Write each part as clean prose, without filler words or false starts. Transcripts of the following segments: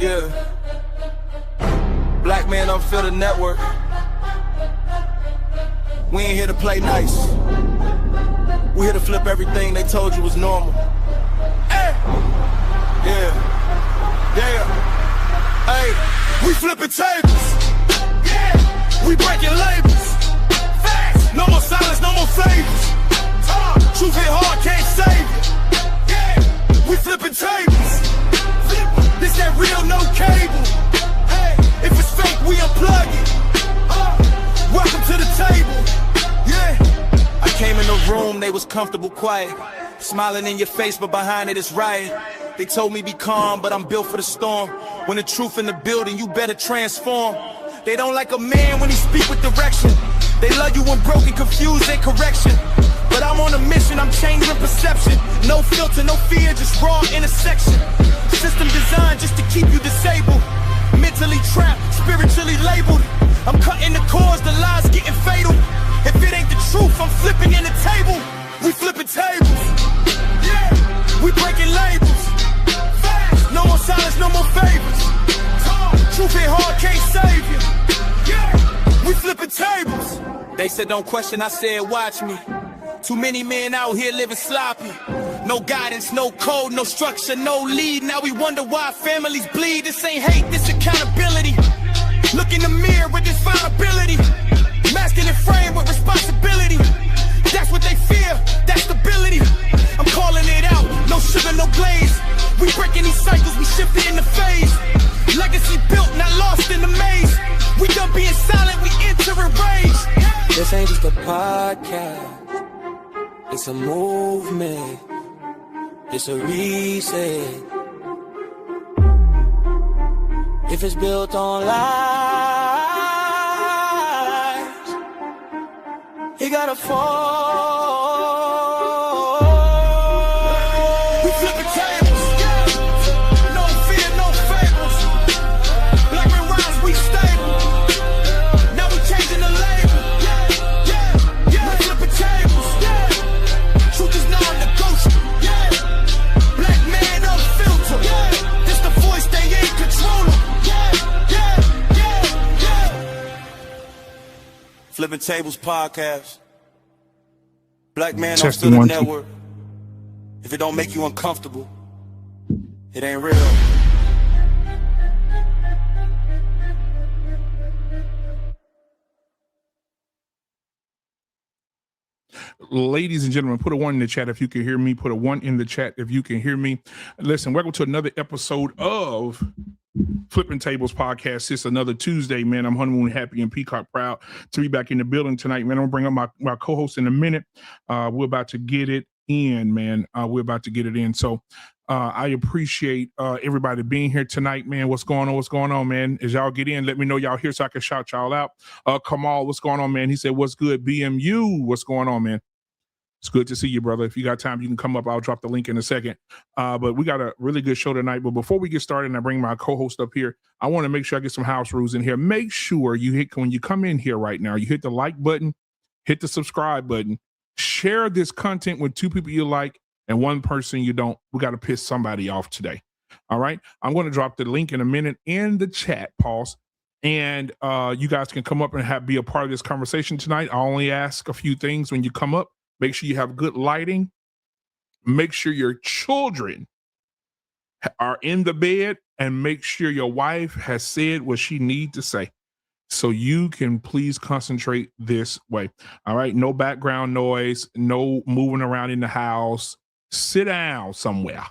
Yeah. Black man Unfiltered network. We ain't here to play nice. We here to flip everything they told you was normal. Hey. Yeah. Yeah. Hey. We flipping tables. Yeah. We breaking labels. Facts. No more silence, no more favors. Truth hit hard, can't save it. Yeah. We flipping tables. This that real, no cable. Hey. If it's fake, we unplug it. Welcome to the table. Yeah. I came in the room, they was comfortable, quiet. Smiling in your face, but behind it is riot. They told me be calm, but I'm built for the storm. When the truth in the building, you better transform. They don't like a man when he speak with direction. They love you when broken, confused, and correction. But I'm on a mission, I'm changing perception. No filter, no fear, just raw intersection. System designed just to keep you disabled. Mentally trapped, spiritually labeled. I'm cutting the cords, the lies getting fatal. If it ain't the truth, I'm flipping in the table. We flipping tables. Yeah, we breaking labels. Facts. No more silence, no more favors. Truth hit hard, can't save you. Yeah, we flipping tables. They said don't question, I said watch me. Too many men out here living sloppy. No guidance, no code, no structure, no lead. Now we wonder why families bleed. This ain't hate, this accountability. Look in the mirror with this vulnerability. Masking and frame with responsibility. That's what they fear, that's stability. I'm calling it out, no sugar, no glaze. We breaking these cycles, we shifting in the phase. Legacy built, not lost in the maze. We done being silent, we enter in rage. This ain't just a podcast. It's a movement, it's a reset. If it's built on lies, it gotta fall. We flipping tables, no fear, no fables. Black men rise, we stable. Now we changing the label. Yeah. We flipping tables. Truth is non-negotiable. Black man unfiltered. This the voice they ain't controlling. Flipping Tables podcast. Black man Unfiltered network. If it don't make you uncomfortable, it ain't real. Ladies and gentlemen, put a 1 in the chat if you can hear me. Put a 1 in the chat if you can hear me. Listen, welcome to another episode of Flipping Tables podcast. It's another Tuesday, man. I'm honeymoon happy and peacock proud to be back in the building tonight, man. I'm gonna bring up my co-host in a minute. We're about to get it in, man. We're about to get it in. So I appreciate everybody being here tonight, man. What's going on? What's going on, man? As y'all get in, let me know y'all here so I can shout y'all out. Kamal, what's going on, man? He said, what's good? BMU, what's going on, man? It's good to see you, brother. If you got time, you can come up. I'll drop the link in a second. But we got a really good show tonight. But before we get started and I bring my co-host up here, I want to make sure I get some house rules in here. Make sure you hit, when you come in here right now, you hit the like button, hit the subscribe button, share this content with 2 people you like and 1 person you don't. We got to piss somebody off today. All right. I'm going to drop the link in a minute in the chat, pause. And you guys can come up and be a part of this conversation tonight. I only ask a few things when you come up. Make sure you have good lighting. Make sure your children are in the bed and make sure your wife has said what she needs to say so you can please concentrate this way. All right. No background noise, no moving around in the house. Sit down somewhere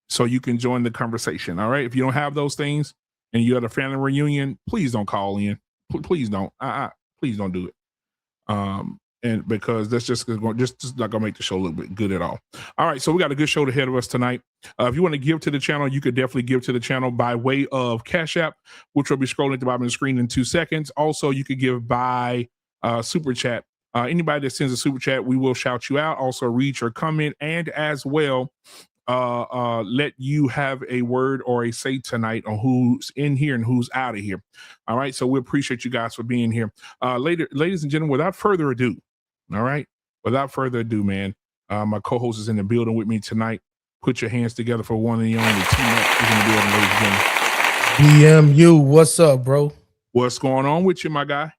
so you can join the conversation. All right. If you don't have those things and you're at a family reunion, please don't call in. Please don't. Please don't do it. And because that's just not gonna make the show a little bit good at all. All right, so we got a good show ahead of us tonight. If you want to give to the channel, you could definitely give to the channel by way of Cash App, which will be scrolling at the bottom of the screen in 2 seconds. Also, you could give by Super Chat. Anybody that sends a Super Chat, we will shout you out. Also, read your comment and as well let you have a word or a say tonight on who's in here and who's out of here. All right, so we appreciate you guys for being here. Ladies and gentlemen, without further ado. All right. Without further ado, man, my co-host is in the building with me tonight. Put your hands together for one and the only team up is in the building, ladies and gentlemen. EMU, what's up, bro? What's going on with you, my guy?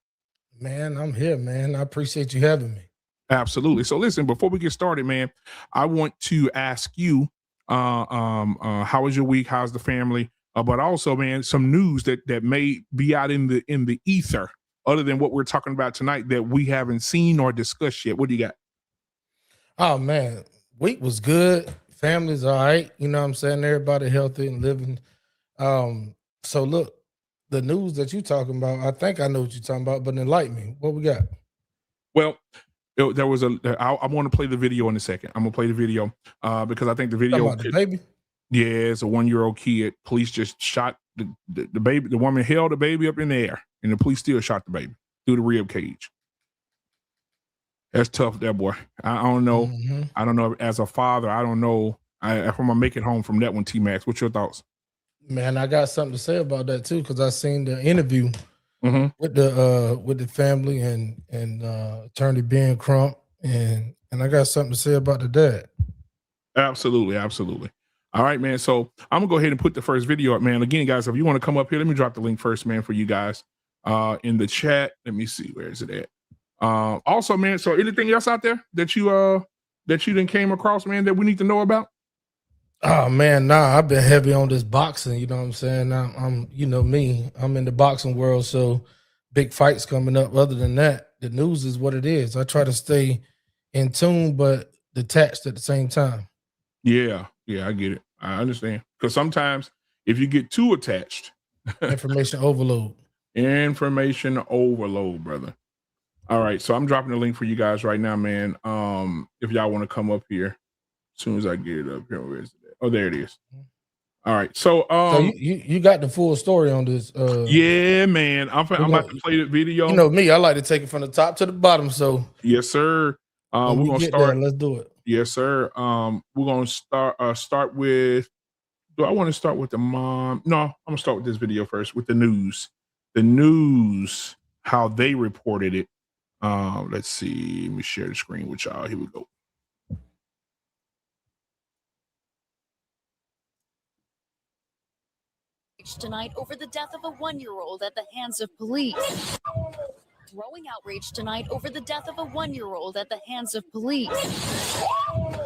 Man, I'm here, man. I appreciate you having me. Absolutely. So listen, before we get started, man, I want to ask you, how was your week? How's the family? But also, man, some news that may be out in the ether, other than what we're talking about tonight, that we haven't seen or discussed yet. What do you got? Oh man, week was good. Family's all right. You know what I'm saying? Everybody healthy and living. So look, the news that you talking about, I think I know what you're talking about, but enlighten me. What we got? Well, there was I want to play the video in a second. I'm gonna play the video because I think the video. Talking about the baby? Yeah, it's a 1-year-old kid. Police just shot the baby. The woman held the baby up in the air, and the police still shot the baby through the rib cage. That's tough, that boy. I don't know. Mm-hmm. I don't know. As a father, I don't know if I'm gonna make it home from that one. T-Max, what's your thoughts? Man, I got something to say about that too, because I seen the interview Mm-hmm. with the family and attorney Ben Crump, and I got something to say about the dad. Absolutely, absolutely. All right, man. So I'm gonna go ahead and put the first video up, man. Again, guys, if you want to come up here, let me drop the link first, man, for you guys in the chat. Let me see, where is it at? Also, man, so anything else out there that you didn't came across, man, that we need to know about? Oh man, nah, I've been heavy on this boxing, you know what I'm saying? I'm you know me, I'm in the boxing world, so big fights coming up. Other than that, the news is what it is. I try to stay in tune but detached at the same time. Yeah, I get it. I understand. Because sometimes if you get too attached, Information overload. information overload, brother. All right, so I'm dropping the link for you guys right now, man. If y'all want to come up here, as soon as I get it up here, where is it? Oh, there it is. All right, so So you got the full story on this. Yeah, man. I'm about to play the video. You know me, I like to take it from the top to the bottom. So yes, sir. We're gonna start. There, let's do it. Yes, sir. We're gonna start with. Do I want to start with the mom? No, I'm gonna start with this video first with the news. The news, how they reported it. Let's see. Let me share the screen with y'all. Here we go. Tonight over the death of a 1-year-old at the hands of police. Growing outrage tonight over the death of a 1-year-old at the hands of police.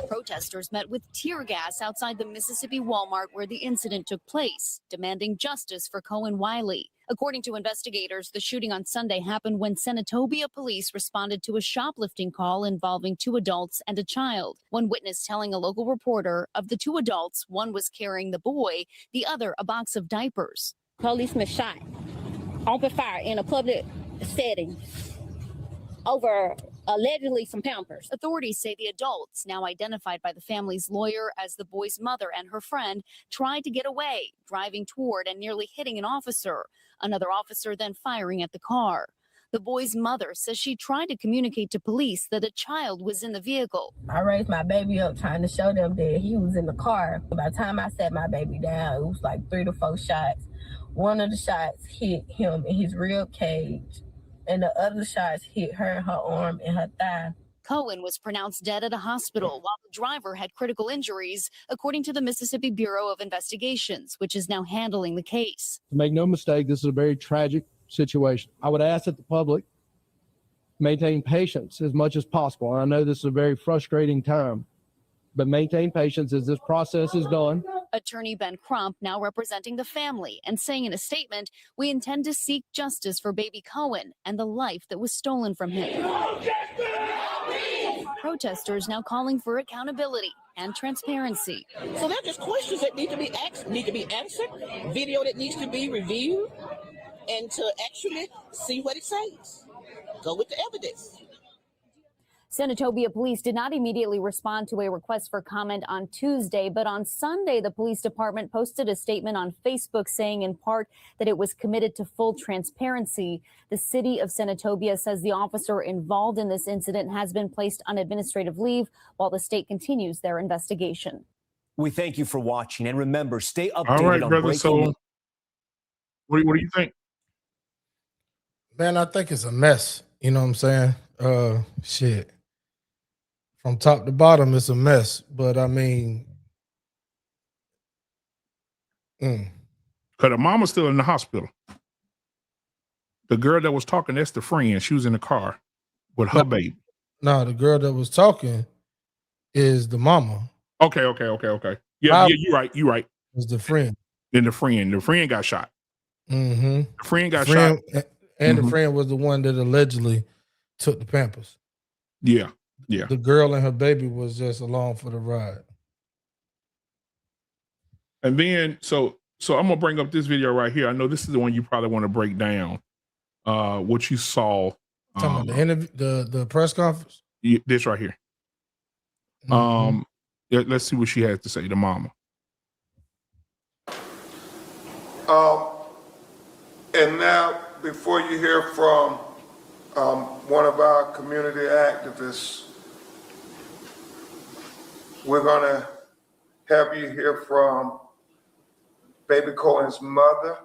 Protesters met with tear gas outside the Mississippi Walmart where the incident took place, demanding justice for Kohen Wiley. According to investigators, the shooting on Sunday happened when Senatobia police responded to a shoplifting call involving 2 adults and a child. One witness telling a local reporter of the 2 adults, one was carrying the boy, the other a box of diapers. Policeman shot, open fire in a public setting over allegedly some Pampers. Authorities say the adults, now identified by the family's lawyer as the boy's mother and her friend, tried to get away, driving toward and nearly hitting an officer. Another officer then firing at the car. The boy's mother says she tried to communicate to police that a child was in the vehicle. I raised my baby up trying to show them that he was in the car. By the time I set my baby down, it was like 3 to 4 shots. One of the shots hit him in his rib cage, and the other shots hit her in her arm and her thigh. Kohen was pronounced dead at a hospital while the driver had critical injuries, according to the Mississippi Bureau of Investigations, which is now handling the case. Make no mistake, this is a very tragic situation. I would ask that the public maintain patience as much as possible. And I know this is a very frustrating time, but maintain patience as this process is done. Attorney Ben Crump now representing the family and saying in a statement, "We intend to seek justice for baby Kohen and the life that was stolen from him." Protesters now calling for accountability and transparency. So they're just questions that need to be answered, video that needs to be reviewed, and to actually see what it says. Go with the evidence. Senatobia police did not immediately respond to a request for comment on Tuesday, but on Sunday, the police department posted a statement on Facebook saying in part that it was committed to full transparency. The city of Senatobia says the officer involved in this incident has been placed on administrative leave while the state continues their investigation. We thank you for watching, and remember, stay updated All right, on brother. breaking So, news. what do you think? Man, I think it's a mess. You know what I'm saying? Shit. From top to bottom, it's a mess. But I mean, Because the mama's still in the hospital. The girl that was talking, that's the friend. She was in the car with her baby. No, the girl that was talking is the mama. Okay. Yeah, you're right. Was the friend. Then the friend got shot. Mm-hmm. The friend got shot. And the friend was the one that allegedly took the Pampers. Yeah. The girl and her baby was just along for the ride. And then, so I'm gonna bring up this video right here. I know this is the one you probably want to break down. What you saw. Talking about the interview, the press conference. This right here. Let's see what she has to say. The mama. And now, before you hear from one of our community activists, we're gonna have you hear from baby Cohen's mother,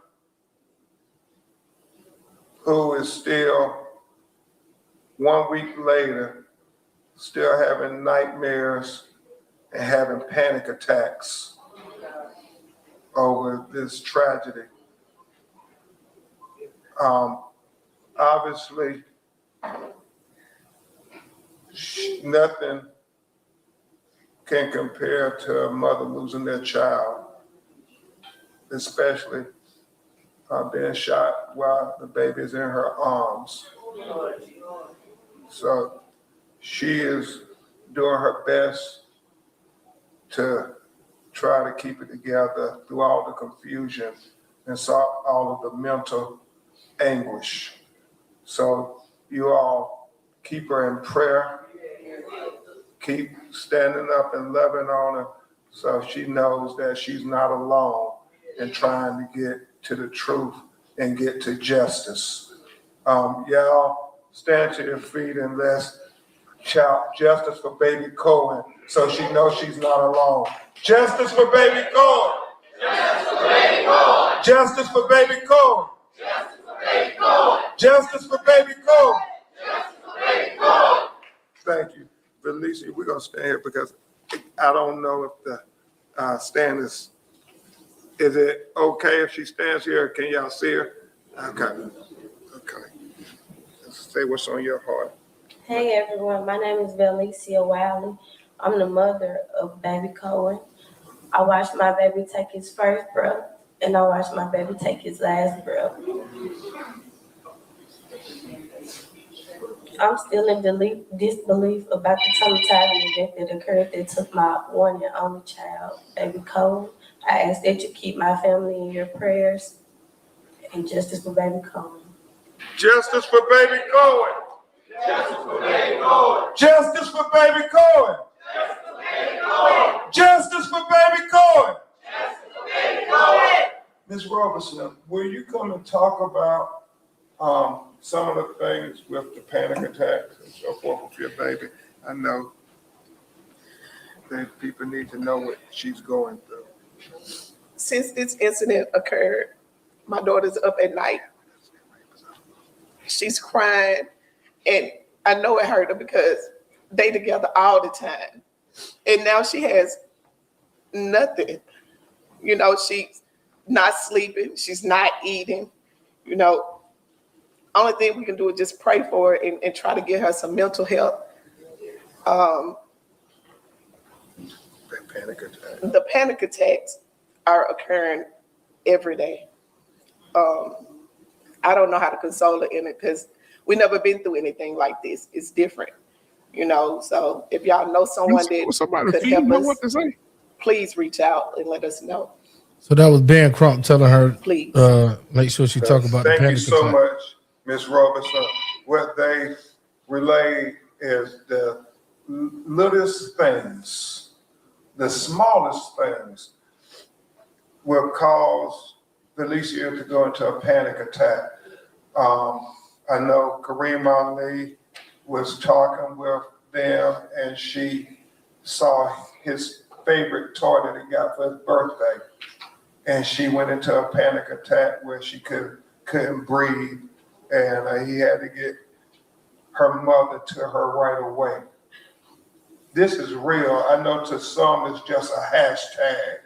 who is still 1 week later, still having nightmares and having panic attacks over this tragedy. Obviously, nothing can compare to a mother losing their child, especially being shot while the baby is in her arms. So she is doing her best to try to keep it together through all the confusion and solve all of the mental anguish. So you all keep her in prayer, keep standing up and loving on her so she knows that she's not alone in trying to get to the truth and get to justice. Y'all stand to your feet and let's shout justice for baby Cohen so she knows she's not alone. Justice for baby Cohen! Justice for baby Cohen! Justice for baby Cohen! Justice for baby Cohen! Justice for baby Cohen! Thank you. Felicia, we're going to stand here because I don't know if the stand is it okay if she stands here? Can y'all see her? Okay. Say what's on your heart. Hey everyone, my name is Kohen Wiley. I'm the mother of baby Cohen. I watched my baby take his first breath and I watched my baby take his last breath. I'm still in disbelief about the traumatizing event that occurred that took my one and only child, baby Cohen. I ask that you keep my family in your prayers and justice for baby Cohen. Justice for baby Cohen! Justice for baby Cohen! Justice for baby Cohen! Justice for baby Cohen! Justice for baby Cohen! Ms. Robertson, will you come and talk about some of the things with the panic attacks and so forth with your baby? I know that people need to know what she's going through. Since this incident occurred, my daughter's up at night. She's crying, and I know it hurt her because they together all the time. And now she has nothing. You know, she's not sleeping. She's not eating. You know, only thing we can do is just pray for her and try to get her some mental health. The panic attacks are occurring every day. I don't know how to console her in it because we never been through anything like this. It's different, you know. So if y'all know someone that could help us, please reach out and let us know. So that was Ben Crump telling her, please make sure she talk about the panic attack. Thank you so much, Ms. Robertson. What they relay is the littlest things, the smallest things will cause Felicia to go into a panic attack. I know Kareem Ali was talking with them and she saw his favorite toy that he got for his birthday. And she went into a panic attack where she couldn't breathe. And he had to get her mother to her right away. This is real. I know to some it's just a hashtag.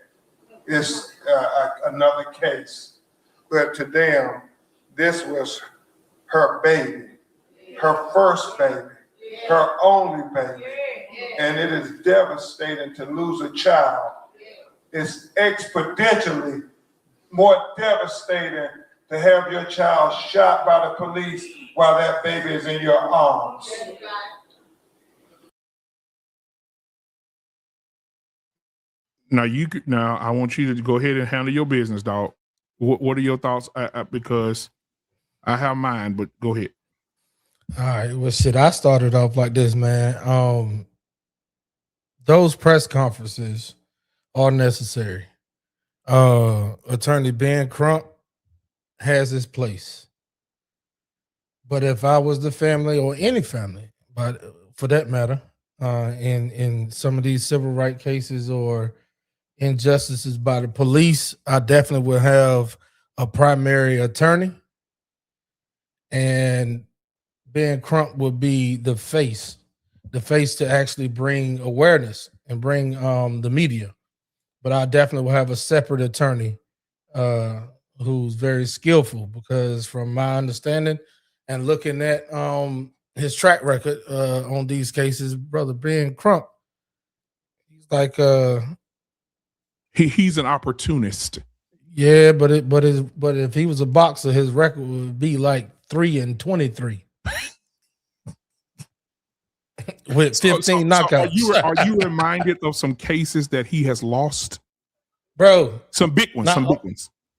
It's another case. but to them, this was her baby, her first baby, her only baby. And it is devastating to lose a child. It's exponentially more devastating to have your child shot by the police while that baby is in your arms. Now I want you to go ahead and handle your business, dog. What are your thoughts? Because I have mine, but go ahead. All right. Well, shit, I started off like this, man. Those press conferences are necessary. Attorney Ben Crump has his place. But if I was the family or any family, but for that matter, in some of these civil rights cases or injustices by the police, I definitely would have a primary attorney, and Ben Crump would be the face to actually bring awareness and bring the media. But I definitely will have a separate attorney who's very skillful, because from my understanding and looking at his track record on these cases, brother Ben Crump, he's like he's an opportunist. Yeah, but if he was a boxer, his record would be like 3-23 with 15 knockouts. So are you reminded of some cases that he has lost, bro? Some big ones.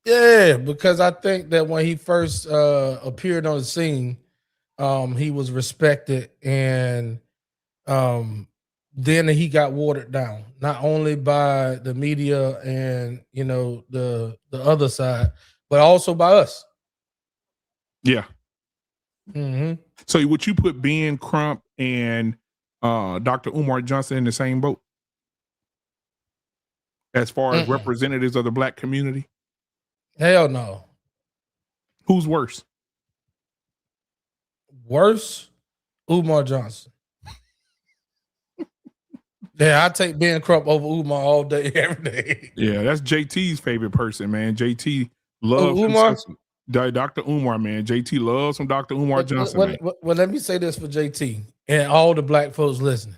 Yeah, because I think that when he first appeared on the scene, he was respected, and then he got watered down, not only by the media and the other side, but also by us. Yeah. Mm-hmm. So would you put Ben Crump and Dr. Umar Johnson in the same boat as far as representatives of the black community? Hell no. Who's worse? Worse? Umar Johnson. Yeah, I take Ben Crump over Umar all day, every day. Yeah, that's JT's favorite person, man. JT loves Umar? Dr. Umar, man. JT loves some Dr. Umar Johnson. Well, let me say this for JT and all the black folks listening.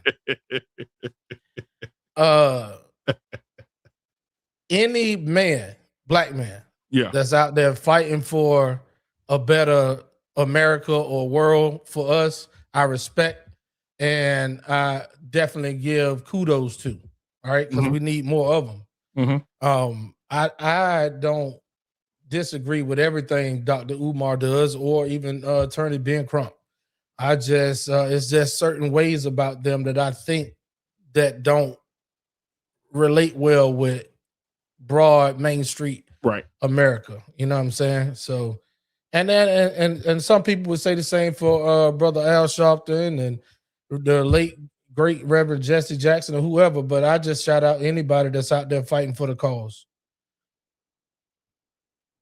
Any man, black man, that's out there fighting for a better America or world for us, I respect, and I definitely give kudos to. All right, because we need more of them. I don't disagree with everything Dr. Umar does, or even Attorney Ben Crump. I just it's just certain ways about them that I think that don't relate well with broad Main Street America. You know what I'm saying? So, and then and some people would say the same for Brother Al Sharpton and the late great Reverend Jesse Jackson or whoever. But I just shout out anybody that's out there fighting for the cause.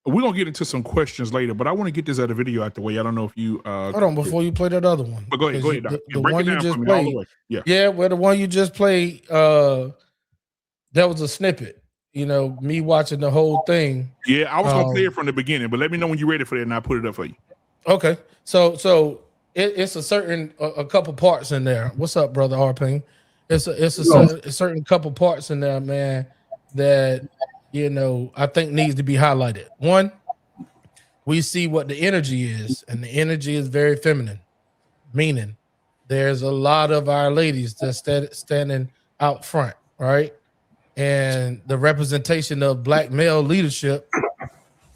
We're gonna get into some questions later, but I want to get this other video out the way. I don't know if you hold on before you play that other one. But go ahead, The break one it you down just for me played, all the way. Yeah, well, the one you just played, that was a snippet. Me watching the whole thing. Yeah, I was gonna play it from the beginning, but let me know when you're ready for that, and I'll put it up for you. Okay, so it's a couple parts in there. What's up, brother Arpine? It's a certain couple parts in there, man, that I think needs to be highlighted. One, we see what the energy is, and the energy is very feminine, meaning there's a lot of our ladies that's standing out front, right? And the representation of black male leadership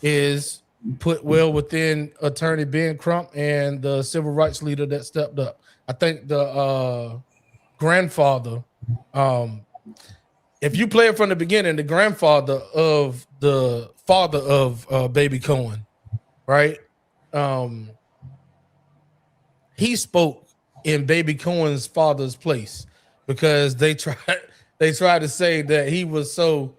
is put well within Attorney Ben Crump and the civil rights leader that stepped up. I think the grandfather, if you play it from the beginning, the grandfather of the father of Baby Cohen, right? He spoke in Baby Cohen's father's place, because they tried to say that he was so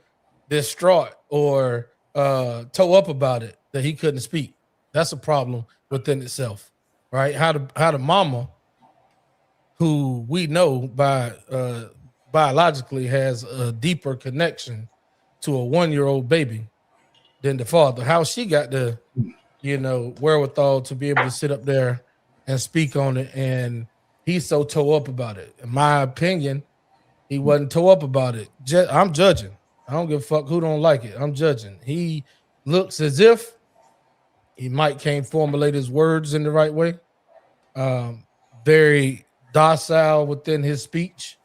distraught or toe up about it that he couldn't speak. That's a problem within itself, right? How the mama, who we know biologically has a deeper connection to a 1-year-old baby, than the father. How she got the, wherewithal to be able to sit up there and speak on it, and he's so toe up about it. In my opinion, he wasn't toe up about it. I'm judging. I don't give a fuck who don't like it. I'm judging. He looks as if he can't formulate his words in the right way. Very docile within his speech.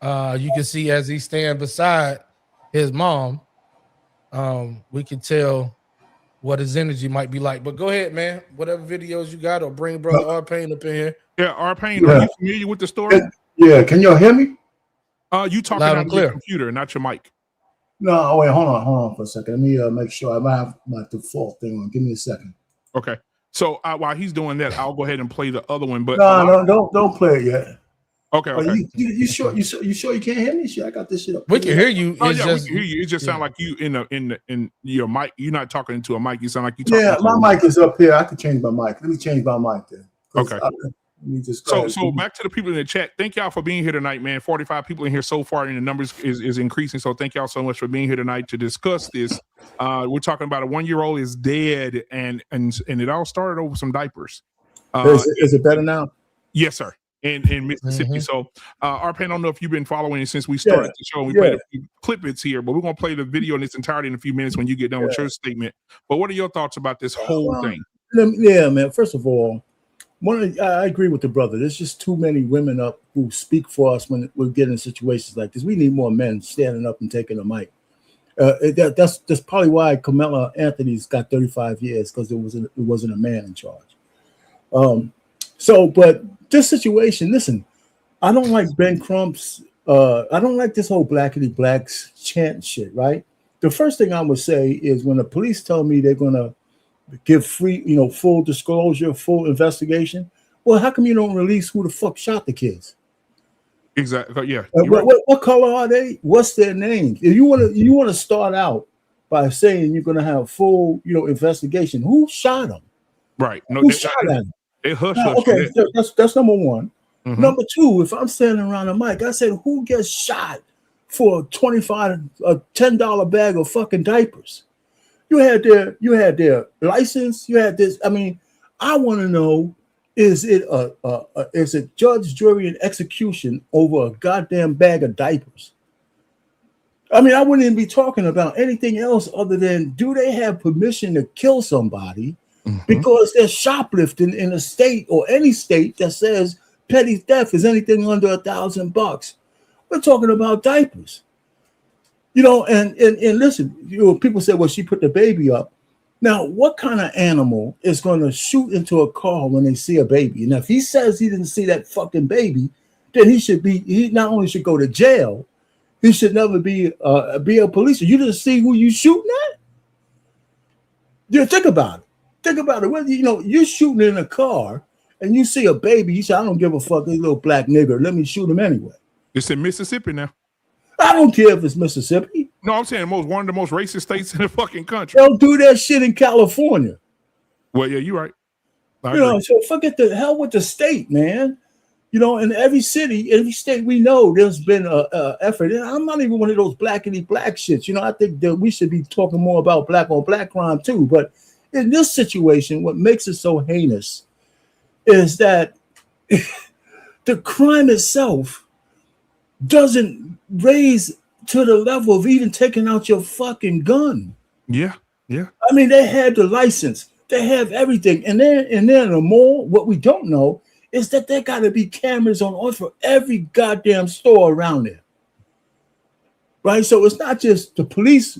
You can see as he stand beside his mom, we can tell what his energy might be like. But go ahead, man. Whatever videos you got, or bring brother R Payne up in here. Yeah, R Payne, are you familiar with the story? Yeah, can y'all hear me? You talking out of your computer, not your mic. No, wait, hold on for a second. Let me make sure I might have my default thing on. Give me a second. Okay. So while he's doing that, I'll go ahead and play the other one. But no, don't play it yet. Okay. You sure you can't hear me? Shit, I got this shit up. We can hear you. We can hear you. It just sounds like you in your mic. You're not talking into a mic. You sound like you talking. Yeah, my mic is up here. I could change my mic. Let me change my mic then. Okay. So back to the people in the chat. Thank y'all for being here tonight, man. 45 people in here so far, and the numbers is increasing. So thank y'all so much for being here tonight to discuss this. We're talking about a 1-year-old is dead, and it all started over some diapers. Is it better now? Yes, sir. In Mississippi. So RP, I don't know if you've been following since we started the show. We played a few clippets here, but we're gonna play the video in its entirety in a few minutes when you get done with your statement. But what are your thoughts about this whole thing? Yeah, man. First of all, I agree with the brother. There's just too many women up who speak for us when we get in situations like this. We need more men standing up and taking the mic. That's probably why Carmela Anthony's got 35 years, because it wasn't a man in charge. But this situation, listen, I don't like Ben Crump's. I don't like this whole blackity blacks chant shit. Right. The first thing I would say is when the police tell me they're gonna give free, full disclosure, full investigation. Well, how come you don't release who the fuck shot the kids? Exactly. Yeah. What color are they? What's their names? If you want to start out by saying you're going to have full, investigation, who shot them? Right. No, who shot them? They hush. Okay, that's number one. Mm-hmm. Number two, if I'm standing around a mic, I said, who gets shot for a $10 bag of fucking diapers? You had their license. You had this. I mean, I want to know: is it judge, jury, and execution over a goddamn bag of diapers? I mean, I wouldn't even be talking about anything else other than, do they have permission to kill somebody because they're shoplifting in a state or any state that says petty theft is anything under $1,000? We're talking about diapers. And listen, people say, well, she put the baby up. Now, what kind of animal is going to shoot into a car when they see a baby? And if he says he didn't see that fucking baby, then he not only should go to jail, he should never be a policeman. You didn't see who you shooting at? Yeah, think about it. Think about it. Whether you're shooting in a car and you see a baby, you say, I don't give a fuck, this little black nigger. Let me shoot him anyway. It's in Mississippi now. I don't care if it's Mississippi. No, I'm saying one of the most racist states in the fucking country. They'll do that shit in California. Well, yeah, you're right. So forget the hell with the state, man. In every city, every state we know, there's been a effort. And I'm not even one of those blackity black shits. I think that we should be talking more about black on black crime too. But in this situation, what makes it so heinous is that the crime itself doesn't raise to the level of even taking out your fucking gun. Yeah. I mean, they had the license, they have everything, and then in the mall, what we don't know is that there got to be cameras on for every goddamn store around there, right? So it's not just the police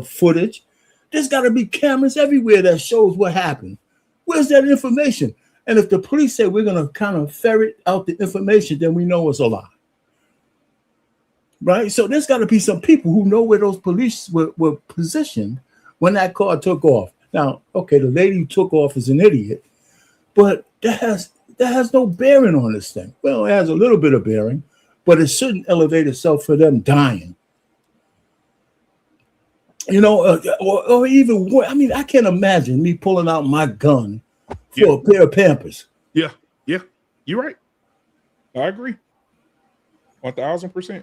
footage. There's got to be cameras everywhere that shows what happened. Where's that information? And if the police say we're going to kind of ferret out the information, then we know it's a lie. Right? So there's got to be some people who know where those police were positioned when that car took off. Now, okay, the lady who took off is an idiot, but that has no bearing on this thing. Well, it has a little bit of bearing, but it shouldn't elevate itself for them dying. Or even worse. I mean, I can't imagine me pulling out my gun for a pair of Pampers. Yeah, you're right. I agree. 1,000%.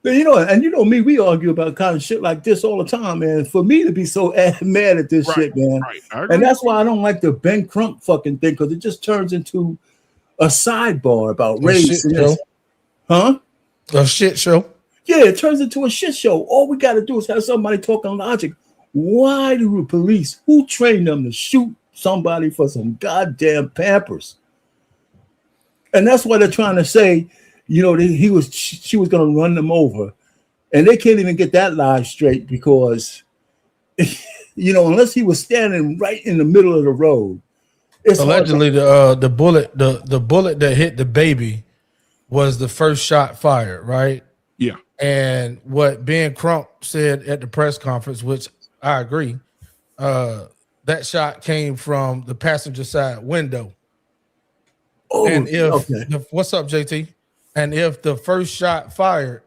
You know, and you know me, we argue about kind of shit like this all the time, man. For me to be so mad at this shit, man, and that's why I don't like the Ben Crump fucking thing, because it just turns into a sidebar about race. Huh? A shit show. Yeah, it turns into a shit show. All we got to do is have somebody talking logic. Why do the police, who trained them to shoot somebody for some goddamn Pampers? And that's why they're trying to say, you know, she was going to run them over. And they can't even get that lie straight because, you know, unless he was standing right in the middle of the road. It's allegedly the bullet that hit the baby was the first shot fired, right? Yeah. And what Ben Crump said at the press conference, which I agree, that shot came from the passenger side window. Oh, and what's up, JT? And if the first shot fired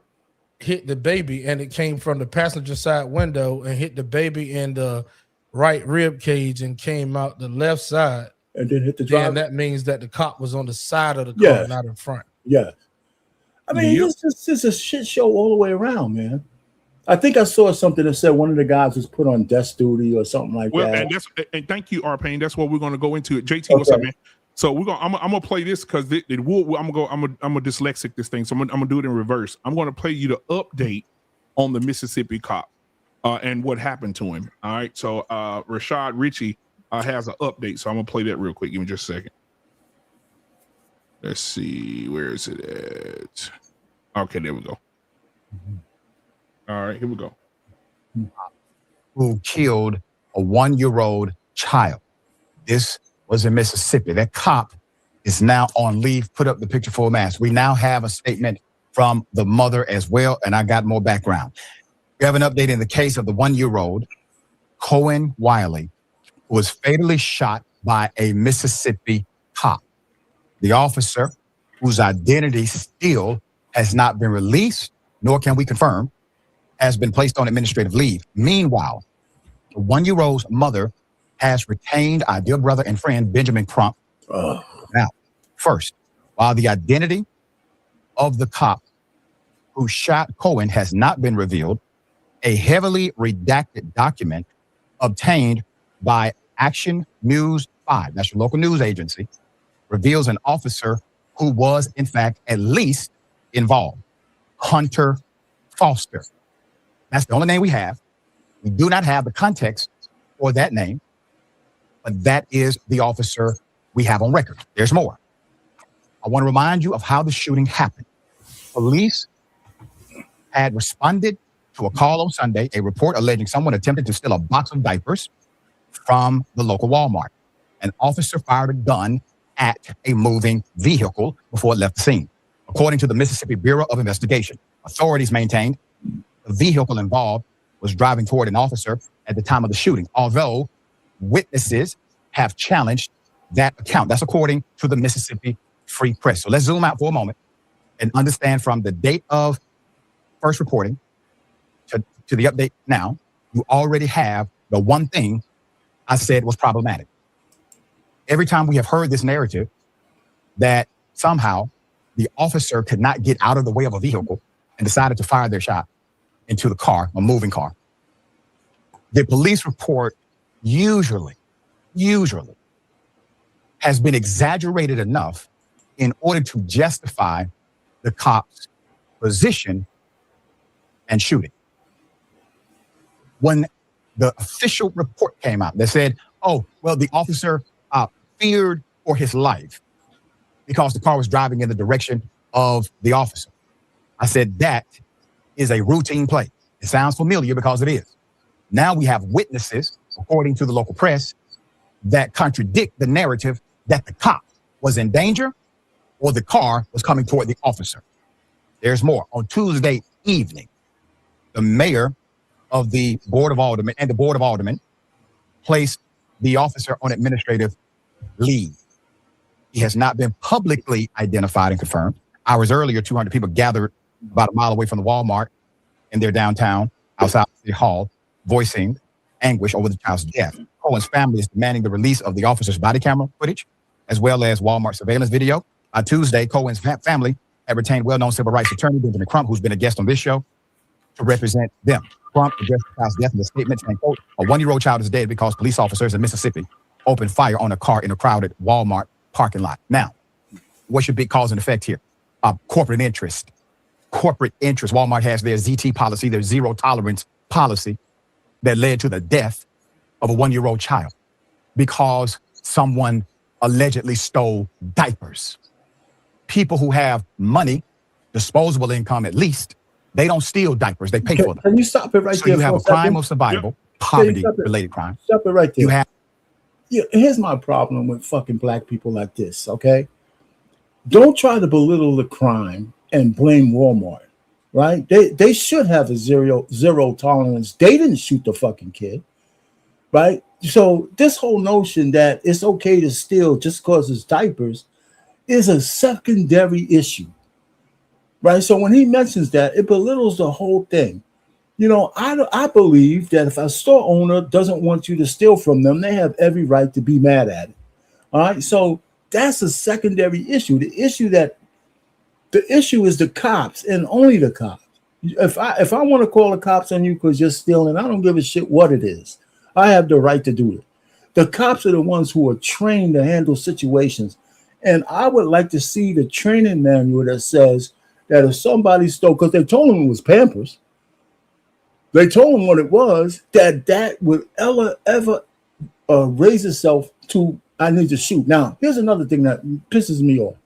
hit the baby and it came from the passenger side window and hit the baby in the right rib cage and came out the left side, and then hit the driver, then that means that the cop was on the side of the car, not in front. Yeah. I mean, it's just a shit show all the way around, man. I think I saw something that said one of the guys was put on desk duty or something like that. And thank you, R-Pain. That's what we're going to go into. JT, what's up, man? So I'm gonna play this because I'm a dyslexic this thing, so I'm gonna do it in reverse. I'm gonna play you the update on the Mississippi cop and what happened to him. All right, so Rashad Ritchie has an update, so I'm gonna play that real quick. Give me just a second. Let's see, where is it at? Okay, there we go. All right, here we go. Who killed a 1-year-old child? This was in Mississippi. That cop is now on leave. Put up the picture for a mask. We now have a statement from the mother as well, and I got more background. We have an update in the case of the 1-year-old Kohen Wiley, who was fatally shot by a Mississippi cop. The officer, whose identity still has not been released, nor can we confirm, has been placed on administrative leave. Meanwhile, the 1-year-old's mother has retained our dear brother and friend, Benjamin Crump. Now, first, while the identity of the cop who shot Kohen has not been revealed, a heavily redacted document obtained by Action News 5, that's your local news agency, reveals an officer who was, in fact, at least involved, Hunter Foster. That's the only name we have. We do not have the context for that name, but that is the officer we have on record. There's more. I want to remind you of how the shooting happened. Police had responded to a call on Sunday, a report alleging someone attempted to steal a box of diapers from the local Walmart. An officer fired a gun at a moving vehicle before it left the scene. According to the Mississippi Bureau of Investigation, authorities maintained the vehicle involved was driving toward an officer at the time of the shooting, although witnesses have challenged that account. That's according to the Mississippi Free Press. So let's zoom out for a moment and understand from the date of first reporting to the update now, you already have the one thing I said was problematic. Every time we have heard this narrative that somehow the officer could not get out of the way of a vehicle and decided to fire their shot into the car, a moving car, the police report usually has been exaggerated enough in order to justify the cop's position and shooting. When the official report came out that said, oh, well, the officer feared for his life because the car was driving in the direction of the officer, I said that is a routine play. It sounds familiar because it is. Now we have witnesses, according to the local press, that contradict the narrative that the cop was in danger or the car was coming toward the officer. There's more. On Tuesday evening, the mayor of the Board of Aldermen and the Board of Aldermen placed the officer on administrative leave. He has not been publicly identified and confirmed. Hours earlier, 200 people gathered about a mile away from the Walmart in their downtown outside City Hall, voicing anguish over the child's death. Cohen's family is demanding the release of the officer's body camera footage, as well as Walmart surveillance video. On Tuesday, Cohen's family have retained well-known civil rights attorney Ben Crump, who's been a guest on this show, to represent them. Crump addressed the child's death in a statement saying, quote, a 1-year-old child is dead because police officers in Mississippi opened fire on a car in a crowded Walmart parking lot. Now, what's your big cause and effect here? Corporate interest. Corporate interest. Walmart has their ZT policy, their zero tolerance policy that led to the death of a 1-year-old child because someone allegedly stole diapers. People who have money, disposable income at least, they don't steal diapers, they pay for them. Can you stop it right so there? You have a crime of survival, poverty-related crime. Stop it right there. You have. Yeah, here's my problem with fucking black people like this, okay? Don't try to belittle the crime and blame Walmart, right? They should have a zero tolerance. They didn't shoot the fucking kid, right? So this whole notion that it's okay to steal just because it's diapers is a secondary issue, right? So when he mentions that, it belittles the whole thing. You know, I believe that if a store owner doesn't want you to steal from them, they have every right to be mad at it. All right, so that's a secondary issue. The issue is the cops and only the cops. If I want to call the cops on you because you're stealing, I don't give a shit what it is. I have the right to do it. The cops are the ones who are trained to handle situations. And I would like to see the training manual that says that if somebody stole, because they told them it was Pampers, they told him what it was, that would ever raise itself to, I need to shoot. Now, here's another thing that pisses me off.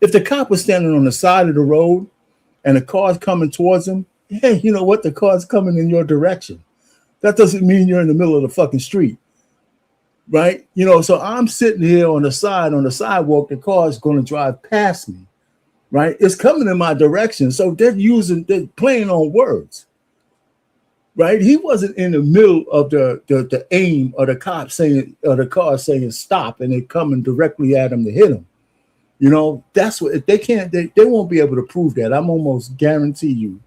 If the cop was standing on the side of the road and the car's coming towards him, hey, you know what? The car's coming in your direction. That doesn't mean you're in the middle of the fucking street, right? You know, so I'm sitting here on the sidewalk, the car's going to drive past me, right? It's coming in my direction. So they're playing on words. Right, he wasn't in the middle of the aim of the cop saying, or the car saying stop, and they coming directly at him to hit him. You know, that's what if they can't. They won't be able to prove that. I'm almost guarantee you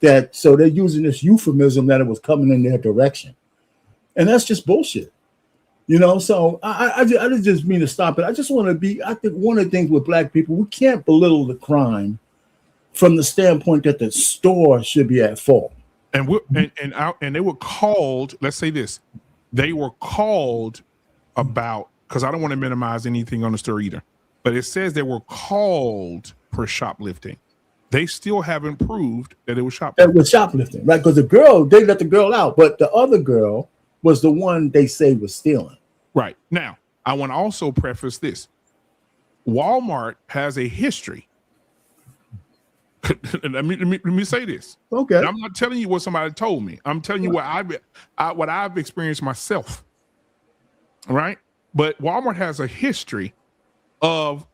that. So they're using this euphemism that it was coming in their direction, and that's just bullshit. You know, so I just mean to stop it. I just want to be. I think one of the things with black people, we can't belittle the crime from the standpoint that the store should be at fault. And they were called, let's say this, they were called about, because I don't want to minimize anything on the story either, but it says they were called for shoplifting. They still haven't proved that it was shoplifting. It was shoplifting, right? Because they let the girl out, but the other girl was the one they say was stealing. Right. Now, I want to also preface this. Walmart has a history. let me say this. Okay. And I'm not telling you what somebody told me. I'm telling you what I've experienced myself. Right? But Walmart has a history of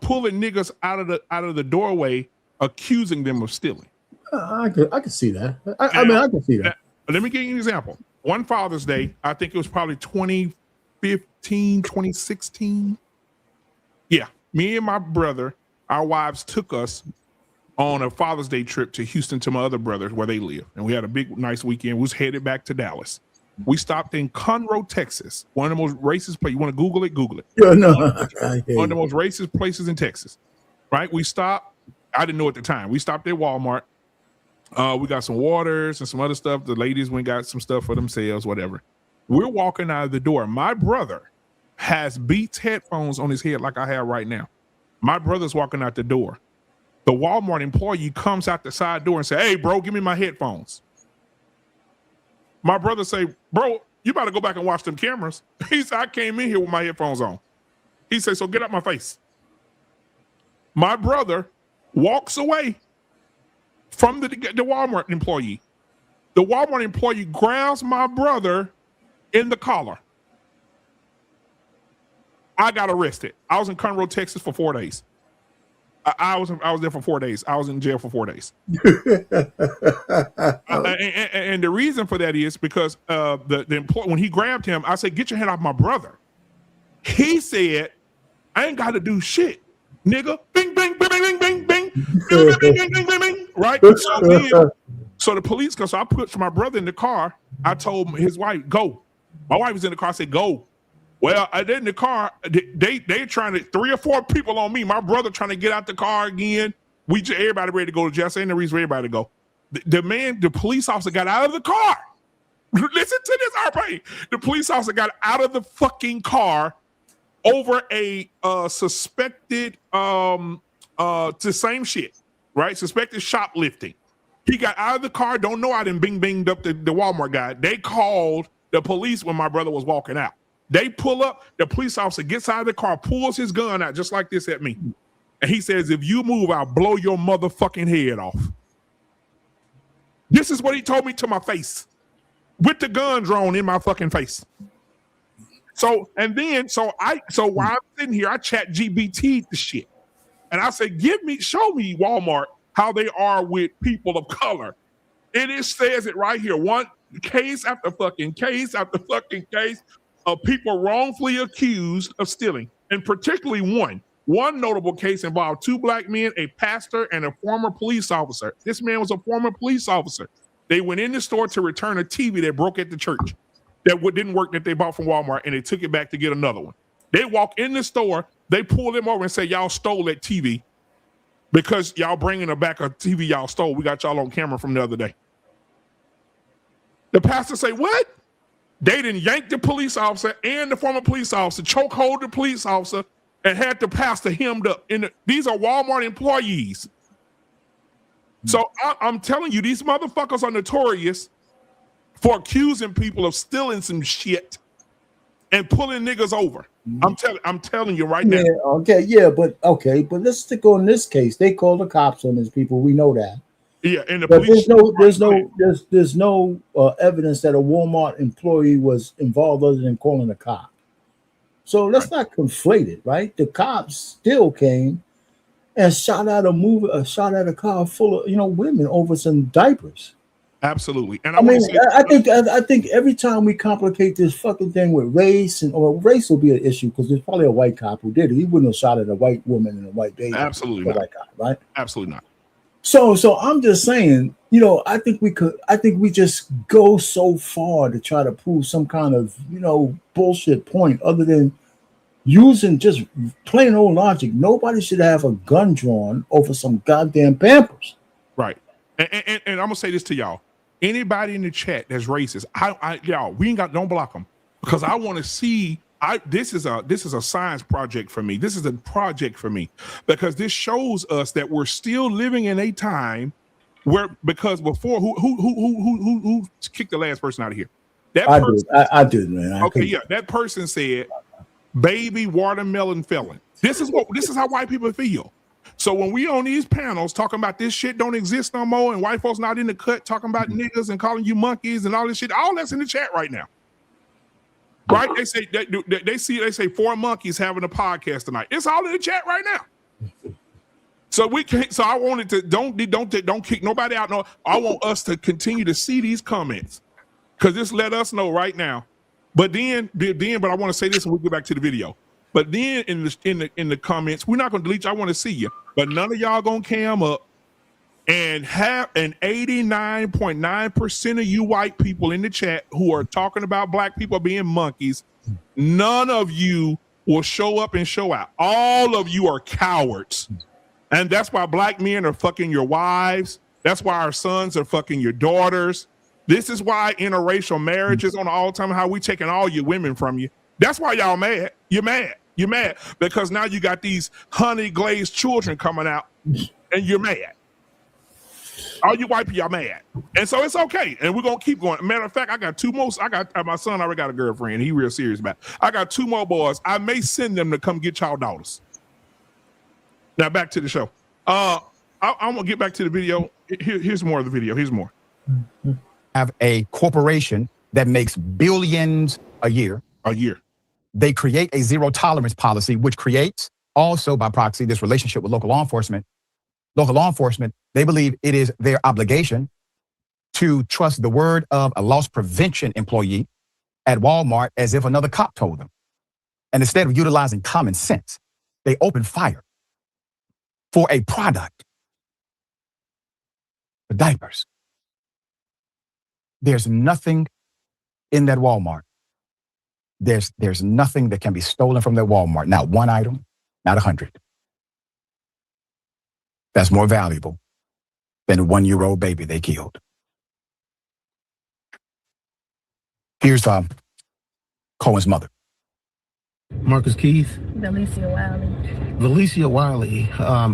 pulling niggas out of the doorway, accusing them of stealing. I can see that. I mean, I can see that. Let me give you an example. One Father's Day, I think it was probably 2015, 2016. Yeah, me and my brother, our wives took us on a Father's Day trip to Houston to my other brothers where they live. And we had a big, nice weekend. We was headed back to Dallas. We stopped in Conroe, Texas. One of the most racist places. You want to Google it? Google it. Yeah, no. One of the most racist places in Texas. Right? We stopped. I didn't know at the time. We stopped at Walmart. We got some waters and some other stuff. The ladies went and got some stuff for themselves, whatever. We're walking out of the door. My brother has Beats headphones on his head like I have right now. My brother's walking out the door. The Walmart employee comes out the side door and say, "Hey, bro, give me my headphones." My brother say, "Bro, you better go back and watch them cameras." He said, "I came in here with my headphones on." He said, "So get out my face." My brother walks away from the Walmart employee. The Walmart employee grabs my brother in the collar. I got arrested. I was in Conroe, Texas for 4 days. I was there for 4 days. I was in jail for 4 days. And the reason for that is because the employee, when he grabbed him, I said, "Get your hand off my brother." He said, "I ain't got to do shit, nigga." Bing, bing, bing, bing, bing, bing, bing, bing, bing, bing, bing, bing. Right? So the police come. So I put my brother in the car. I told his wife, "Go." My wife was in the car. I said, "Go." Well, I did in the car. They trying to 3 or 4 people on me. My brother trying to get out the car again. Everybody ready to go to jail. Ain't no reason for everybody to go. The police officer got out of the car. Listen to this, RP. The police officer got out of the fucking car over a suspected the same shit, right? Suspected shoplifting. He got out of the car. Don't know I done binged up the Walmart guy. They called the police when my brother was walking out. They pull up. The police officer gets out of the car, pulls his gun out just like this at me. And he says, if you move, I'll blow your motherfucking head off. This is what he told me to my face with the gun drawn in my fucking face. So while I'm sitting here, I chat GBT the shit. And I say, show me Walmart how they are with people of color. It says it right here. One case after fucking case after fucking case of people wrongfully accused of stealing. And particularly one notable case involved 2 black men, a pastor, and a former police officer. This man was a former police officer. They went in the store to return a TV that broke at the church that didn't work that they bought from Walmart, and they took it back to get another one. They walk in the store, they pull them over and say, y'all stole that TV because y'all bringing back a TV y'all stole. We got y'all on camera from the other day. The pastor say, what? They didn't yank the police officer and the former police officer, chokehold the police officer, and had the pastor hemmed up. These are Walmart employees. So I'm telling you, these motherfuckers are notorious for accusing people of stealing some shit and pulling niggas over. I'm telling you right now. But let's stick on this case. They called the cops on these people. We know that. Yeah, and there's no evidence that a Walmart employee was involved other than calling a cop. So let's not conflate it, right? The cops still came and shot at a car full of women over some diapers. Absolutely. And I think every time we complicate this fucking thing with race race will be an issue because there's probably a white cop who did it. He wouldn't have shot at a white woman and a white baby. Absolutely not. White guy, right? Absolutely not. So I'm just saying, I think we just go so far to try to prove some kind of, bullshit point other than using just plain old logic. Nobody should have a gun drawn over some goddamn Pampers. Right. And I'm gonna say this to y'all. Anybody in the chat that's racist, y'all, don't block them because I want to see. This is a science project for me. This is a project for me because this shows us that we're still living in a time because before who kicked the last person out of here? I did, man. That person said, "Baby watermelon felon." This is how white people feel. So when we on these panels talking about this shit don't exist no more and white folks not in the cut talking about niggas and calling you monkeys and all this shit, all that's in the chat right now. Right? They say 4 monkeys having a podcast tonight. It's all in the chat right now. So I wanted to don't kick nobody out. No, I want us to continue to see these comments because this let us know right now. But I want to say this and we'll get back to the video. But then in the comments, we're not gonna delete you. I want to see you, but none of y'all gonna cam up and have an 89.9% of you white people in the chat who are talking about black people being monkeys. None of you will show up and show out. All of you are cowards. And that's why black men are fucking your wives. That's why our sons are fucking your daughters. This is why interracial marriage is on the all-time high. We taking all your women from you. That's why y'all mad. You're mad. You're mad because now you got these honey glazed children coming out and you're mad. All you white people are mad. And so it's okay. And we're going to keep going. Matter of fact, I got 2 more. My son already got a girlfriend. He real serious about it. I got 2 more boys. I may send them to come get y'all daughters. Now back to the show. I'm going to get back to the video. Here's more of the video. Here's more. Have a corporation that makes billions a year. They create a zero tolerance policy, which creates also by proxy this relationship with local law enforcement. Local law enforcement, they believe it is their obligation to trust the word of a loss prevention employee at Walmart as if another cop told them. And instead of utilizing common sense, they open fire for a product, the diapers. There's nothing in that Walmart There's nothing that can be stolen from their Walmart. Not one item, not 100. That's more valuable than a 1-year-old baby they killed. Here's Cohen's mother. Marcus Keith. Valicia Wiley.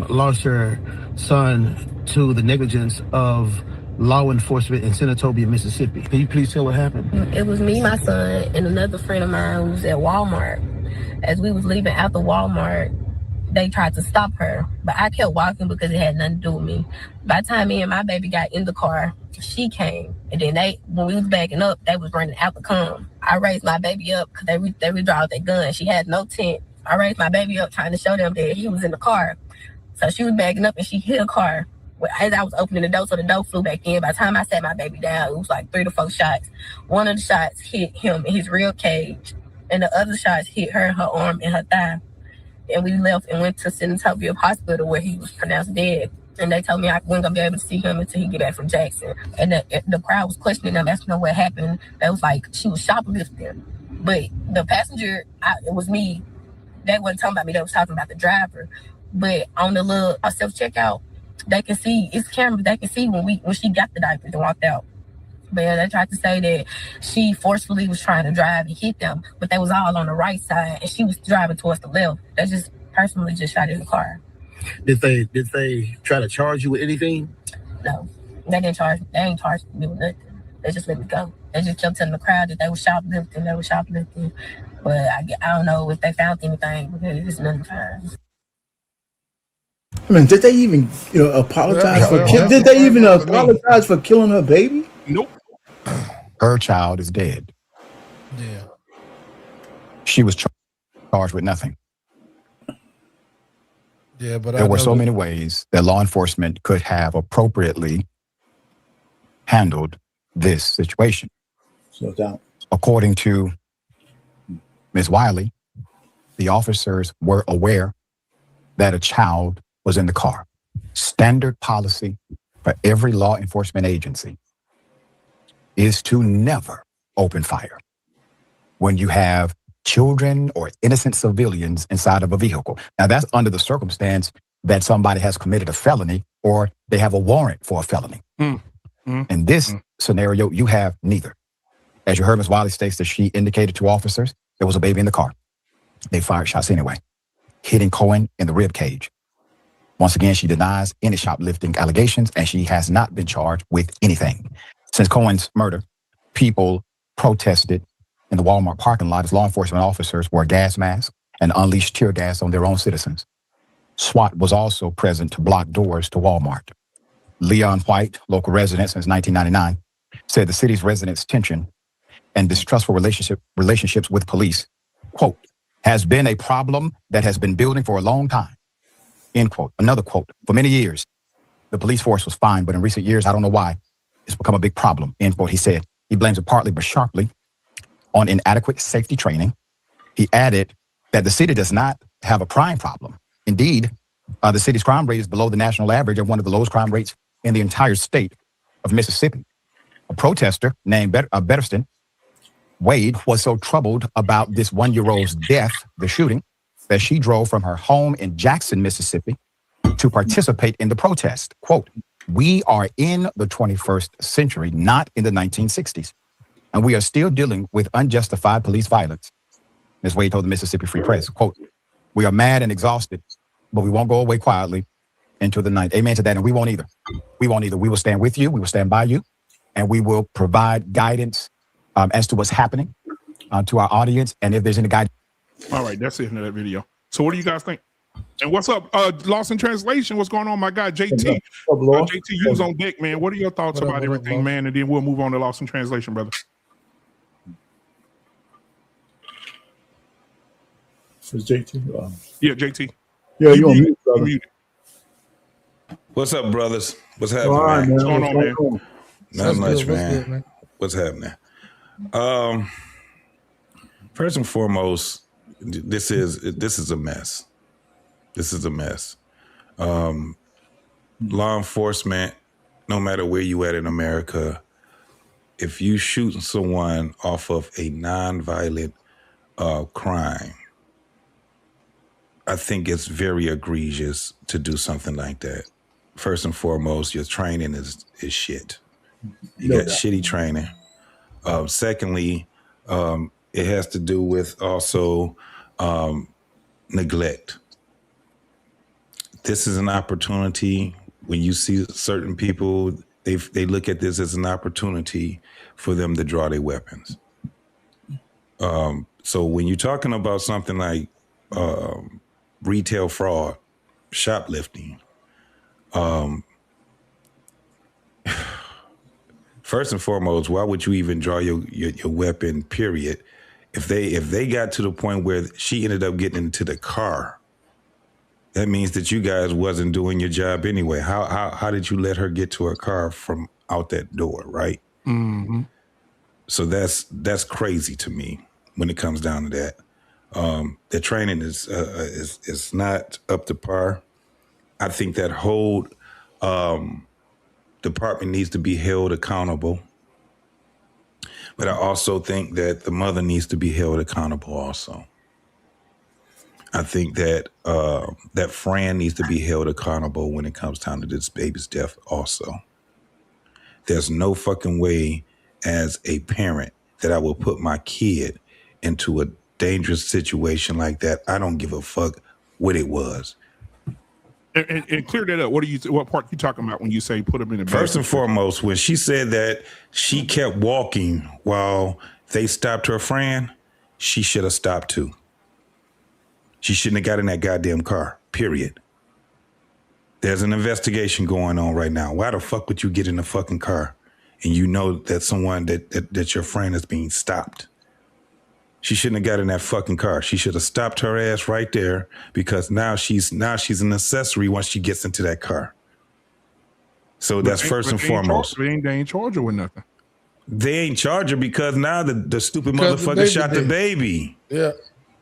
Lost her son to the negligence of law enforcement in Senatobia, Mississippi. Can you please tell what happened? It was me, my son, and another friend of mine who was at Walmart. As we was leaving out the Walmart, they tried to stop her, but I kept walking because it had nothing to do with me. By the time me and my baby got in the car, she came, and then when we was backing up, they was running out to come. I raised my baby up because they withdrew their gun. She had no tent. I raised my baby up trying to show them that he was in the car. So she was backing up and she hit a car. As I was opening the door, so the door flew back in. By the time I sat my baby down, it was like 3 to 4 shots. One of the shots hit him in his rib cage, and the other shots hit her arm, and her thigh. And we left and went to Senatobia Hospital where he was pronounced dead. And they told me I wasn't going to be able to see him until he get back from Jackson. And the crowd was questioning them, asking them what happened. They was like, she was shoplifting. But the passenger, it was me. They wasn't talking about me. They was talking about the driver. But on the little self-checkout, they can see, it's cameras, they can see when she got the diapers and walked out. But yeah, they tried to say that she forcefully was trying to drive and hit them, but they was all on the right side and she was driving towards the left. They just personally just shot in the car. Did they try to charge you with anything? No, they ain't charged me with nothing. They just let me go. They just kept telling the crowd that they were shoplifting. But I don't know if they found anything because it's nothing found. I mean, did they even apologize for Did they even apologize for killing her baby? Nope. Her child is dead. Yeah. She was charged with nothing. Yeah, but there were so many ways that law enforcement could have appropriately handled this situation. No doubt. According to Ms. Wiley, the officers were aware that a child was in the car. Standard policy for every law enforcement agency is to never open fire when you have children or innocent civilians inside of a vehicle. Now, that's under the circumstance that somebody has committed a felony or they have a warrant for a felony. In this scenario, you have neither. As you heard, Ms. Wiley states that she indicated to officers there was a baby in the car. They fired shots anyway, hitting Cohen in the rib cage. Once again, she denies any shoplifting allegations, and she has not been charged with anything. Since Cohen's murder, people protested in the Walmart parking lot as law enforcement officers wore gas masks and unleashed tear gas on their own citizens. SWAT was also present to block doors to Walmart. Leon White, local resident since 1999, said the city's residents' tension and distrustful relationships with police, quote, has been a problem that has been building for a long time. End quote. Another quote, for many years, the police force was fine, but in recent years, I don't know why, it's become a big problem. End quote. He said he blames it partly but sharply on inadequate safety training. He added that the city does not have a crime problem. Indeed, the city's crime rate is below the national average and one of the lowest crime rates in the entire state of Mississippi. A protester named Betterston Wade was so troubled about this 1-year-old's death, the shooting, that she drove from her home in Jackson, Mississippi, to participate in the protest. Quote, we are in the 21st century, not in the 1960s, and we are still dealing with unjustified police violence. Ms. Wade told the Mississippi Free Press, quote, we are mad and exhausted, but we won't go away quietly into the night. Amen to that, and we won't either. We won't either. We will stand with you, we will stand by you, and we will provide guidance as to what's happening to our audience, and if there's any guidance. All right, that's it in that video. So what do you guys think? And what's up? Lost in translation. What's going on, my guy, JT? JT, you was on deck, man. What are your thoughts about everything, man? And then we'll move on to Lost in Translation, brother. So JT? Yeah, JT. Yeah, you're on mute, brother. What's up, brothers? What's happening, All right, man? What's going on, man? Not much, man. What's happening? First and foremost, this is a mess. This is a mess. Law enforcement, no matter where you at in America, if you shoot someone off of a non-violent crime, I think it's very egregious to do something like that. First and foremost, your training is shit. You got shitty training. Secondly, it has to do with also neglect. This is an opportunity. When you see certain people, they look at this as an opportunity for them to draw their weapons. So when you're talking about something like retail fraud, shoplifting, first and foremost, why would you even draw your weapon, period? If they got to the point where she ended up getting into the car, that means that you guys wasn't doing your job anyway. How did you let her get to her car from out that door, right? Mm-hmm. So that's crazy to me when it comes down to that. The training is not up to par. I think that whole department needs to be held accountable. But I also think that the mother needs to be held accountable also. I think that that Fran needs to be held accountable when it comes time to this baby's death also. There's no fucking way as a parent that I will put my kid into a dangerous situation like that. I don't give a fuck what it was. And clear that up. What part you talking about when you say put them in the First bag? and foremost, when she said that she kept walking while they stopped her friend, she should have stopped too. She shouldn't have got in that goddamn car, period. There's an investigation going on right now. Why the fuck would you get in the fucking car and you know that someone that your friend is being stopped? She shouldn't have got in that fucking car. She should have stopped her ass right there, because now she's an accessory once she gets into that car. So that's first and foremost. They ain't charge her with nothing. They ain't charge her because now the stupid motherfucker shot the baby. Yeah.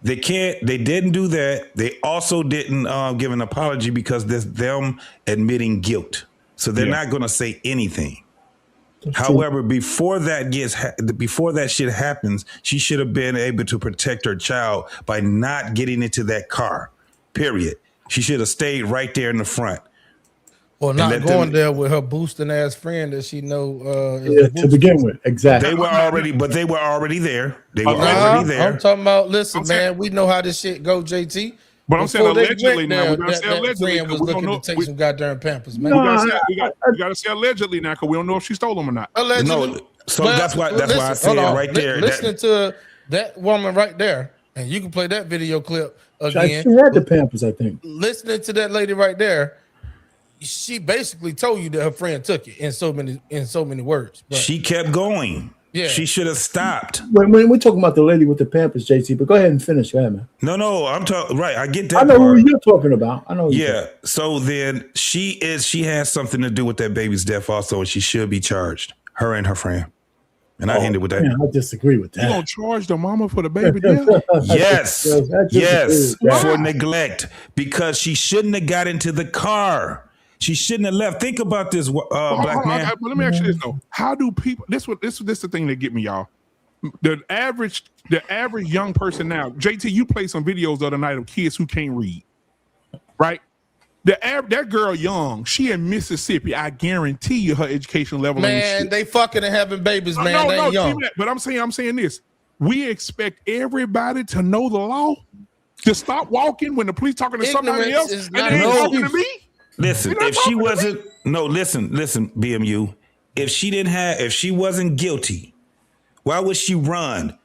They didn't do that. They also didn't give an apology because there's them admitting guilt. So they're not going to say anything. However, before that shit happens, she should have been able to protect her child by not getting into that car, period. She should have stayed right there in the front. Or not going there with her boosting ass friend that she know. To begin with, exactly. They were already there. They were already there. I'm talking about. Listen, man, we know how this shit go, JT. But I'm saying allegedly now. We gotta say that allegedly. friend was looking to take some goddamn Pampers, man. We gotta say allegedly now, because we don't know if she stole them or not. Allegedly. No, so that's why I said right there. Listening to that woman right there, and you can play that video clip again. She had the Pampers, I think. Listening to that lady right there, she basically told you that her friend took it in so many words. But she kept going. Yeah. She should have stopped. When we're talking about the lady with the Pampers, JT, but go ahead and finish. Go ahead, man. No, I'm talking right. I get that. I know part. who you're talking about. I know. Yeah. So then she has something to do with that baby's death also, and she should be charged. Her and her friend. And I ended with that. Man, I disagree with that. You gonna charge the mama for the baby death? Yes. For neglect, because she shouldn't have got into the car. She shouldn't have left. Think about this, black man. But let me ask you this though: how do people? This is the thing that get me, y'all. The average young person now. JT, you played some videos the other night of kids who can't read, right? That girl young, she in Mississippi. I guarantee you, her education level ain't shit. Man, they fucking and having babies, man. They ain't young. But I'm saying this: we expect everybody to know the law, to stop walking when the police talking to somebody else, and they ain't talking to me. Listen, if she wasn't, listen, BMU. If she wasn't guilty, why would she run?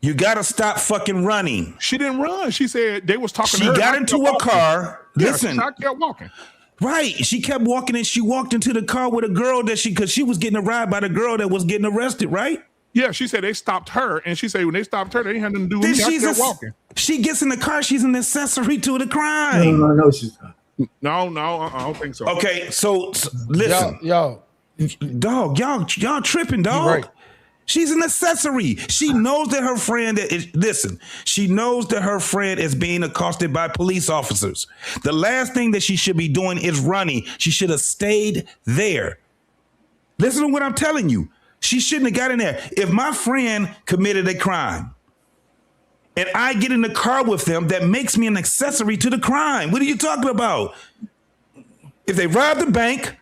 You gotta stop fucking running. She didn't run. She said they was talking to her. She got into a car. Listen. I kept walking. Right. She kept walking and she walked into the car with a girl because she was getting a ride by the girl that was getting arrested, right? Yeah, she said they stopped her, and she said when they stopped her, they ain't had nothing to do with me. I kept walking. She gets in the car, she's an accessory to the crime. No, she's not. No, I don't think so. Okay, so listen, y'all tripping, dog. Right. She's an accessory. She knows that her friend she knows that her friend is being accosted by police officers. The last thing that she should be doing is running. She should have stayed there. Listen to what I'm telling you. She shouldn't have got in there. If my friend committed a crime and I get in the car with them, that makes me an accessory to the crime. What are you talking about? If they robbed the bank,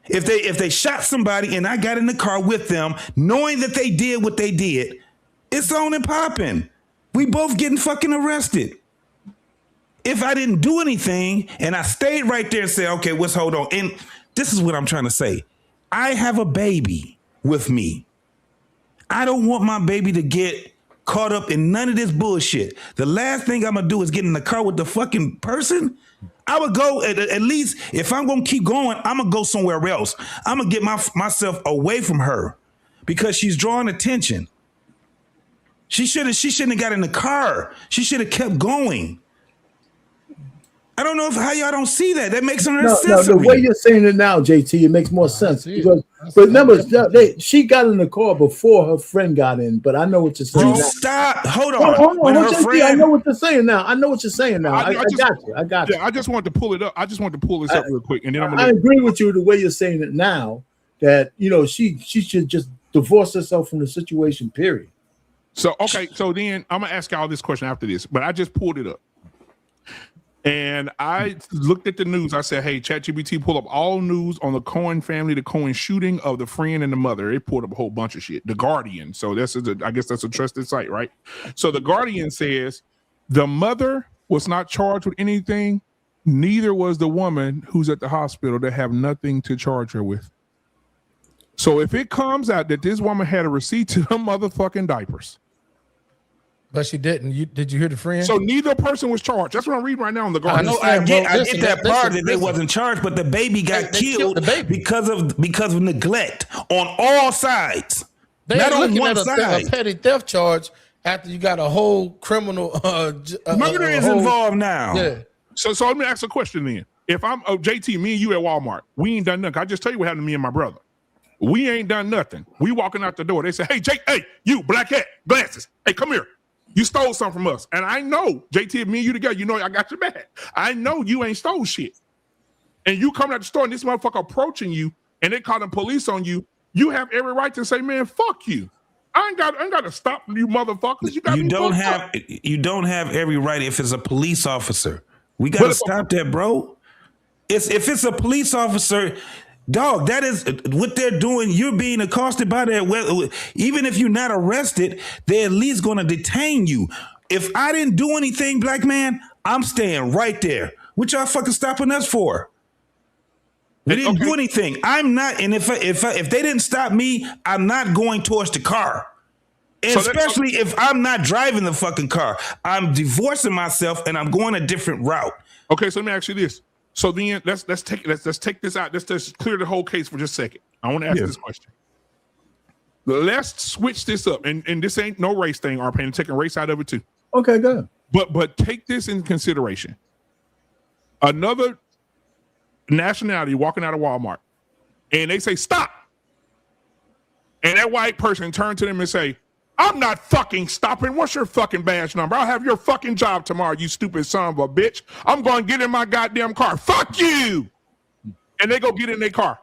if they shot somebody and I got in the car with them, knowing that they did what they did, it's on and popping. We both getting fucking arrested. If I didn't do anything and I stayed right there and said, okay, let's hold on. And this is what I'm trying to say. I have a baby with me. I don't want my baby to get caught up in none of this bullshit. The last thing I'm going to do is get in the car with the fucking person. I would go, at least, if I'm going to keep going, I'm going to go somewhere else. I'm going to get myself away from her because she's drawing attention. She shouldn't have got in the car. She should have kept going. I don't know how y'all don't see that. That makes her accessory. No, the way you're saying it now, JT, it makes more sense. Because, but remember, she got in the car before her friend got in. But I know what you're saying. Bro, now. Stop. Hold on. JT, I know what you're saying now. I got you. I got you. Yeah, I just wanted to pull it up. I just wanted to pull this up real quick, and then I agree with you the way you're saying it now. That she should just divorce herself from the situation. Period. So then I'm gonna ask y'all this question after this, but I just pulled it up. And I looked at the news. I said, hey, ChatGPT, pull up all news on the Kohen family, the Kohen shooting of the friend and the mother. It pulled up a whole bunch of shit. The Guardian. So I guess that's a trusted site, right? So the Guardian says the mother was not charged with anything. Neither was the woman who's at the hospital that have nothing to charge her with. So if it comes out that this woman had a receipt to them motherfucking diapers. But she didn't. Did you hear the friend? So neither person was charged. That's what I'm reading right now on the Guardian. I get that part that they wasn't charged, but the baby got killed because of neglect on all sides. They not on one side. A petty theft charge after you got a whole criminal murder is involved now. Yeah. So let me ask a question then. If I'm JT, me and you at Walmart, we ain't done nothing. I just tell you what happened to me and my brother. We ain't done nothing. We walking out the door. They say, hey, Jake, hey, you, black hat, glasses. Hey, come here. You stole something from us. And I know, JT, me and you together, I got your back. I know you ain't stole shit. And you coming out the store and this motherfucker approaching you and they calling police on you, you have every right to say, man, fuck you. I ain't got to stop you motherfuckers. You don't have every right if it's a police officer. We got to stop that, bro. If it's a police officer, dog, that is what they're doing. You're being accosted by that. Even if you're not arrested, they're at least going to detain you. If I didn't do anything, black man, I'm staying right there. What y'all fucking stopping us for? They didn't do anything. I'm not. And if they didn't stop me, I'm not going towards the car. And especially if I'm not driving the fucking car. I'm divorcing myself and I'm going a different route. Okay, so let me ask you this. So then let's take this out. Let's just clear the whole case for just a second. I want to ask this question. Let's switch this up. And this ain't no race thing, RP, taking race out of it too. Okay, good. But take this in consideration. Another nationality walking out of Walmart and they say, stop. And that white person turn to them and say, I'm not fucking stopping. What's your fucking badge number? I'll have your fucking job tomorrow, you stupid son of a bitch. I'm going to get in my goddamn car. Fuck you. And they go get in their car.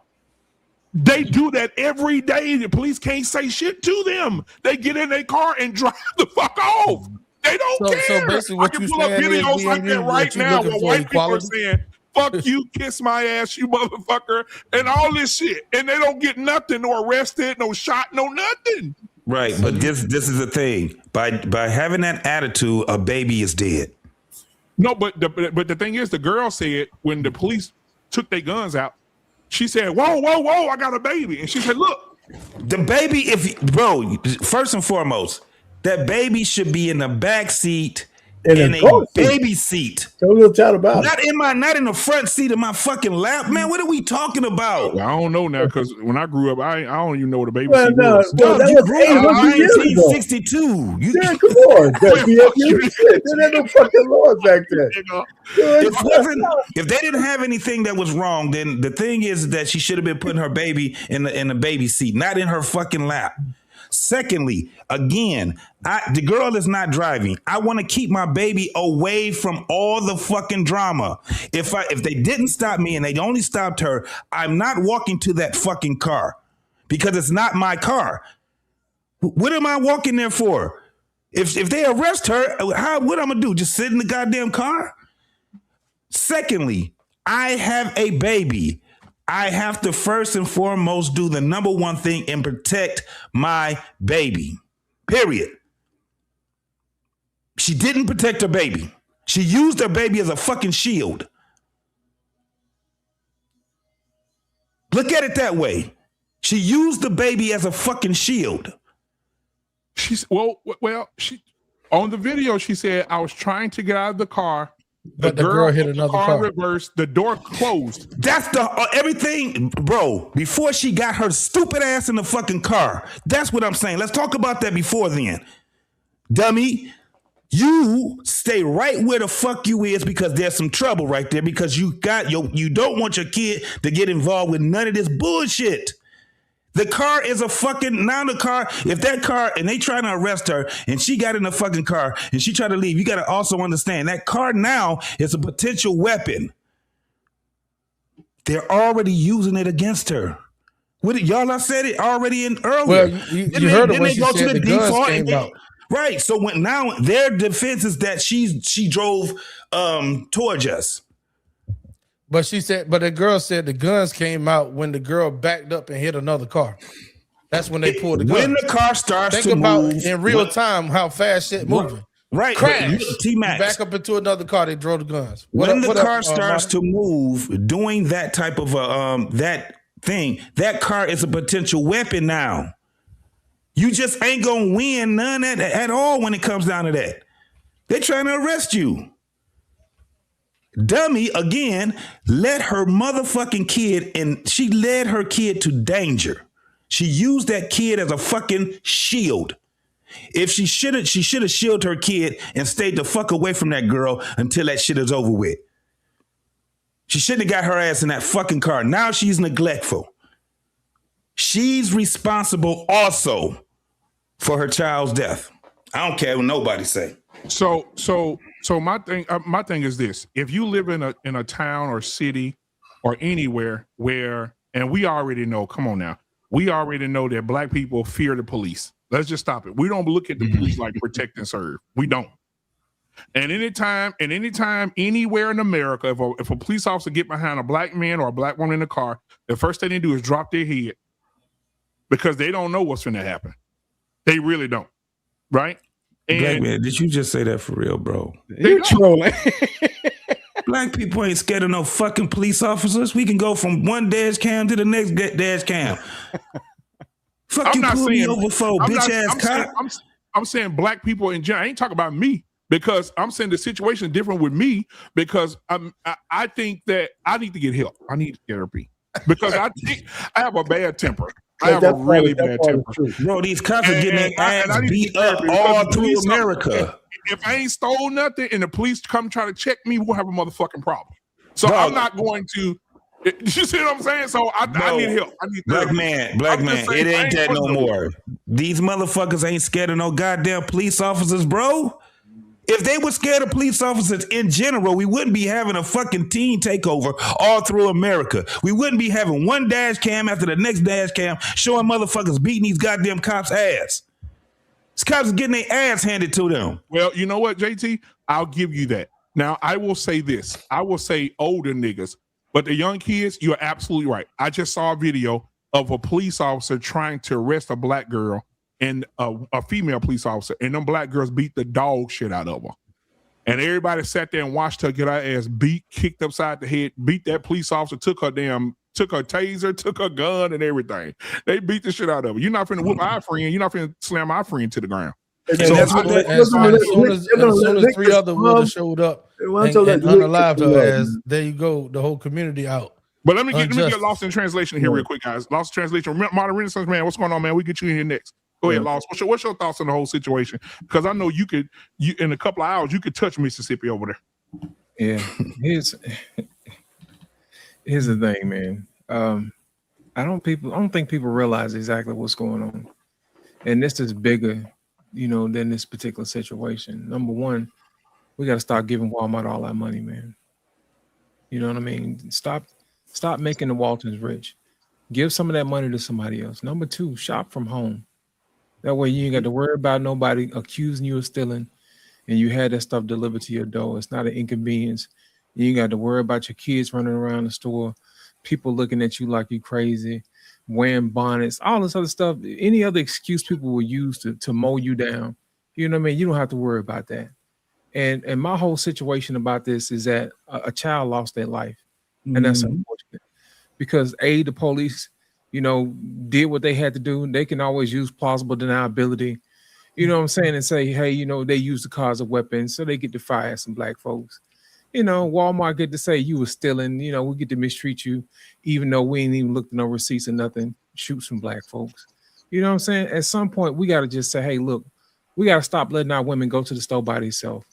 They do that every day. The police can't say shit to them. They get in their car and drive the fuck off. They don't care. So basically what I can pull up videos like that right now where white people are saying, fuck you, kiss my ass, you motherfucker, and all this shit. And they don't get nothing, no arrested, no shot, no nothing. Right, but this is the thing. By having that attitude, a baby is dead. No, but the thing is, the girl said when the police took their guns out, she said, whoa, I got a baby. And she said, look. The baby, first and foremost, that baby should be in the back seat in a baby seat. Tell me about not in the front seat of my fucking lap, man. What are we talking about? I don't know now because when I grew up, I don't even know what a baby seat was. No, you grew up in 1962. Yeah, come on. There ain't no fucking laws back then. If they didn't have anything that was wrong, then the thing is that she should have been putting her baby in the baby seat, not in her fucking lap. Secondly, again, the girl is not driving. I want to keep my baby away from all the fucking drama. If they didn't stop me and they only stopped her, I'm not walking to that fucking car because it's not my car. What am I walking there for? If they arrest her, what I'm gonna do? Just sit in the goddamn car? Secondly, I have a baby. I have to first and foremost do the number one thing and protect my baby. Period. She didn't protect her baby. She used her baby as a fucking shield. Look at it that way. She used the baby as a fucking shield. She's she on the video she said, I was trying to get out of the car. But the girl hit another car. Reversed. The door closed. That's the everything, bro. Before she got her stupid ass in the fucking car. That's what I'm saying. Let's talk about that before then. Dummy, you stay right where the fuck you is because there's some trouble right there because you don't want your kid to get involved with none of this bullshit. The car is a fucking, now the car, if that car, and they trying to arrest her, and she got in the fucking car, and she tried to leave, you got to also understand, that car now is a potential weapon. They're already using it against her. Y'all, I said it already in earlier. Well, you heard it when she said the guns came out. Right, so now their defense is that she drove towards us. But the girl said the guns came out when the girl backed up and hit another car. That's when they pulled the gun. When the car starts Think to about move. in real time how fast shit moving. Right. Crash. T-Max. Back up into another car, they drove the guns. When the car starts to move, doing that type of that thing, that car is a potential weapon now. You just ain't gonna win none at all when it comes down to that. They're trying to arrest you. Dummy, again, let her motherfucking kid, and she led her kid to danger. She used that kid as a fucking shield. If she should have shielded her kid and stayed the fuck away from that girl until that shit is over with. She shouldn't have got her ass in that fucking car. Now she's neglectful. She's responsible also for her child's death. I don't care what nobody say. So my thing is this: if you live in a town or city or anywhere where, and we already know, come on now, we already know that black people fear the police. Let's just stop it. We don't look at the police like protect and serve. We don't. And anytime, anywhere in America, if a police officer get behind a black man or a black woman in the car, the first thing they do is drop their head because they don't know what's going to happen. They really don't, right? And Black man, did you just say that for real, bro? You're trolling. Black people ain't scared of no fucking police officers. We can go from one dash cam to the next dash cam. Fuck you, pull me over for bitch ass cop. I'm saying black people in general. I ain't talking about me because I'm saying the situation is different with me because I think that I need to get help. I need therapy because I think I have a bad temper. I have a really bad temper. Bro, these cops are getting their ass beat up all through America. If I ain't stole nothing and the police come try to check me, we'll have a motherfucking problem. So I'm not going to. You see what I'm saying? So I need help. I need black man, it ain't that no more. These motherfuckers ain't scared of no goddamn police officers, bro. If they were scared of police officers in general, we wouldn't be having a fucking teen takeover all through America. We wouldn't be having one dash cam after the next dash cam showing motherfuckers beating these goddamn cops' ass. These cops are getting their ass handed to them. Well, you know what, JT? I'll give you that. Now, I will say this. I will say older niggas, but the young kids, you're absolutely right. I just saw a video of a police officer trying to arrest a black girl and a female police officer, and them black girls beat the dog shit out of her. And everybody sat there and watched her get her ass beat, kicked upside the head, beat that police officer, took her taser, took her gun and everything. They beat the shit out of her. You're not finna whoop our friend. You're not finna slam our friend to the ground. So as soon as three other women showed up and unalived her ass, there you go, the whole community out. But let me get lost in translation here real quick, guys. Lost in translation. Modern Renaissance man, what's going on, man? We get you in here next. Go ahead, Lost. What's your thoughts on the whole situation? Because I know you in a couple of hours, you could touch Mississippi over there. Yeah. Here's the thing, man. I don't think people realize exactly what's going on. And this is bigger, than this particular situation. Number one, we got to start giving Walmart all our money, man. You know what I mean? Stop making the Waltons rich. Give some of that money to somebody else. Number two, shop from home. That way you ain't got to worry about nobody accusing you of stealing, and you had that stuff delivered to your door. It's not an inconvenience. You ain't got to worry about your kids running around the store, people looking at you like you crazy, wearing bonnets, all this other stuff. Any other excuse people will use to mow you down. You know what I mean? You don't have to worry about that. And my whole situation about this is that a child lost their life. And that's unfortunate. Because the police, did what they had to do. They can always use plausible deniability, you know what I'm saying, and say, hey, they use the car as a weapon, so they get to fire some black folks. Walmart get to say you were stealing, we get to mistreat you, even though we ain't even looked at no receipts or nothing, shoot some black folks. You know what I'm saying? At some point, we got to just say, hey, look, we got to stop letting our women go to the store by themselves,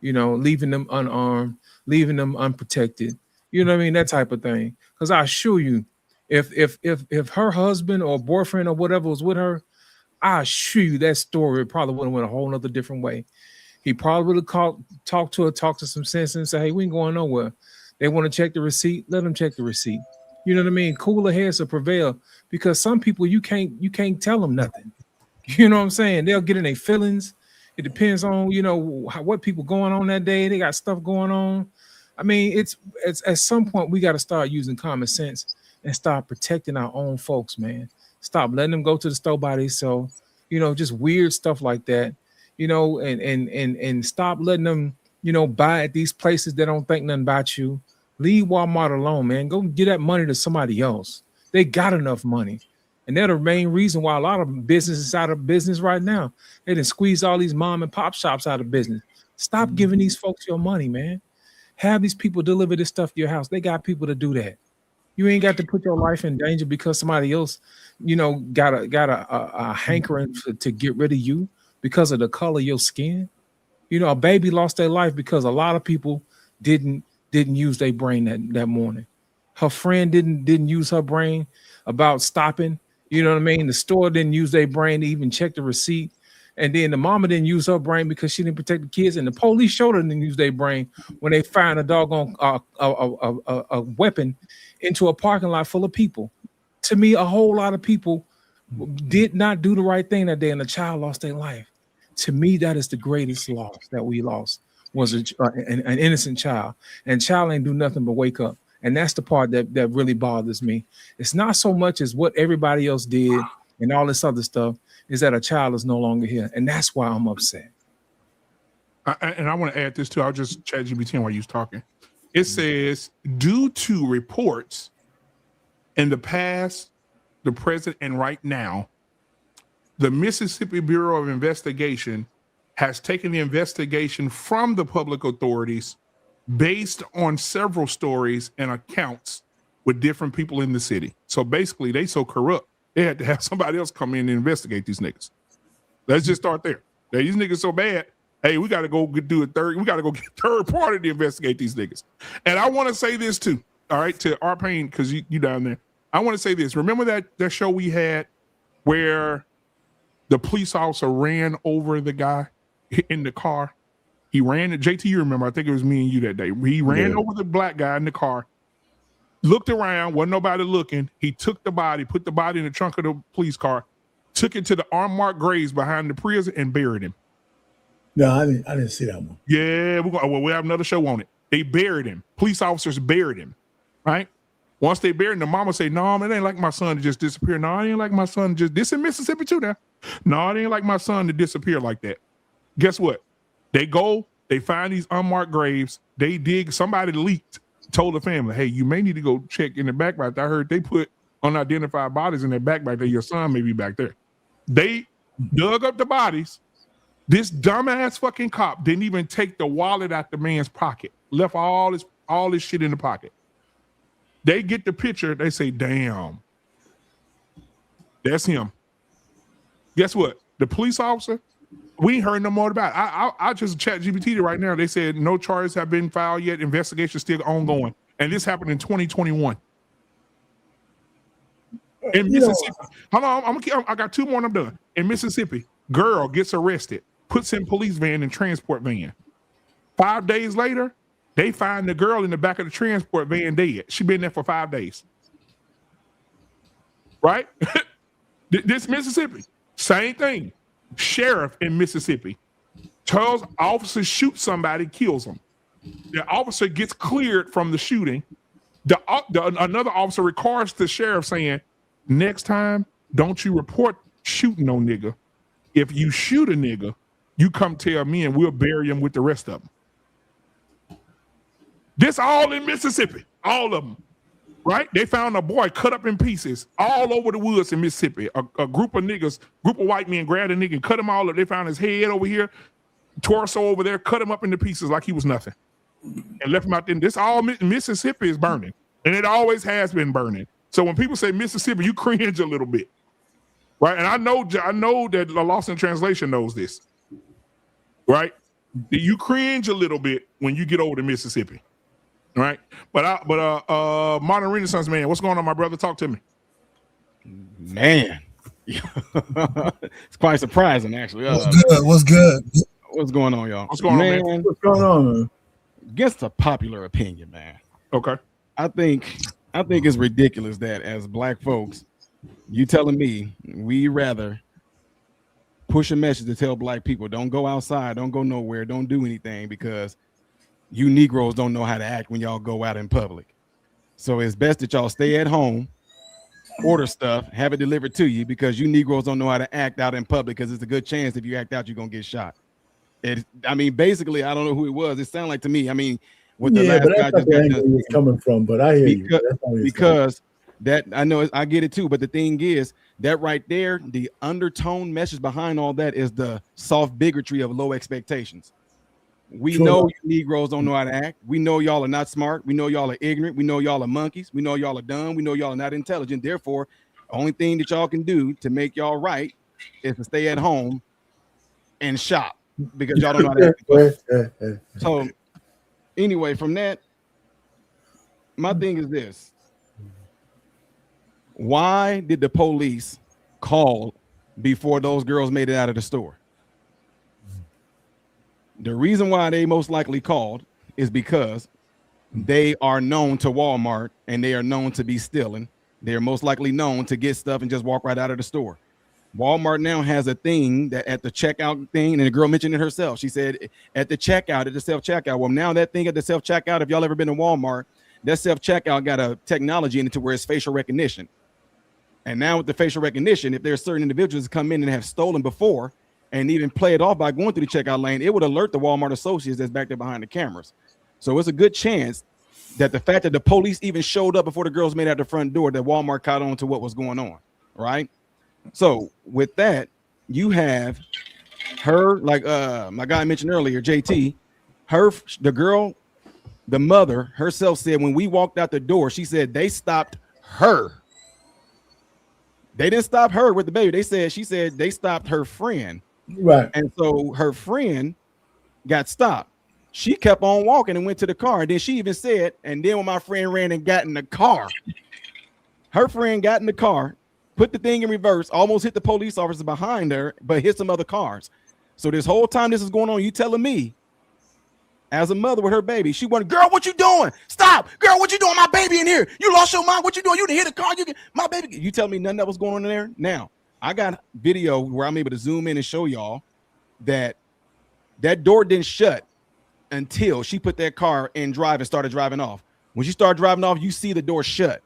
leaving them unarmed, leaving them unprotected. You know what I mean? That type of thing. Because I assure you, if her husband or boyfriend or whatever was with her, I assure you that story probably would have went a whole nother different way. He probably would have talked to some sense and say, hey, we ain't going nowhere. They want to check the receipt, let them check the receipt. You know what I mean? Cooler heads will prevail, because some people you can't tell them nothing. You know what I'm saying? They'll get in their feelings. It depends on, what people going on that day. They got stuff going on. I mean, it's at some point we got to start using common sense and start protecting our own folks, man. Stop letting them go to the store by themselves, just weird stuff like that, and stop letting them, buy at these places that don't think nothing about you. Leave Walmart alone, man. Go get that money to somebody else. They got enough money. And they're the main reason why a lot of businesses is out of business right now. They done squeeze all these mom and pop shops out of business. Stop giving these folks your money, man. Have these people deliver this stuff to your house. They got people to do that. You ain't got to put your life in danger because somebody else, got a hankering to get rid of you because of the color of your skin. A baby lost their life because a lot of people didn't use their brain that morning. Her friend didn't use her brain about stopping. You know what I mean? The store didn't use their brain to even check the receipt. And then the mama didn't use her brain because she didn't protect the kids. And the police showed her didn't use their brain when they found a doggone a weapon into a parking lot full of people. To me, a whole lot of people did not do the right thing that day, and a child lost their life. To me, that is the greatest loss that we lost, was an innocent child. And child ain't do nothing but wake up. And that's the part that really bothers me. It's not so much as what everybody else did and all this other stuff, is that a child is no longer here. And that's why I'm upset. And I want to add this too. I'll just chat GPT while you was talking. It says, due to reports in the past, the present, and right now, the Mississippi Bureau of Investigation has taken the investigation from the public authorities based on several stories and accounts with different people in the city. So basically, they so corrupt, they had to have somebody else come in and investigate these niggas. Let's just start there. These niggas so bad. Hey, we got to go do a third. We got to go get third party to investigate these niggas. And I want to say this too. All right, to our pain, because you down there. I want to say this. Remember that show we had where the police officer ran over the guy in the car? He ran. JT, you remember? I think it was me and you that day. He ran over the black guy in the car. Looked around, wasn't nobody looking. He took the body, put the body in the trunk of the police car, took it to the unmarked graves behind the prison, and buried him. No, I didn't see that one. Yeah, we'll have another show on it. They buried him. Police officers buried him, right? Once they buried him, the mama say, no, it ain't like my son to just disappear. No, it ain't like my son to just, this in Mississippi too now. No, it ain't like my son to disappear like that. Guess what? They go, they find these unmarked graves. They dig, somebody leaked, told the family, hey, you may need to go check in the back right there. I heard they put unidentified bodies in their back right there. Your son may be back there. They dug up the bodies. This dumbass fucking cop didn't even take the wallet out the man's pocket. Left all this shit in the pocket. They get the picture. They say, damn, that's him. Guess what? The police officer, we ain't heard no more about it. I just chat GPT right now. They said no charges have been filed yet. Investigation still ongoing. And this happened in 2021. In Mississippi. Hold on, I got two more and I'm done. In Mississippi, girl gets arrested, puts in police van and transport van. 5 days later, they find the girl in the back of the transport van dead. She been there for 5 days. Right? This Mississippi. Same thing. Sheriff in Mississippi tells officers shoot somebody, kills them. The officer gets cleared from the shooting. Another officer records the sheriff saying, next time, don't you report shooting no nigga. If you shoot a nigga, you come tell me and we'll bury him with the rest of them. This all in Mississippi, all of them, right? They found a boy cut up in pieces all over the woods in Mississippi. A group of white men grabbed a nigga and cut him all up. They found his head over here, torso over there, cut him up into pieces like he was nothing and left him out there. This all Mississippi is burning, and it always has been burning. So when people say Mississippi, you cringe a little bit, right? And I know that the Lost in Translation knows this, right? You cringe a little bit when you get over to Mississippi, right? But Modern Renaissance man, what's going on, my brother? Talk to me, man. It's quite surprising, actually. What's good? What's going on, y'all? What's going on, man? What's going on, man? Against a popular opinion, man. Okay. I think it's ridiculous that as black folks, you telling me we rather push a message to tell black people don't go outside, don't go nowhere, don't do anything because you Negroes don't know how to act when y'all go out in public. So it's best that y'all stay at home, order stuff, have it delivered to you because you Negroes don't know how to act out in public because it's a good chance if you act out, you're going to get shot. Basically, I don't know who it was. It sounded like to me, what the last guy just got done coming from, but I hear you. Because that I know I get it too. But the thing is that right there, the undertone message behind all that is the soft bigotry of low expectations. We know you Negroes don't know how to act. We know y'all are not smart. We know y'all are ignorant. We know y'all are monkeys. We know y'all are dumb. We know y'all are not intelligent. Therefore, the only thing that y'all can do to make y'all right is to stay at home and shop. Because y'all don't know how to act. So anyway, from that, my thing is this. Why did the police call before those girls made it out of the store? The reason why they most likely called is because they are known to Walmart and they are known to be stealing. They are most likely known to get stuff and just walk right out of the store. Walmart now has a thing that at the checkout thing, and the girl mentioned it herself. She said at the self-checkout. Well, now that thing at the self-checkout, if y'all ever been to Walmart, that self-checkout got a technology in it to where it's facial recognition. And now with the facial recognition, if there's certain individuals that come in and have stolen before and even play it off by going through the checkout lane, it would alert the Walmart associates that's back there behind the cameras. So it's a good chance that the fact that the police even showed up before the girls made it out the front door, that Walmart caught on to what was going on, right? So with that, you have her, like my guy mentioned earlier, JT, the mother herself said when we walked out the door, she said they stopped her. They didn't stop her with the baby. She said they stopped her friend. Right. And so her friend got stopped. She kept on walking and went to the car. And then she even said, and then when my friend ran and got in the car, her friend got in the car, put the thing in reverse, almost hit the police officer behind her, but hit some other cars. So this whole time this is going on, you telling me, as a mother with her baby, she went, girl, what you doing? Stop. Girl, what you doing? My baby in here. You lost your mind. What you doing? You didn't hit the car. My baby. You tell me nothing that was going on in there? Now, I got video where I'm able to zoom in and show y'all that door didn't shut until she put that car in drive and started driving off. When she started driving off, you see the door shut,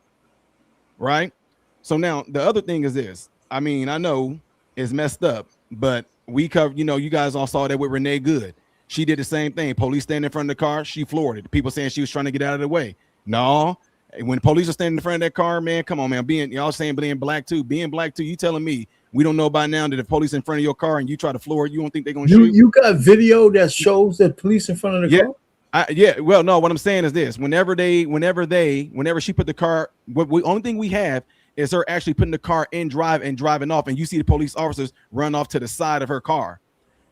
right? So now the other thing is this. I mean, I know it's messed up, but we covered, you guys all saw that with Renee Good. She did the same thing. Police standing in front of the car, she floored it. People saying she was trying to get out of the way. No, when police are standing in front of that car, man, come on, man. Y'all saying being black too. You telling me we don't know by now that if police in front of your car and you try to floor it, you don't think they're gonna shoot? You got video that shows that police in front of the car? Well, no, what I'm saying is this. Whenever she put the car, only thing we have is her actually putting the car in drive and driving off, and you see the police officers run off to the side of her car.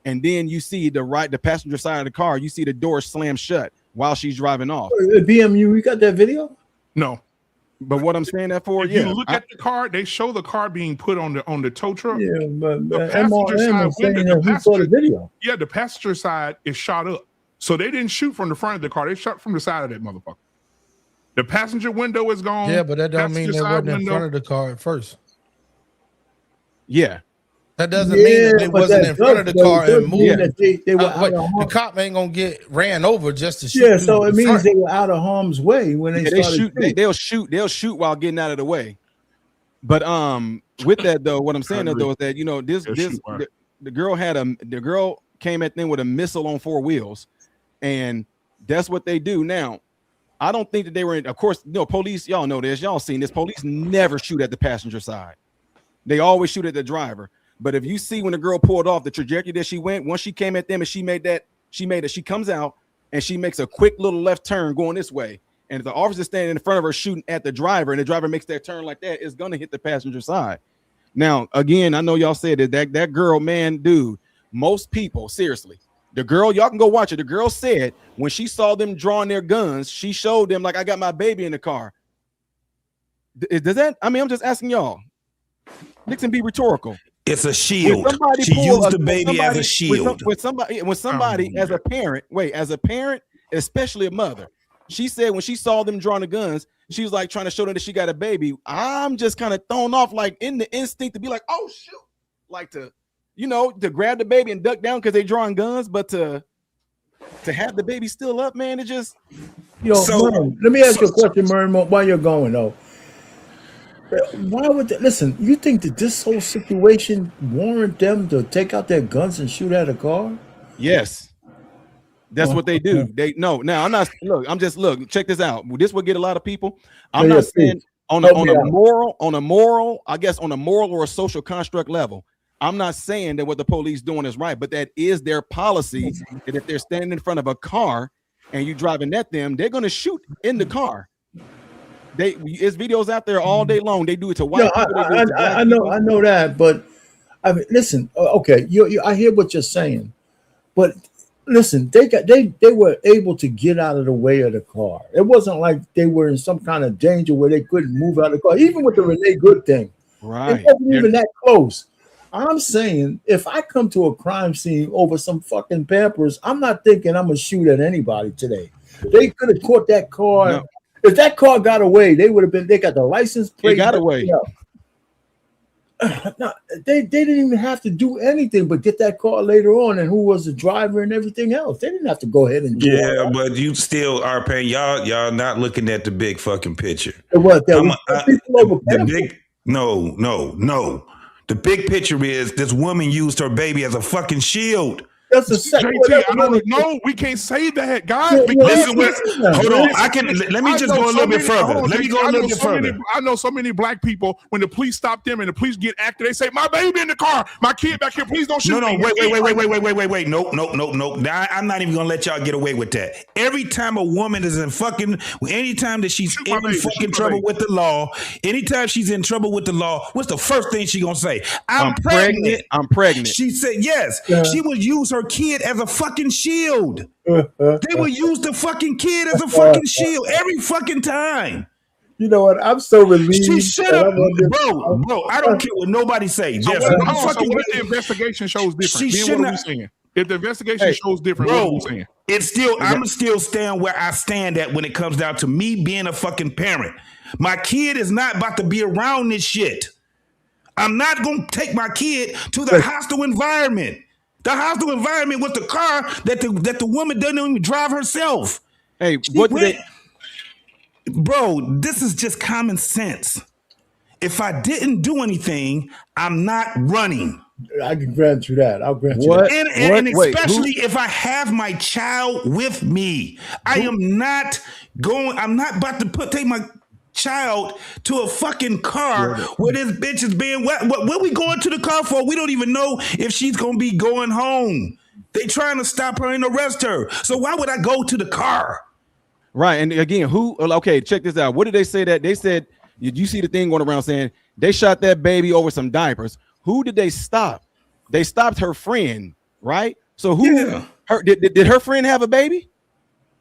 And then you see the passenger side of the car, you see the door slam shut while she's driving off. BMU, you got that video? No. But what I'm saying that for, if you look at the car, they show the car being put on the tow truck. Yeah, but the passenger side window, the video. Yeah, the passenger side is shot up. So they didn't shoot from the front of the car, they shot from the side of that motherfucker. The passenger window is gone. Yeah, but that don't mean they wasn't in front of the car at first. Yeah. That doesn't mean that they wasn't in front of the car and moved. That they were out of The cop ain't gonna get ran over just to shoot. Yeah, so it means they were out of harm's way when they shoot. They'll shoot while getting out of the way. But with that though, what I'm saying though is that the girl came at them with a missile on 4 wheels, and that's what they do now. I don't think that they were in. Of course, police. Y'all know this. Y'all seen this. Police never shoot at the passenger side. They always shoot at the driver. But if you see when the girl pulled off the trajectory that she went, once she came at them and she comes out and she makes a quick little left turn going this way. And if the officer standing in front of her shooting at the driver and the driver makes that turn like that, it's going to hit the passenger side. Now, again, I know y'all said that girl, man, dude, most people, seriously, the girl, y'all can go watch it. The girl said when she saw them drawing their guns, she showed them like, I got my baby in the car. Does that, I mean, I'm just asking y'all. Nixon, be rhetorical. It's a shield. She used the baby as a shield. When somebody as a parent, especially a mother, she said when she saw them drawing the guns, she was like trying to show them that she got a baby. I'm just kind of thrown off, like in the instinct to be like, oh shoot, like to grab the baby and duck down because they're drawing guns, but to have the baby still up, man, it just. Merm, let me ask you a question, Merm, while you're going though. Why would they, listen? You think that this whole situation warrant them to take out their guns and shoot at a car? Yes, that's what they do. They no. Now I'm not. Check this out. This will get a lot of people. I'm not saying on a moral, I guess on a moral or a social construct level. I'm not saying that what the police doing is right, but that is their policy. That if they're standing in front of a car and you driving at them, they're going to shoot in the car. It's videos out there all day long. They do it to white people. I know that, but I mean, listen. Okay, I hear what you're saying, but listen, they were able to get out of the way of the car. It wasn't like they were in some kind of danger where they couldn't move out of the car. Even with the Renee Good thing, right? It wasn't even that close. I'm saying if I come to a crime scene over some fucking Pampers, I'm not thinking I'm gonna shoot at anybody today. They could have caught that car. No. If that car got away, they would have been. They got the license plate. They got away. No, they didn't even have to do anything but get that car later on, and who was the driver and everything else. They didn't have to go ahead and do all but you still are paying. Y'all not looking at the big fucking picture. What? The big no. The big picture is this woman used her baby as a fucking shield. That's a second. No, we can't say that, guys. Hold on. Let me just go a little bit further. Let me go a little bit further. I know so many black people, when the police stop them and the police get active, they say, my baby in the car, my kid back here, please don't shoot me. Wait. No. I'm not even gonna let y'all get away with that. Every time a woman is anytime that she's in fucking trouble with the law, anytime she's in trouble with the law, what's the first thing she gonna say? I'm pregnant. I'm pregnant. She said yes. She would use her kid as a fucking shield. They will use the fucking kid as a fucking shield every fucking time. You know what? I'm so relieved. She should have, bro. I don't care what nobody says. So the investigation shows different. If the investigation shows different, bro, what are we saying? It's still, I'm still stand where I stand at when it comes down to me being a fucking parent. My kid is not about to be around this shit. I'm not going to take my kid to the hostile environment. The hostile environment was the car that the woman doesn't even drive herself. Hey, bro, this is just common sense. If I didn't do anything, I'm not running. I can grant you that. I'll grant you that. And especially if I have my child with me, I'm not about to take my child to a fucking car where this bitch is being what we going to the car for? We don't even know if she's gonna be going home. They trying to stop her and arrest her. So why would I go to the car? Right. And again, okay, check this out. What did they say that? They said, you see the thing going around saying they shot that baby over some diapers. Who did they stop? They stopped her friend, right? So did her friend have a baby?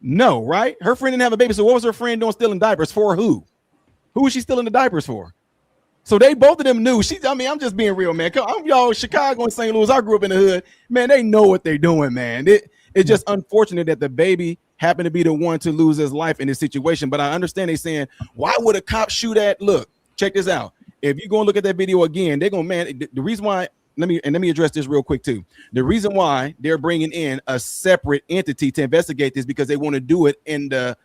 No, right? Her friend didn't have a baby. So what was her friend doing stealing diapers for? Who was she stealing the diapers for? So both of them knew. I'm just being real, man. Y'all, Chicago and St. Louis, I grew up in the hood. Man, they know what they're doing, man. It's just unfortunate that the baby happened to be the one to lose his life in this situation. But I understand they saying, why would a cop shoot at? Look, check this out. If you go and look at that video again, they're going, man, the reason why let me address this real quick too. The reason why they're bringing in a separate entity to investigate this because they want to do it in the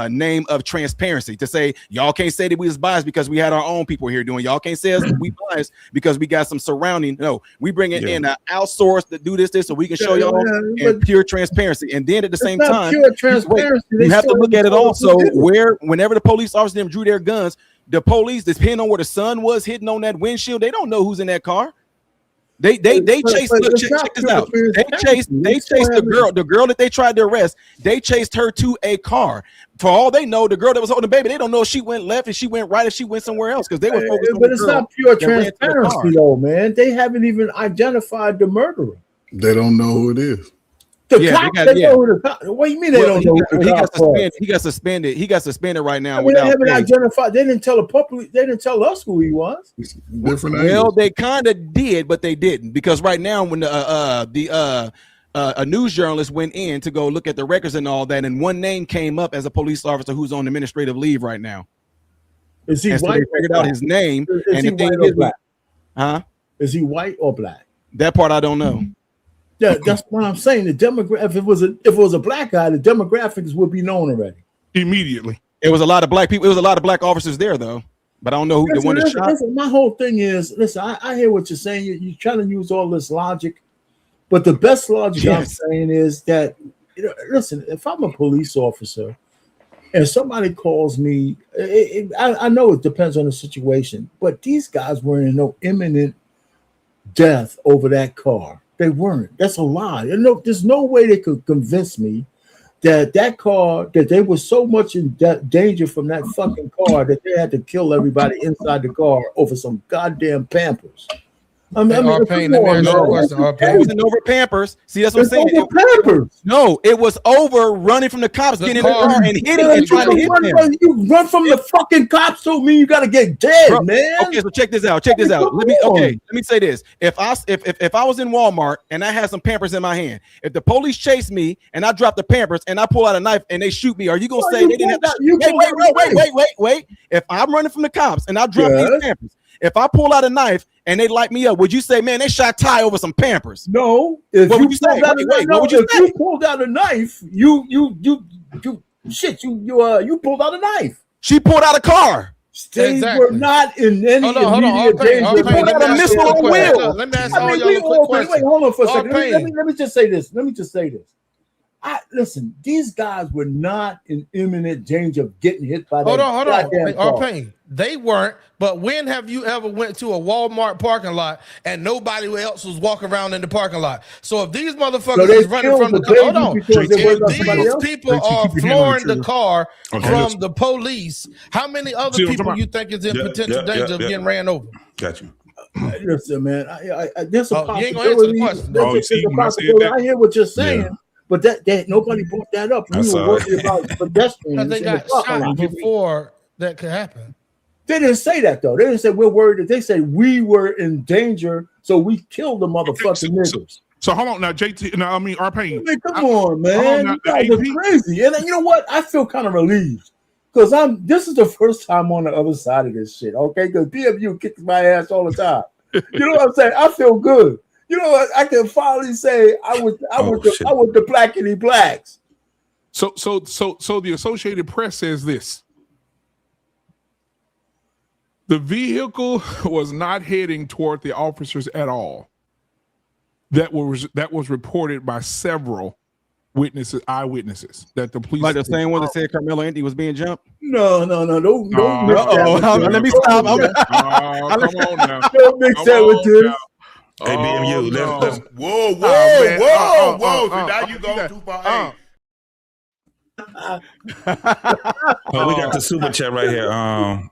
name of transparency, to say y'all can't say that we was biased because we had our own people here doing. Y'all can't say us we biased because we got some surrounding. No, we bring it in an outsource to do this so we can show y'all and pure transparency. And then at the same time, pure transparency. You have to look at it also where whenever the police officers them drew their guns, the police, depending on where the sun was hitting on that windshield, they don't know who's in that car. They chased. Check this out. They chased the girl that they tried to arrest. They chased her to a car. For all they know, the girl that was holding the baby, they don't know if she went left, if she went right, if she went somewhere else because they were focused on. But it's not pure transparency, though, man. They haven't even identified the murderer. They don't know who it is. The cops, they know who the cops. What do you mean they don't know who the cops are? He got suspended. He got suspended right now. They haven't identified. They didn't tell the public. They didn't tell us who he was. Different. Well, they kind of did, but they didn't, because right now when a news journalist went in to go look at the records and all that, and one name came up as a police officer who's on administrative leave right now. Is he white? So they figured out his name. Is he white or black? Huh? Is he white or black? That part I don't know. Yeah, that's what I'm saying. The demographic. If it was a black guy, the demographics would be known already. Immediately. It was a lot of black people. It was a lot of black officers there, though. But I don't know who the one that shot. My whole thing is, listen, I hear what you're saying. You're trying to use all this logic, but the best logic I'm saying is that, listen, if I'm a police officer and somebody calls me, I know it depends on the situation, but these guys were in no imminent death over that car. They weren't. That's a lie. There's no way they could convince me that car, that they were so much in danger from that fucking car that they had to kill everybody inside the car over some goddamn Pampers. I mean, let me ask you a question. It wasn't over Pampers. See, that's what I'm saying. Pampers. No, it was over running from the cops, getting in the car and hitting and trying to hit them. You run from the fucking cops, don't mean you got to get dead, man. Okay, so check this out. Let me say this. If I was in Walmart and I had some Pampers in my hand, if the police chase me and I drop the Pampers and I pull out a knife and they shoot me, are you gonna say they didn't have to? Wait. If I'm running from the cops and I drop these Pampers, if I pull out a knife and they light me up, would you say, man, they shot Ty over some Pampers? No. What would you say? What would you say? You pulled out a knife, you pulled out a knife. She pulled out a car. They were not in any immediate danger. Let me ask all y'all a quick question. Wait, hold on for a second. Let me just say this. Listen, these guys were not in imminent danger of getting hit by that. Hold on. Pain. They weren't, but when have you ever went to a Walmart parking lot and nobody else was walking around in the parking lot? So if these motherfuckers is running from the car, hold on. If these people are flooring the car from the police, how many other people you think is in potential danger of getting ran over? Got you. Listen, man, there's a you ain't gonna answer the possibility. I hear what you're saying. But that nobody brought that up. We were worried about pedestrians. They got shot before that could happen. They didn't say that though. They didn't say we're worried. They said we were in danger, so we killed the motherfucking niggas. So hold on now, JT. No, I mean Arpain. Come on, man. You guys are crazy. And you know what? I feel kind of relieved because this is the first time on the other side of this shit. Okay, because DFU kicks my ass all the time. You know what I'm saying? I feel good. You know what? I can finally say I was the blackity blacks. So the Associated Press says this. The vehicle was not heading toward the officers at all. That was reported by several eyewitnesses that the police, like the same one that said Carmelo Anthony was being jumped. No. Don't let me stop. Come on now. Don't mix that with this. Hey, BMU, let's whoa. Now you go too far. We got the super chat right here. My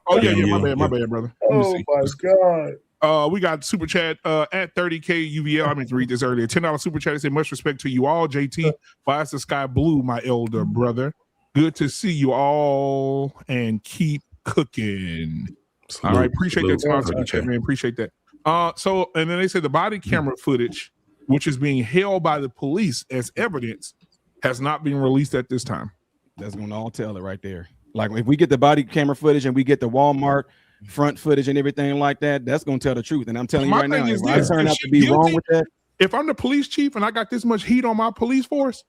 bad, brother. Oh my God. We got super chat at 30K UVL. I meant to read this earlier. $10 super chat. They say much respect to you all. JT, flies the sky blue, my elder brother. Good to see you all and keep cooking. All right, appreciate that sponsor chat, man. Appreciate that. So and then they say the body camera footage, which is being held by the police as evidence, has not been released at this time. That's gonna all tell it right there. Like if we get the body camera footage and we get the Walmart front footage and everything like that, that's gonna tell the truth. And I'm telling you My right now, thing is if I this, turn if out she to be wrong guilty, with that, if I'm the police chief and I got this much heat on my police force,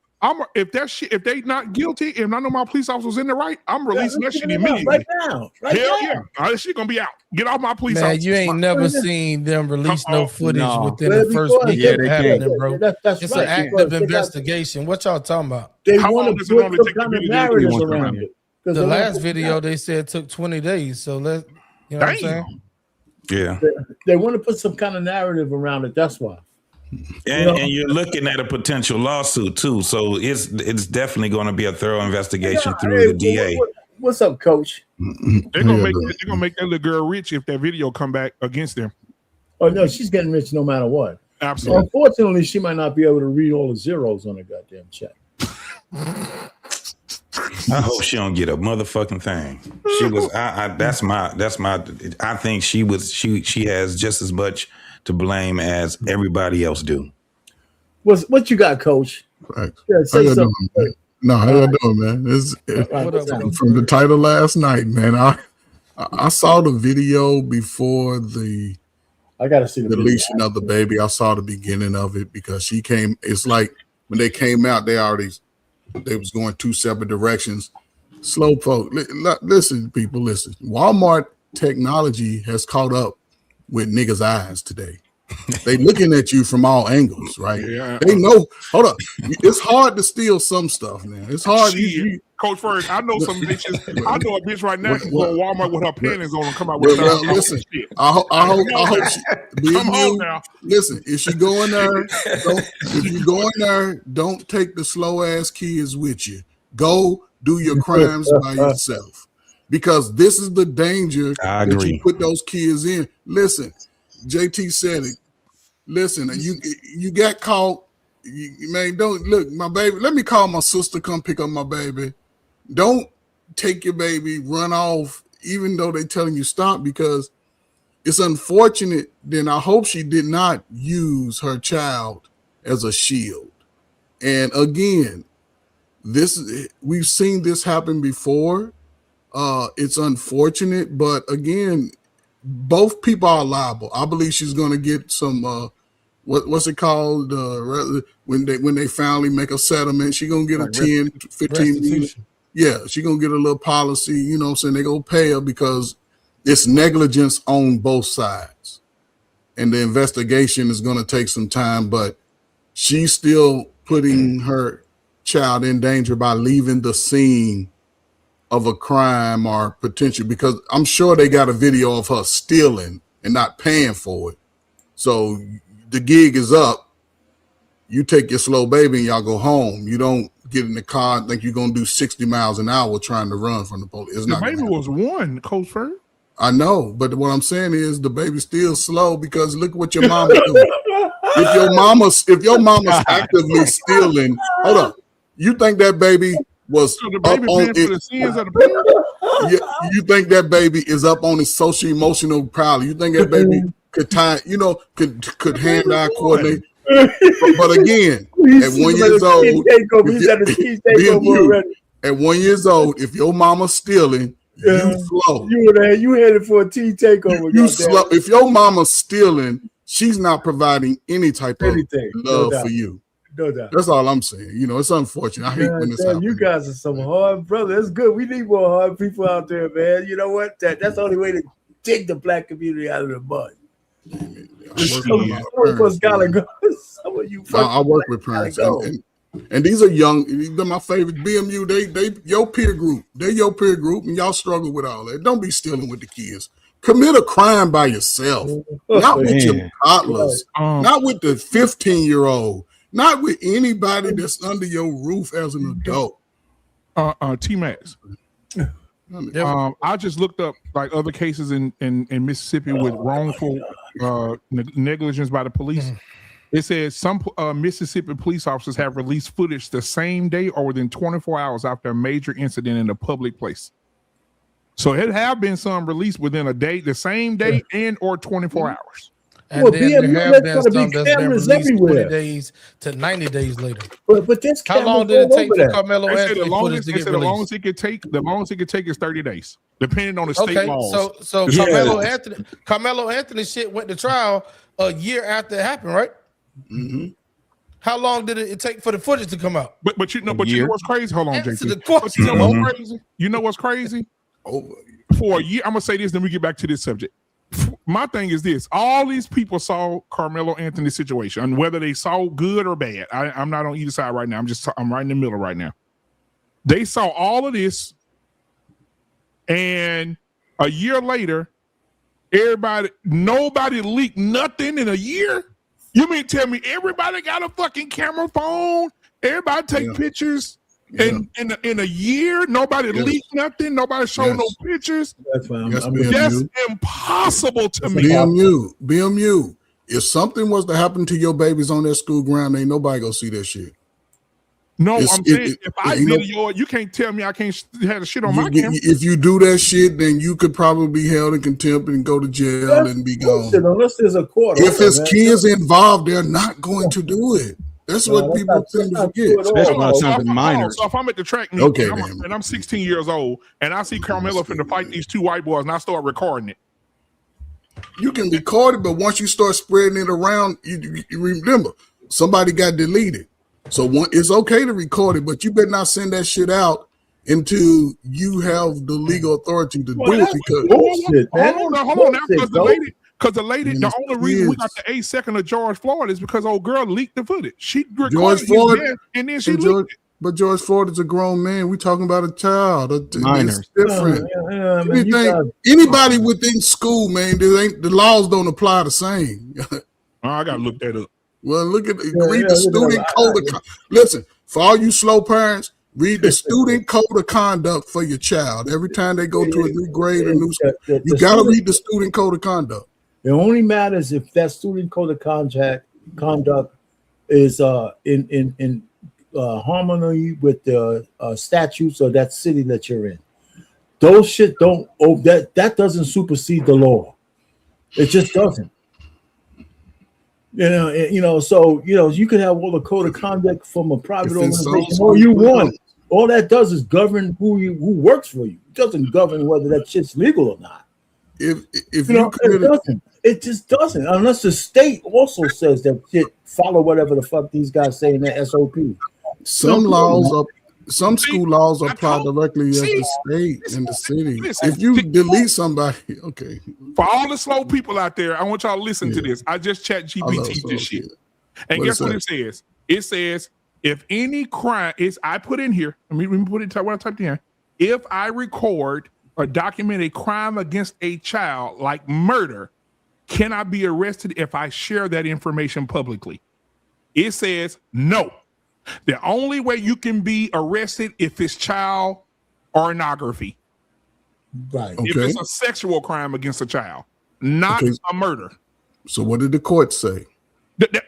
if they not guilty and I know my police officers in the right, I'm releasing that shit immediately. Right now. Hell yeah. That shit gonna be out. Get off my police Man, officers. you ain't never seen them release no footage within the first because week of happening, bro. That's It's right, an active because they got- investigation. What y'all talking about? They How want long to does it put normally some take to kind of get it narrative into around it. 'Cause The they last want- video they said took 20 days. So you know what I'm saying? Yeah. They want to put some kind of narrative around it. That's why. And you're looking at a potential lawsuit too, so it's definitely going to be a thorough investigation through the DA. What's up, Coach? They're gonna make that little girl rich if that video come back against them. Oh no, she's getting rich no matter what. Absolutely. Unfortunately, she might not be able to read all the zeros on her goddamn check. I hope she don't get a motherfucking thing. She was. That's my. I think she was. She has just as much to blame as everybody else do. What you got, Coach? Right. Yeah, How say y'all something. doing, man? No, how y'all doing, man? From the title last night, man. I saw the video before I gotta see the deletion of the baby. I saw the beginning of it because she came. It's like when they came out, they was going two separate directions. Slow folk, listen, people, listen. Walmart technology has caught up with niggas' eyes today. They looking at you from all angles, right? Yeah. They know. Hold up, it's hard to steal some stuff, man. It's hard. Coach Ferg, I know some bitches. I know a bitch right now can go to Walmart with her panties on and come out Well, with listen, shit. I hope she, Come on now. Listen, if she go in there, if you go in there, don't take the slow ass kids with you. Go do your crimes by yourself, because this is the danger that you put those kids in. Listen, JT said it. Listen, you got caught. Man, don't look, my baby. Let me call my sister. Come pick up my baby. Don't take your baby, run off, even though they telling you stop, because it's unfortunate. Then I hope she did not use her child as a shield. And again, we've seen this happen before. It's unfortunate, but again, both people are liable. I believe she's going to get some. What's it called? When they finally make a settlement, she's going to get a 10, 15 million. Yeah, she's going to get a little policy, you know what I'm saying? They're going to pay her because it's negligence on both sides. And the investigation is going to take some time, but she's still putting her child in danger by leaving the scene of a crime or potential, because I'm sure they got a video of her stealing and not paying for it. So the gig is up. You take your slow baby and y'all go home. You don't get in the car and think you're going to do 60 miles an hour trying to run from the police. It's The not baby was one, Coach Ferg. I know, but what I'm saying is the baby's still slow, because look what your mama doing. If your mama's actively stealing, hold up. You think that baby was So the baby up on paying for the sins of the parents? you think that baby is up on his social emotional power? You think that baby could could hand-eye coordinate? But again, at 1 year old, if your mama's stealing, you slow. You headed for a tea takeover. You slow. If your mama's stealing, she's not providing any type of love for you. No doubt. That's all I'm saying. You know, it's unfortunate. I hate when this happens. You guys are some hard brothers. It's good. We need more hard people out there, man. You know what? That's the only way to dig the black community out of the mud. I work with parents, and these are young. They're my favorite. BMU, they your peer group. They're your peer group, and y'all struggle with all that. Don't be stealing with the kids. Commit a crime by yourself, not with your toddlers, not with the 15-year-old, not with anybody that's under your roof as an adult. T-Max. I just looked up like other cases in Mississippi with wrongful negligence by the police. It says some Mississippi police officers have released footage the same day or within 24 hours after a major incident in a public place. So it have been some released within a day, the same day, and or 24 hours. And Well, then there BMU, have there's been gotta be some that's been cameras released 20 everywhere. days to 90 days later. But there's How long cameras did it all take over for that. Carmelo They said Anthony footage to they get said the released? longest it could take is 30 days, depending on the state Okay, laws. so Yeah. Carmelo Anthony shit went to trial a year after it happened, right? Mm-hmm. How long did it take for the footage to come out? But you know what's crazy? Hold on, Answer JT. the question. But you know what's crazy? You know what's crazy? Over. For a year, I'm gonna say this, then we get back to this subject. My thing is this: all these people saw Carmelo Anthony's situation, and whether they saw good or bad. I'm not on either side right now. I'm right in the middle right now. They saw all of this, and a year later, nobody leaked nothing in a year. You mean tell me everybody got a fucking camera phone? Everybody take pictures, and in a year, nobody leaked nothing. Nobody showed no pictures. That's fine. That's impossible to me. BMU. If something was to happen to your babies on that school ground, ain't nobody gonna see that shit. No, I'm saying if I video it, you can't tell me I can't have the shit on my camera. If you do that shit, then you could probably be held in contempt and go to jail and be gone. Unless there's a court. If it's kids involved, they're not going to do it. That's what people tend to forget. Especially when it's something minor. So if I'm at the track meet and I'm 16 years old and I see Carmelo finna fight these two white boys and I start recording it. You can record it, but once you start spreading it around, you remember somebody got deleted. So it's okay to record it, but you better not send that shit out until you have the legal authority to do it. Because bullshit, man. Hold on now, because the lady, the only reason we got the 8 second of George Floyd is because old girl leaked the footage. She recorded his death and then she leaked it. But George Floyd is a grown man. We talking about a child. It's different. Anybody within school, man, the laws don't apply the same. I gotta look that up. Well, read the student code. Listen, for all you slow parents, read the student code of conduct for your child. Every time they go to a new grade or new school, you got to read the student code of conduct. It only matters if that student code of conduct is in harmony with the statutes of that city that you're in. Those shit don't. That doesn't supersede the law. It just doesn't. So you could have all the code of conduct from a private organization all you want. All that does is govern who works for you. It doesn't govern whether that shit's legal or not. It just doesn't, unless the state also says that shit follow whatever the fuck these guys say in their SOP. Some school laws apply directly at the state and the city. If you delete somebody, okay. For all the slow people out there, I want y'all to listen to this. I just chat GPT this shit. And guess what it says? It says, if any crime is, I put in here, let me put it what I typed in. If I record or document a crime against a child like murder, can I be arrested if I share that information publicly? It says no. The only way you can be arrested if it's child pornography. Right. If it's a sexual crime against a child, not a murder. So what did the court say?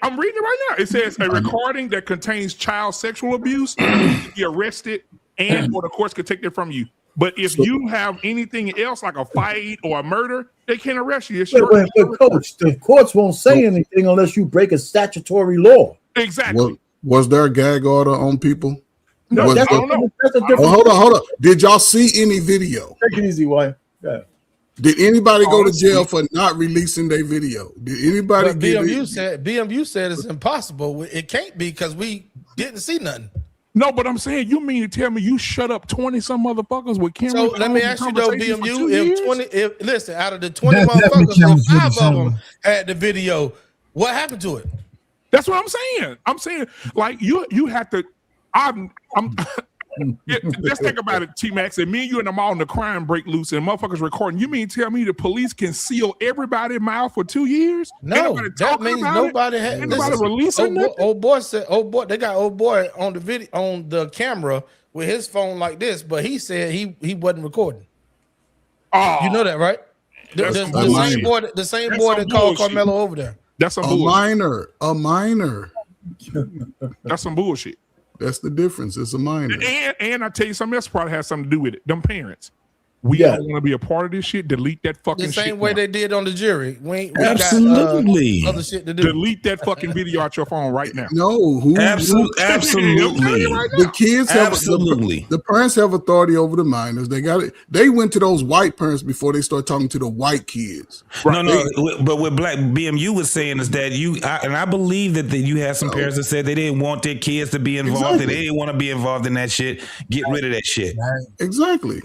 I'm reading it right now. It says a recording that contains child sexual abuse can be arrested and or the courts could take it from you. But if you have anything else like a fight or a murder, they can't arrest you. But coach, the courts won't say anything unless you break a statutory law. Exactly. Was there a gag order on people? No, I don't know. Hold on. Did y'all see any video? Take it easy, wife. Yeah. Did anybody go to jail for not releasing their video? Did anybody? BMU said it's impossible. It can't be because we didn't see nothing. No, but I'm saying you mean to tell me you shut up 20 some motherfuckers with cameras? So let me ask you though, BMU, listen, out of the 20 motherfuckers, 5 of them had the video. What happened to it? That's what I'm saying. I'm saying like you have to. Let's think about it, T-Max. And me and you in the mall and the crime break loose and motherfuckers recording. You mean tell me the police can seal everybody's mouth for 2 years? No, that means nobody had releasing nothing? Old boy said, they got old boy on the video on the camera with his phone like this, but he said he wasn't recording. Oh, you know that, right? The same boy that called Carmelo over there. That's some bullshit. A minor. That's some bullshit. That's the difference. It's a minor. And I tell you something else probably has something to do with it. Them parents. We don't want to be a part of this shit. Delete that fucking The shit. same way they did on the jury. We Absolutely. got other shit to do. Delete that fucking video out your phone right now. No, Absolutely. The kids have the parents have authority over the minors. They got it. They went to those white parents before they start talking to the white kids. No, but what Black BMU was saying is that I believe that you had some parents that said they didn't want their kids to be involved, and they didn't want to be involved in that shit. Get rid of that shit. Exactly.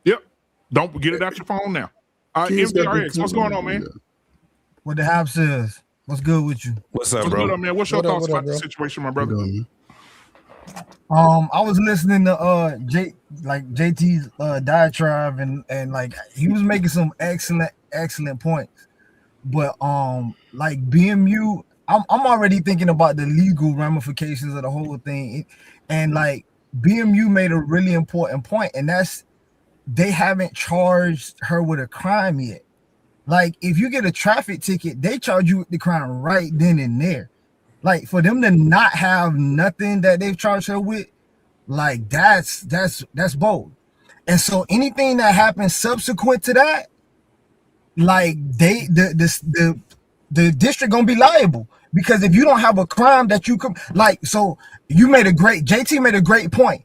Yep. Don't get it out your phone now. MDRX, what's going on, man? What the house says. What's good with you? What's up, What's bro? good up, man? What's your thoughts about the situation, my brother? I was listening to JT's diatribe and like he was making some excellent points. But like BMU, I'm already thinking about the legal ramifications of the whole thing. And like BMU made a really important point, and that's they haven't charged her with a crime yet. Like if you get a traffic ticket, they charge you with the crime right then and there. Like for them to not have nothing that they've charged her with, like that's bold. And so anything that happens subsequent to that, like the district gonna be liable, because if you don't have a crime that you could so JT made a great point.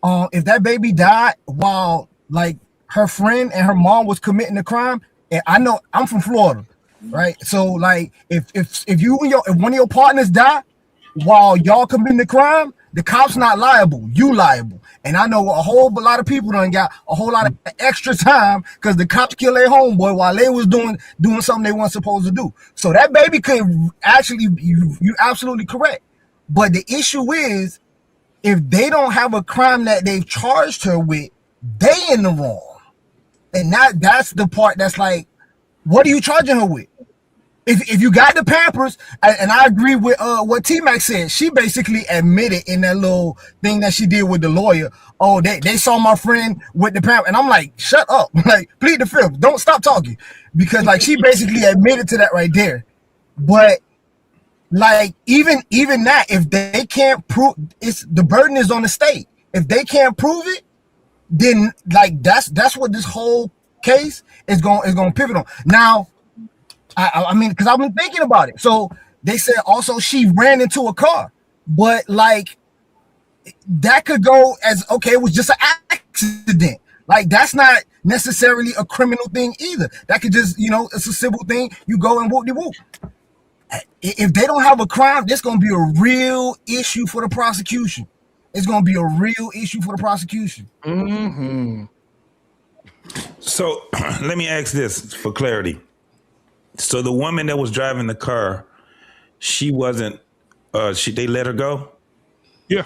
If that baby died while like her friend and her mom was committing the crime, and I know I'm from Florida, right? So like if one of your partners die while y'all committing the crime, the cop's not liable, you liable. And I know a whole lot of people done got a whole lot of extra time because the cops killed their homeboy while they was doing something they weren't supposed to do. So that baby could actually, you're absolutely correct. But the issue is, if they don't have a crime that they've charged her with, they in the wrong. And that's the part that's like, what are you charging her with? If you got the Pampers, and I agree with what T-Mac said, she basically admitted in that little thing that she did with the lawyer, oh, they saw my friend with the Pampers. And I'm like, shut up. Like, plead the fifth. Don't stop talking. Because like she basically admitted to that right there. But like even that, if they can't prove, the burden is on the state. If they can't prove it, then like that's what this whole case is going to pivot on. Now, I mean, because I've been thinking about it. So they said also she ran into a car, but like that could go as, okay, it was just an accident. Like that's not necessarily a criminal thing either. That could just, it's a civil thing. You go and whoop-de-whoop. If they don't have a crime, this going to be a real issue for the prosecution. It's going to be a real issue for the prosecution. Mm-hmm. So let me ask this for clarity. So the woman that was driving the car, she wasn't, they let her go? Yeah.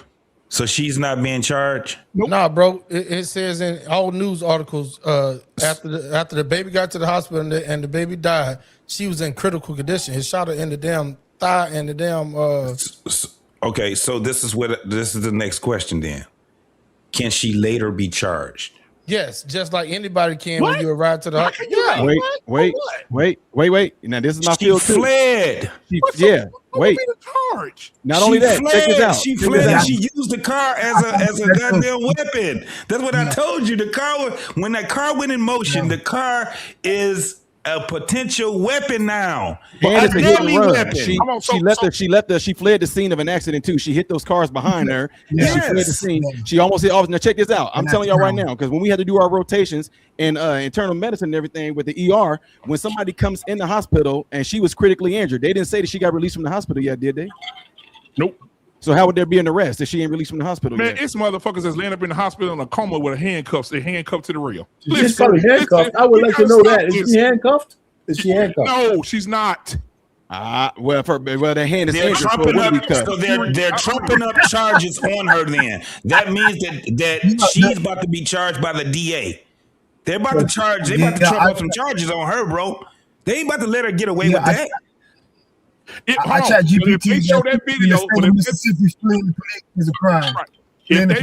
So she's not being charged? Nope. Nah, bro. It says in all news articles, after the baby got to the hospital and the baby died, she was in critical condition. He shot her in the damn thigh and the damn. Okay, so this is the next question then. Can she later be charged? Yes, just like anybody can when you arrive to the hospital. Yeah. Wait. Now this is my field too. Fled. Wait. Not only that, check this out. She fled and she used the car as a goddamn weapon. That's what I told you. The car, when that car went in motion, the car is a potential weapon now. And a deadly weapon. She fled the scene of an accident too. She hit those cars behind her. Yes. She fled the scene. She almost hit officers. Now check this out. I'm telling y'all right now, because when we had to do our rotations in internal medicine and everything with the ER, when somebody comes in the hospital and she was critically injured, they didn't say that she got released from the hospital yet, did they? Nope. So how would there be an arrest if she ain't released from the hospital? Man, it's motherfuckers that's laying up in the hospital in a coma with handcuffs. They handcuffed to the rail. She's probably handcuffed. I would like to know that. Is she handcuffed? Is she handcuffed? No, she's not. Well, their hand is injured. They're trumping up charges on her. Then that means that she's about to be charged by the DA. They're about to charge. They about to trump up some charges on her, bro. They ain't about to let her get away with that. I chat GPT. If they show that video, Mississippi fleeing the police is a crime. Right. If that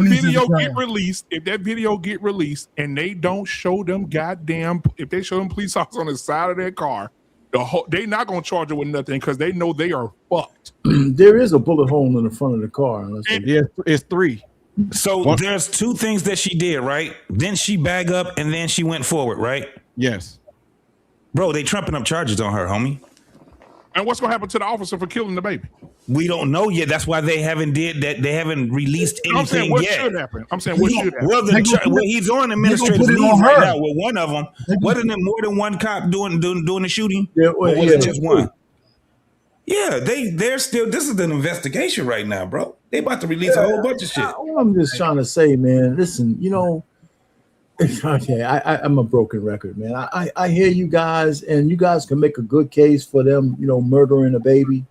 video get released and they don't show them if they show them police officers on the side of their car, they not gonna charge her with nothing because they know they are fucked. There is a bullet hole in the front of the car. Yeah, it's 3. So there's two things that she did, right? Then she bag up and then she went forward, right? Yes. Bro, they trumping up charges on her, homie. And what's gonna happen to the officer for killing the baby? We don't know yet. That's why they haven't did that. They haven't released anything I'm saying what yet. should happen. I'm saying what should happen. Well, he's on administrative leave right now with one of them. Wasn't it more than one cop doing the shooting? Yeah, or was it just one? Yeah, they're still. This is an investigation right now, bro. They about to release a whole bunch of shit. All I'm just trying to say, man. Listen, okay, I'm a broken record, man. I hear you guys, and you guys can make a good case for them, murdering a baby.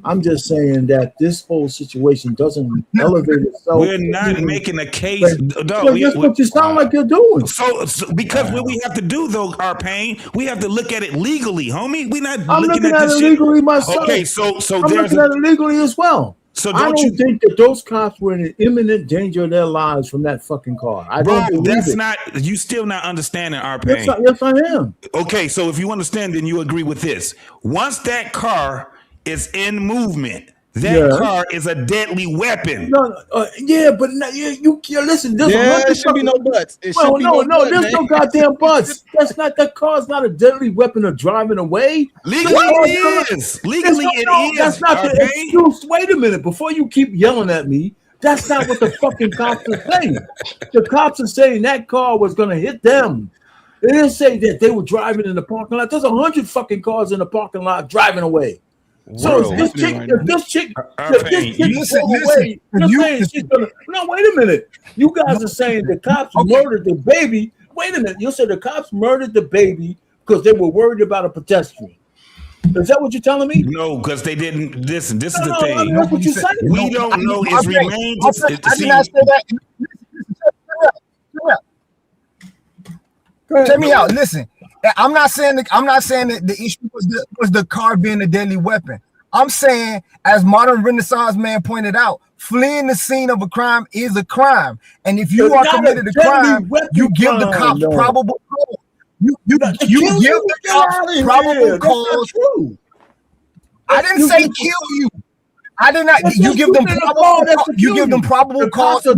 I'm just saying that this whole situation doesn't elevate itself. We're not making a case. That's what you sound like you're doing. So because what we have to do, though, our pain, we have to look at it legally, homie. We're not I'm looking at this it shit legally myself. Okay, so I'm looking at it legally as well. So I don't think that those cops were in imminent danger of their lives from that fucking car. I don't believe that's it. not. You still not understanding our pain. Yes, I am. Okay, so if you understand, then you agree with this. Once that car is in movement, that car is a deadly weapon. But you listen. There should be no buts. There's no goddamn buts. That's not. That car's not a deadly weapon of driving away. Legally it is. Legally it is. That's not the excuse. Wait a minute. Before you keep yelling at me, that's not what the fucking cops are saying. The cops are saying that car was going to hit them. They didn't say that they were driving in the parking lot. There's 100 fucking cars in the parking lot driving away. So if this chick away, no, wait a minute. You guys are saying the cops murdered the baby. Wait a minute. You said the cops murdered the baby because they were worried about a pedestrian. Is that what you're telling me? No, because they didn't. Listen, this is the I thing. mean, that's what you're saying. We don't know. It's remains. I did not say that. Check me out. Listen, I'm not saying that the issue was the car being a deadly weapon. I'm saying, as modern Renaissance man pointed out, fleeing the scene of a crime is a crime, and if you are committed a crime, you give the cops probable cause. You give the cops probable cause. I didn't say kill you. I did not. You give them probable. You give them probable cause. The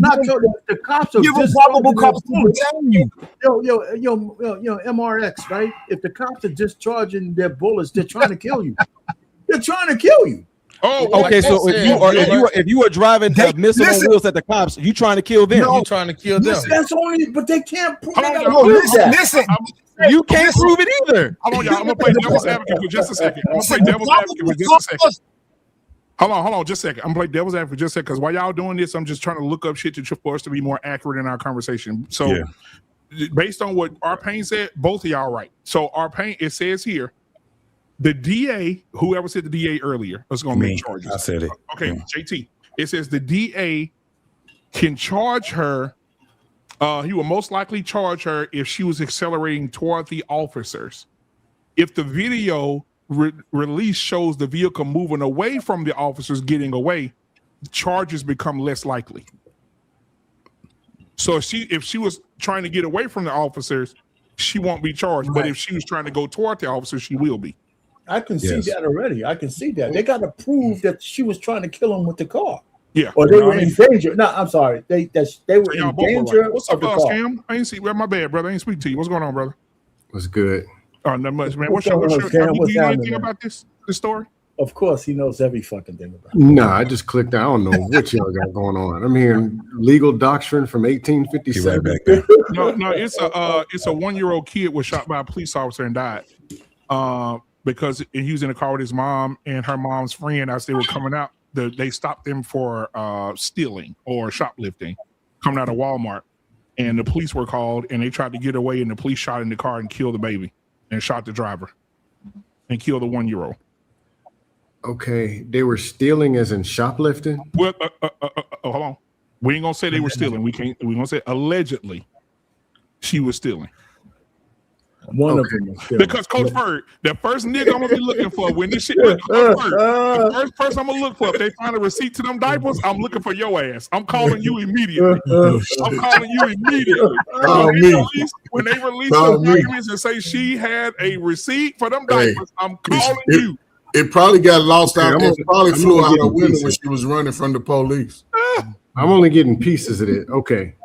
cops are give them probable cause to detain you. Yo, MRX, right? If the cops are discharging their bullets, they're trying to kill you. They're trying to kill you. Oh, okay. So if you are driving missile on wheels at the cops, you trying to kill them? No, You trying to kill them? That's only, but they can't prove Listen. You can't prove it either. Hold on, y'all. I'm gonna play devil's advocate for just a second. I'm gonna play devil's advocate for just a second. Hold on, just a second. I'm gonna play devil's advocate for just a second because while y'all doing this, I'm just trying to look up shit for us to be more accurate in our conversation. So, based on what our pain said, both of y'all right. So, our pain, it says here, the DA, whoever said the DA earlier, was gonna make charges. I said it. Okay, JT. It says the DA can charge her. He will most likely charge her if she was accelerating toward the officers. If the video release shows the vehicle moving away from the officers getting away, charges become less likely. So if she was trying to get away from the officers, she won't be charged. Right. But if she was trying to go toward the officers, she will be. I can see that already. I can see that. They got to prove that she was trying to kill him with the car. Yeah. Or they were in danger. No, I'm sorry. They were in danger. Right. What's up, Cam? I ain't see. Well, my bad, brother. I ain't speak to you. What's going on, brother? What's good? Oh, not much, man. What's your do you know anything about this story? Of course, he knows every fucking thing about it. No, I just clicked. I don't know what y'all got going on. I'm hearing legal doctrine from 1857. No, it's a 1-year-old kid was shot by a police officer and died. Because he was in a car with his mom and her mom's friend as they were coming out. They stopped them for stealing or shoplifting, coming out of Walmart, and the police were called and they tried to get away, and the police shot in the car and killed the baby and shot the driver and killed the 1-year-old. Okay, they were stealing as in shoplifting? Well, hold on. We ain't gonna say they were stealing. We're gonna say allegedly she was stealing. One of them was because Coach Bird, the first nigga I'm gonna be looking for when this shit, the first person I'm gonna look for, if they find a receipt to them diapers, I'm looking for your ass. I'm calling you immediately. I'm calling you immediately. When they release those documents and say she had a receipt for them diapers, I'm calling you. It probably got lost out there. It probably flew out her window when she was running from the police. I'm only getting pieces of it. Okay.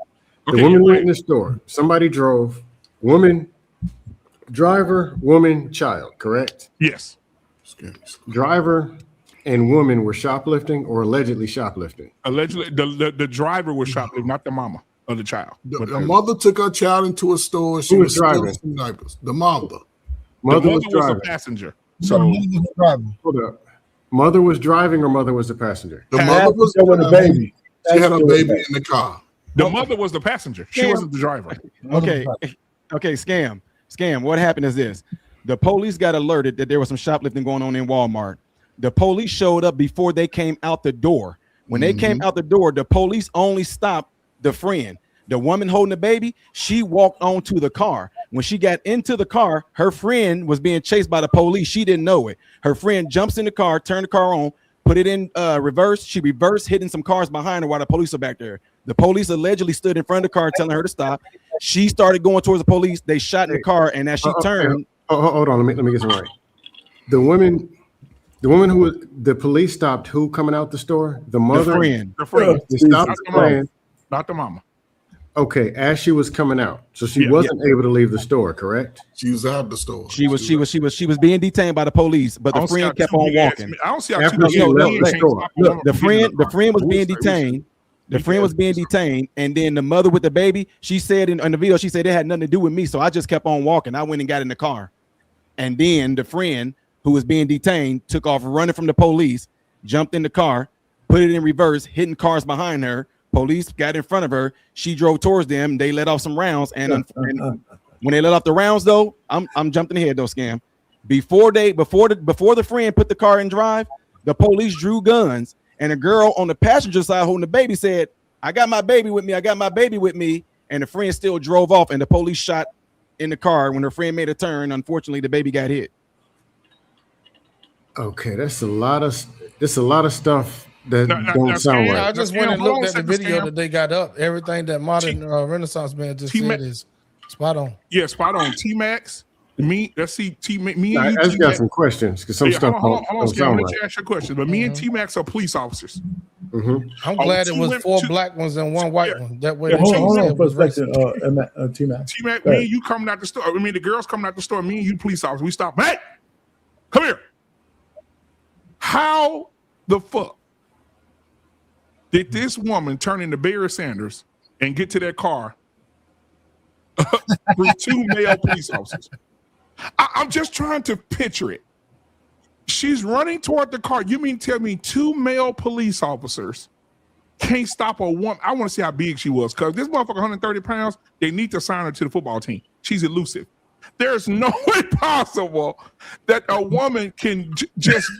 The woman went in the store. Somebody drove. Woman, driver, woman, child, correct? Yes. Driver and woman were shoplifting or allegedly shoplifting. Allegedly, the driver was shoplifting, not the mama of the child. The mother took her child into a store. She was driving some diapers. The mother. Mother was the driving. a passenger. So hold up. Mother was driving or mother was the passenger? The mother was with a baby. She had a baby in the car. The mother was the passenger. She wasn't the driver. Okay. Scam. What happened is this. The police got alerted that there was some shoplifting going on in Walmart. The police showed up before they came out the door. When they came out the door, the police only stopped the friend. The woman holding the baby, she walked onto the car. When she got into the car, her friend was being chased by the police. She didn't know it. Her friend jumps in the car, turned the car on, put it in reverse. She reversed, hitting some cars behind her while the police are back there. The police allegedly stood in front of the car telling her to stop. She started going towards the police. They shot in the car, and as she turned... hold on, let me get some right. The woman who the police stopped, who coming out the store? The mother? The friend. They stopped the friend. Not the mama. Okay, as she was coming out, so she wasn't able to leave the store, correct? She was out the store. She was being detained by the police, but the friend kept on walking. I don't see how After she left the store. Look, the friend was being detained. The friend was being detained, and then the mother with the baby, she said in the video, she said it had nothing to do with me, so I just kept on walking. I went and got in the car, and then the friend who was being detained took off running from the police, jumped in the car, put it in reverse, hitting cars behind her. Police got in front of her. She drove towards them. They let off some rounds, and when they let off the rounds, though, I'm jumping ahead though, Scam. Before the friend put the car in drive, the police drew guns, and a girl on the passenger side holding the baby said, "I got my baby with me. I got my baby with me." And the friend still drove off, and the police shot in the car. When her friend made a turn, unfortunately, the baby got hit. Okay, that's a lot of stuff that don't sound right. I just went and looked at the video that they got up. Everything that modern Renaissance man just said is spot on. Yeah, spot on. T-Max, me, let's see, me and you. I just got some questions because some stuff hold on, don't sound let you ask your question. But me and T-Max are police officers. I'm glad it was four black ones and one white one. That way, hold on for a second, T-Max. T-Max, me and you coming out the store. I mean, the girls coming out the store. Me and you, police officers, we stop. Hey, come here. How the fuck did this woman turn into Barry Sanders and get to that car with two male police officers? I'm just trying to picture it. She's running toward the car. You mean tell me two male police officers can't stop a woman? I want to see how big she was, because this motherfucker 130 pounds, they need to sign her to the football team. She's elusive. There's no way possible that a woman can just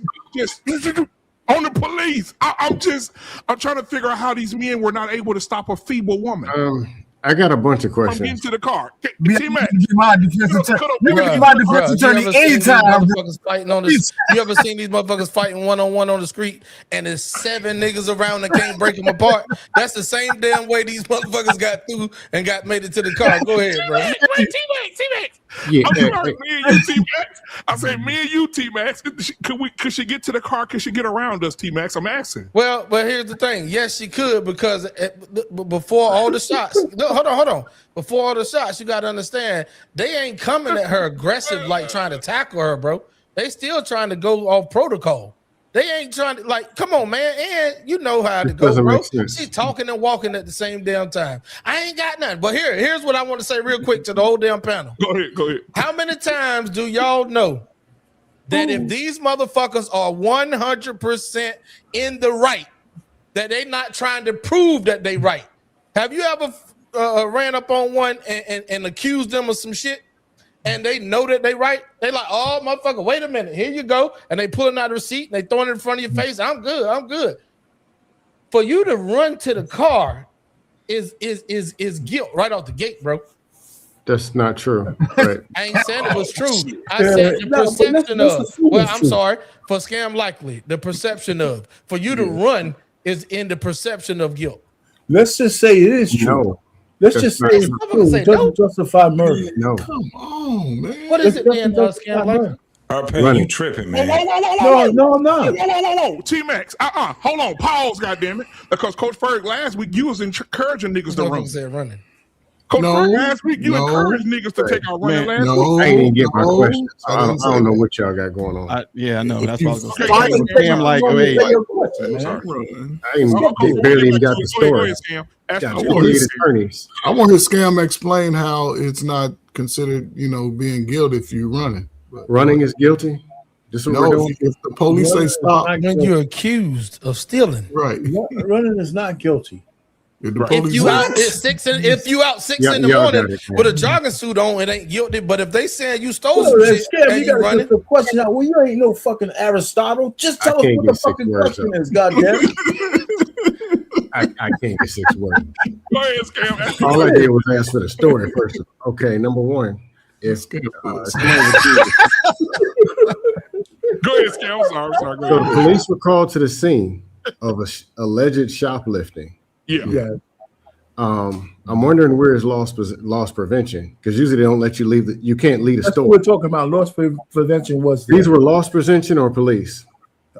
on the police. I'm trying to figure out how these men were not able to stop a feeble woman. I got a bunch of From questions. getting to the car. My defense attorney anytime. You ever seen these motherfuckers fighting one-on-one on the street and there's 7 niggas around that can't break them apart? That's the same damn way these motherfuckers got through and got made it to the car. Go ahead, bro. T-Max. Yeah, I'm sorry, me and you, T-Max. I say me and you, T-Max. Could she get to the car? Could she get around us, T-Max? I'm asking. Well, but here's the thing. Yes, she could, because before all the shots, hold on. Before all the shots, you got to understand, they ain't coming at her aggressive like trying to tackle her, bro. They still trying to go off protocol. They ain't trying to, like, come on, man. And you know how to go, bro. She's talking and walking at the same damn time. I ain't got nothing. But here's what I want to say real quick to the whole damn panel. Go ahead. How many times do y'all know that if these motherfuckers are 100% in the right, that they not trying to prove that they right? Have you ever ran up on one and accused them of some shit, and they know that they right? They like, oh, motherfucker, wait a minute, here you go. And they pulling out a receipt and they throwing it in front of your face. I'm good. For you to run to the car is guilt right off the gate, bro. That's not true. Right. I ain't saying it was true. I said the perception of. Well, I'm sorry. For scam likely, the perception of. For you to run is in the perception of guilt. Let's just say it is true. No. Let's just say it's true. It doesn't justify murder. No. Come on, man. What is it then, scam likely? You tripping, man? No, I'm not. No. T-Max, hold on, pause, goddammit. Because Coach Ferg last week you was encouraging niggas to run. Said running. Coach Ferg last week you encouraged niggas to take out running last week. I ain't even get my question. So I don't know what y'all got going on. I know. That's what I was going to say. Okay, I'm like, wait. I barely even got the story. I want his scam explain how it's not considered, being guilty if you're running. But, running is guilty. If the police say stop, then you're accused of stealing. Right. Running is not guilty. If you out at 6 in the morning with a jogging suit on, it ain't guilty. But if they saying you stole some shit, and you running, the question out. Well, you ain't no fucking Aristotle. Just tell us what the fucking question is. Goddamn. I can't get 6 words. Go ahead, Scam. All I did was ask for the story first. Okay, number one. Go ahead, Scam. Sorry. So the police were called to the scene of alleged shoplifting. Yeah. I'm wondering where is loss prevention, because usually they don't let you leave. You can't leave the store. What we're talking about. Loss prevention was these were loss prevention or police.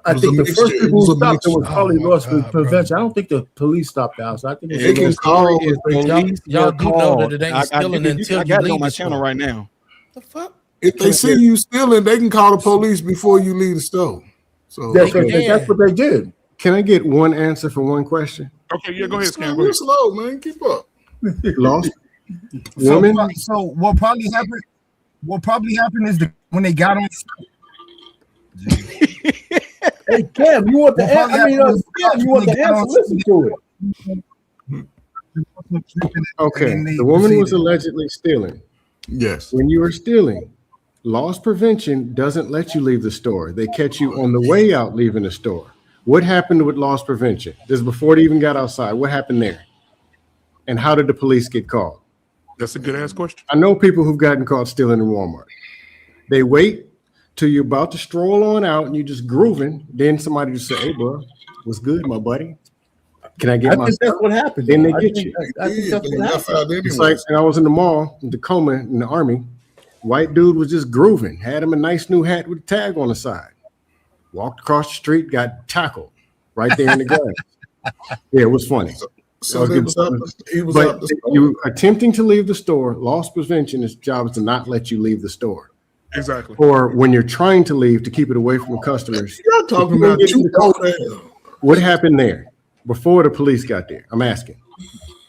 I think the first people who stopped it was probably loss prevention. I don't think the police stopped the house. I think they can call police. Y'all do know that it ain't stealing until I got it on my channel right now. The fuck? If they see you stealing, they can call the police before you leave the store. So that's what they did. Can I get one answer for one question? Okay, yeah, go ahead, Scam. You're slow, man. Keep up. Lost woman. So what probably happened? What probably happened is when they got on. Hey Cam, you want the answer? You want the answer? Listen to it. Okay, the woman was allegedly stealing. Yes. When you are stealing, loss prevention doesn't let you leave the store. They catch you on the way out leaving the store. What happened with loss prevention? This is before they even got outside. What happened there? And how did the police get called? That's a good ass question. I know people who've gotten caught stealing in Walmart. They wait till you're about to stroll on out and you're just grooving. Then somebody just say, "Hey, bro, what's good, my buddy? Can I get my stuff?" That's what happened. Then they get you. I think that's what happened. It's like, and I was in the mall in Tacoma in the Army. White dude was just grooving. Had him a nice new hat with a tag on the side. Walked across the street, got tackled right there in the grass. Yeah, it was funny. So he was but you attempting to leave the store, loss prevention's job is to not let you leave the store. Exactly. Or when you're trying to leave, to keep it away from the customers. You're talking about what happened there before the police got there? I'm asking.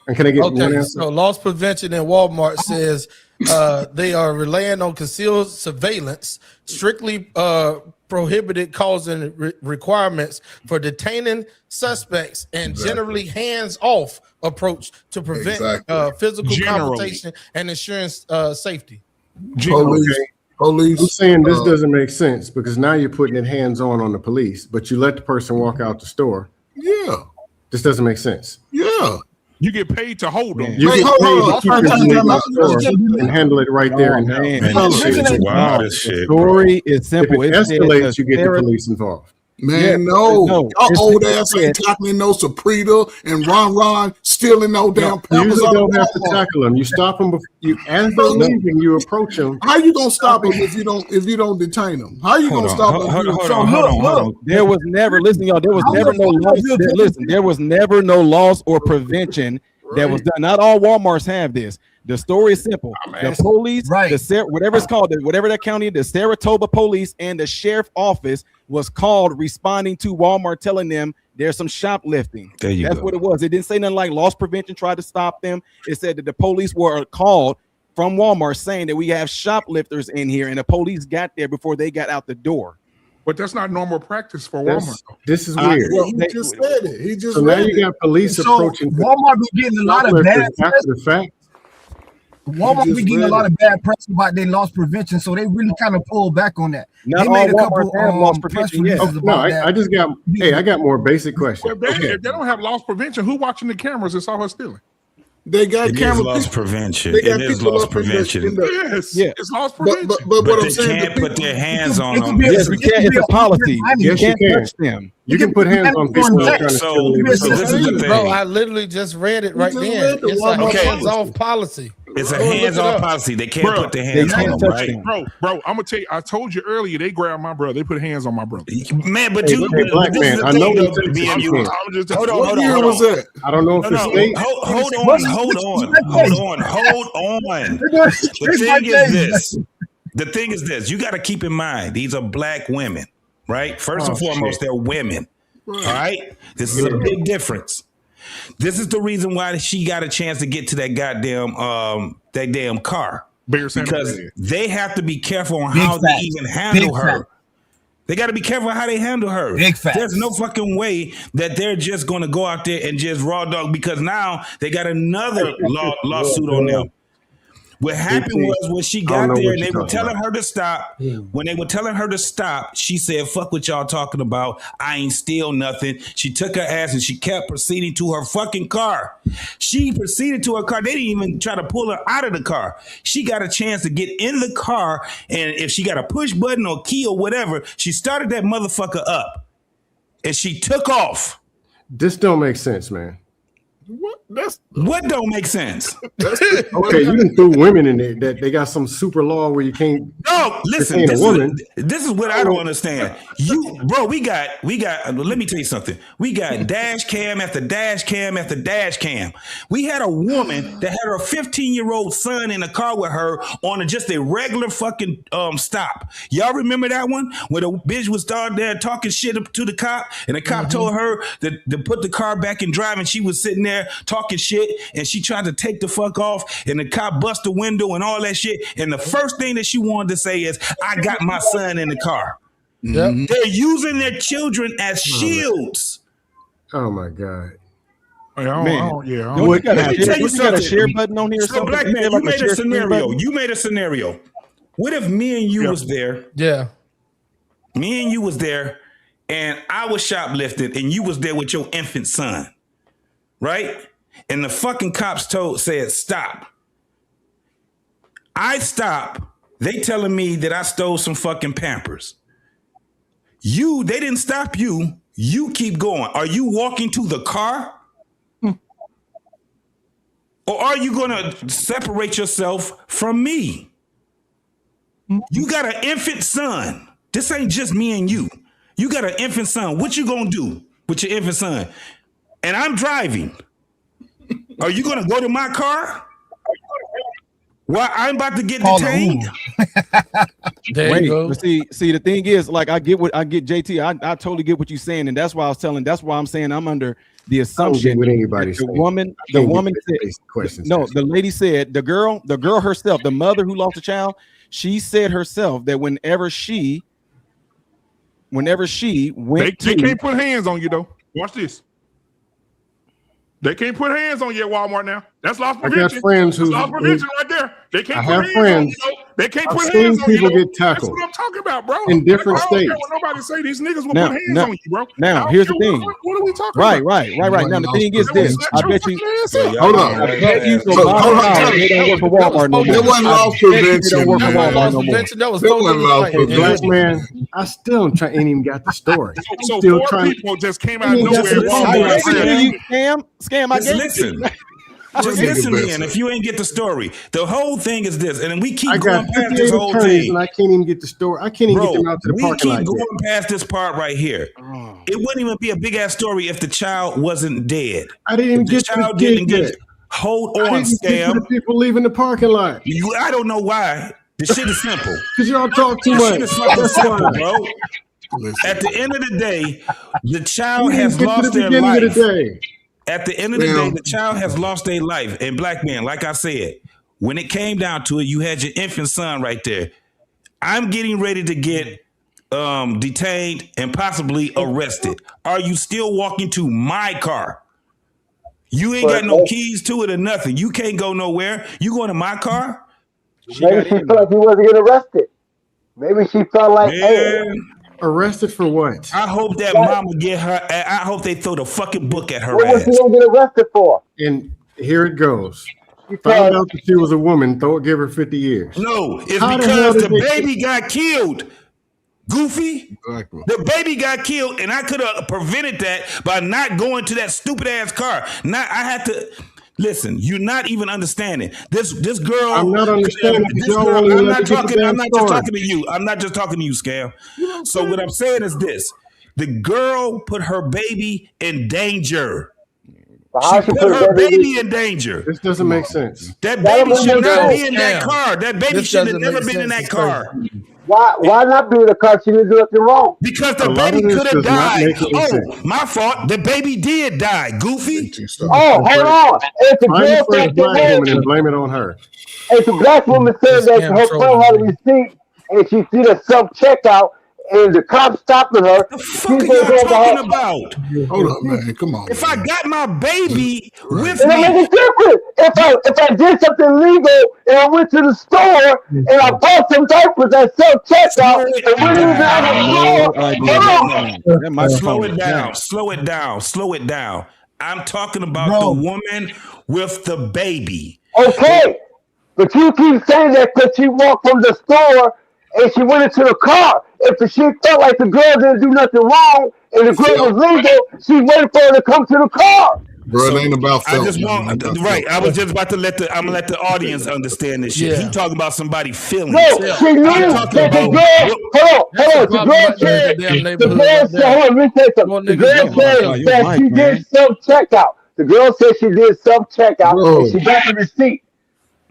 And can I get one answer? So loss prevention in Walmart says they are relying on concealed surveillance, strictly prohibited causing requirements for detaining suspects, and generally hands-off approach to prevent physical confrontation and ensuring safety. Police. I'm saying this doesn't make sense because now you're putting it hands-on the police, but you let the person walk out the store. Yeah. This doesn't make sense. Yeah. You get paid to hold them. You get paid to keep them and handle it right there. Wow, this shit. The story is simple. If it escalates, you get the police involved. Man, no. Y'all old ass ain't tackling no Saprita and Ron stealing no damn You usually don't have to tackle them. You stop them before as they're leaving, you approach them. How you gonna stop them if you don't detain them? How you gonna stop them? Hold on. There was never there was never no loss or prevention that was done. Not all Walmarts have this. The story is simple. The police, whatever it's called, whatever that county, the Senatobia police and the sheriff office was called responding to Walmart telling them there's some shoplifting. That's what it was. It didn't say nothing like loss prevention tried to stop them. It said that the police were called from Walmart saying that we have shoplifters in here, and the police got there before they got out the door. But that's not normal practice for Walmart. This is weird. He just said it. He just so now you got police approaching. Walmart be getting a lot of bad after the fact. Walmart be getting a lot of bad press about their loss prevention, so they really kind of pulled back on that. Not they made all a couple Walmart loss prevention. I just got. Hey, I got more basic questions. If they don't have loss prevention, who watching the cameras and saw her stealing? They got cameras. Loss prevention. It is loss prevention. Yes, it's loss prevention. But what I'm saying, they can't put their hands on them. Yes, we can. It's a policy. You can't touch them. You can put hands on people. So this is the thing. Bro, I literally just read it right then. It's a hands-off policy. It's a hands-on policy. They can't put their hands on them, right? Bro, I'm gonna tell you. I told you earlier. They grabbed my brother. They put hands on my brother. Man, but Black man, I know what Hold on. I don't know if it's state. Hold on. The thing is this. You got to keep in mind, these are black women, right? First and foremost, they're women. All right? This is a big difference. This is the reason why she got a chance to get to that damn car. Because they have to be careful on how they even handle her. They got to be careful how they handle her. There's no fucking way that they're just going to go out there and just raw dog, because now they got another lawsuit on them. What happened was when she got there and they were telling her to stop, when they were telling her to stop, she said, fuck what y'all talking about. I ain't steal nothing. She took her ass and she kept proceeding to her fucking car. She proceeded to her car. They didn't even try to pull her out of the car. She got a chance to get in the car, and if she got a push button or key or whatever, she started that motherfucker up and she took off. This don't make sense, man. What don't make sense? Okay, you done threw women in there that they got some super law where you can't. No, listen. This is what I don't understand. We got. Let me tell you something. We got dash cam after dash cam after dash cam. We had a woman that had her 15-year-old son in the car with her on just a regular fucking stop. Y'all remember that one where the bitch was down there talking shit to the cop, and the cop told her to put the car back in drive, and she was sitting there talking shit, and she tried to take the fuck off, and the cop bust the window and all that shit, and the first thing that she wanted to say is, I got my son in the car. Yep. They're using their children as shields. Oh my God. We got a share button on here. So Black man, you made a scenario. You made a scenario. What if me and you was there? Yeah. Me and you was there, and I was shoplifting, and you was there with your infant son. Right? And the fucking cops said, stop. I stop. They telling me that I stole some fucking Pampers. They didn't stop you. You keep going. Are you walking to the car? Or are you going to separate yourself from me? You got an infant son. This ain't just me and you. You got an infant son. What you going to do with your infant son? And I'm driving. Are you going to go to my car? Well, I'm about to get detained. Wait, but see, the thing is, like, I get JT. I totally get what you're saying, and that's why I'm saying I'm under the assumption the woman said, no, the lady said, the girl herself, the mother who lost a child, she said herself that whenever she went, they can't put hands on you though. Watch this. They can't put hands on you at Walmart now. That's loss prevention. I got friends who loss prevention right there. They can't put hands on you. They can't put hands on you. People get tackled. That's what I'm talking about, bro. In different states. I don't care what nobody say. These niggas will put hands on you, bro. Now, here's the thing. What are we talking about? Right. Now, the thing is this. I bet you. Hold on. They don't work for Walmart no more. That wasn't loss prevention. That was loss prevention. Black man, I still ain't even got the story. So four people just came out of nowhere. Scam, I listen. Just listen to me, and if you ain't get the story, the whole thing is this, and we keep going past this whole thing. And I can't even get the story. I can't even get them out to the parking lot. We keep going past this part right here. It wouldn't even be a big ass story if the child wasn't dead. I didn't even get the kid yet. Hold on, Scam. The people leaving the parking lot. I don't know why. The shit is simple. Because y'all talk too much. Shit is fucking simple, bro. At the end of the day, the child has lost their life. At the end of the day, the child has lost their life. And Black man, like I said, when it came down to it, you had your infant son right there. I'm getting ready to get detained and possibly arrested. Are you still walking to my car? You ain't got no keys to it or nothing. You can't go nowhere. You going to my car? Maybe she felt like he wasn't getting arrested. Maybe she felt like, hey. Arrested for what? I hope that mama get her. I hope they throw the fucking book at her what ass. Was he gonna get arrested for? And here it goes. Found out that she was a woman. Give her 50 years. No, it's because the baby got killed. Goofy. Exactly. The baby got killed, and I could have prevented that by not going to that stupid ass car. I had to. Listen, you're not even understanding. This girl. I'm not understanding. I'm not just talking to you. I'm not just talking to you, Scam. So what I'm saying is this: the girl put her baby in danger. She put her baby in danger. This doesn't make sense. That baby should not be in that car. That baby should have never been in that car. Why not be in the car? She didn't do nothing wrong. Because the baby could have died. Oh, my fault. The baby did die. Goofy. Oh, hold on. It's a girl black woman and blame it on her. It's a black woman said that her friend had a receipt and she did a self-checkout and the cop stopping her. What the fuck are y'all talking about? Hold up, man. Come on. If I got my baby with It me, make a difference. If I did something illegal and I went to the store and I bought some diapers at self-checkout and went in the store, slow it down. Slow it down. Slow it down. I'm talking about the woman with the baby. Okay, but you keep saying that because she walked from the store and she went into the car. If she felt like the girl didn't do nothing wrong and the girl was legal, she waited for her to come to the car. Bro, it ain't about I just want I was just about to let the audience understand this shit. He talking about somebody feeling. No, she knew that the girl. Hold on. The girl said that she did self-checkout. The girl said she did self-checkout and she got the receipt.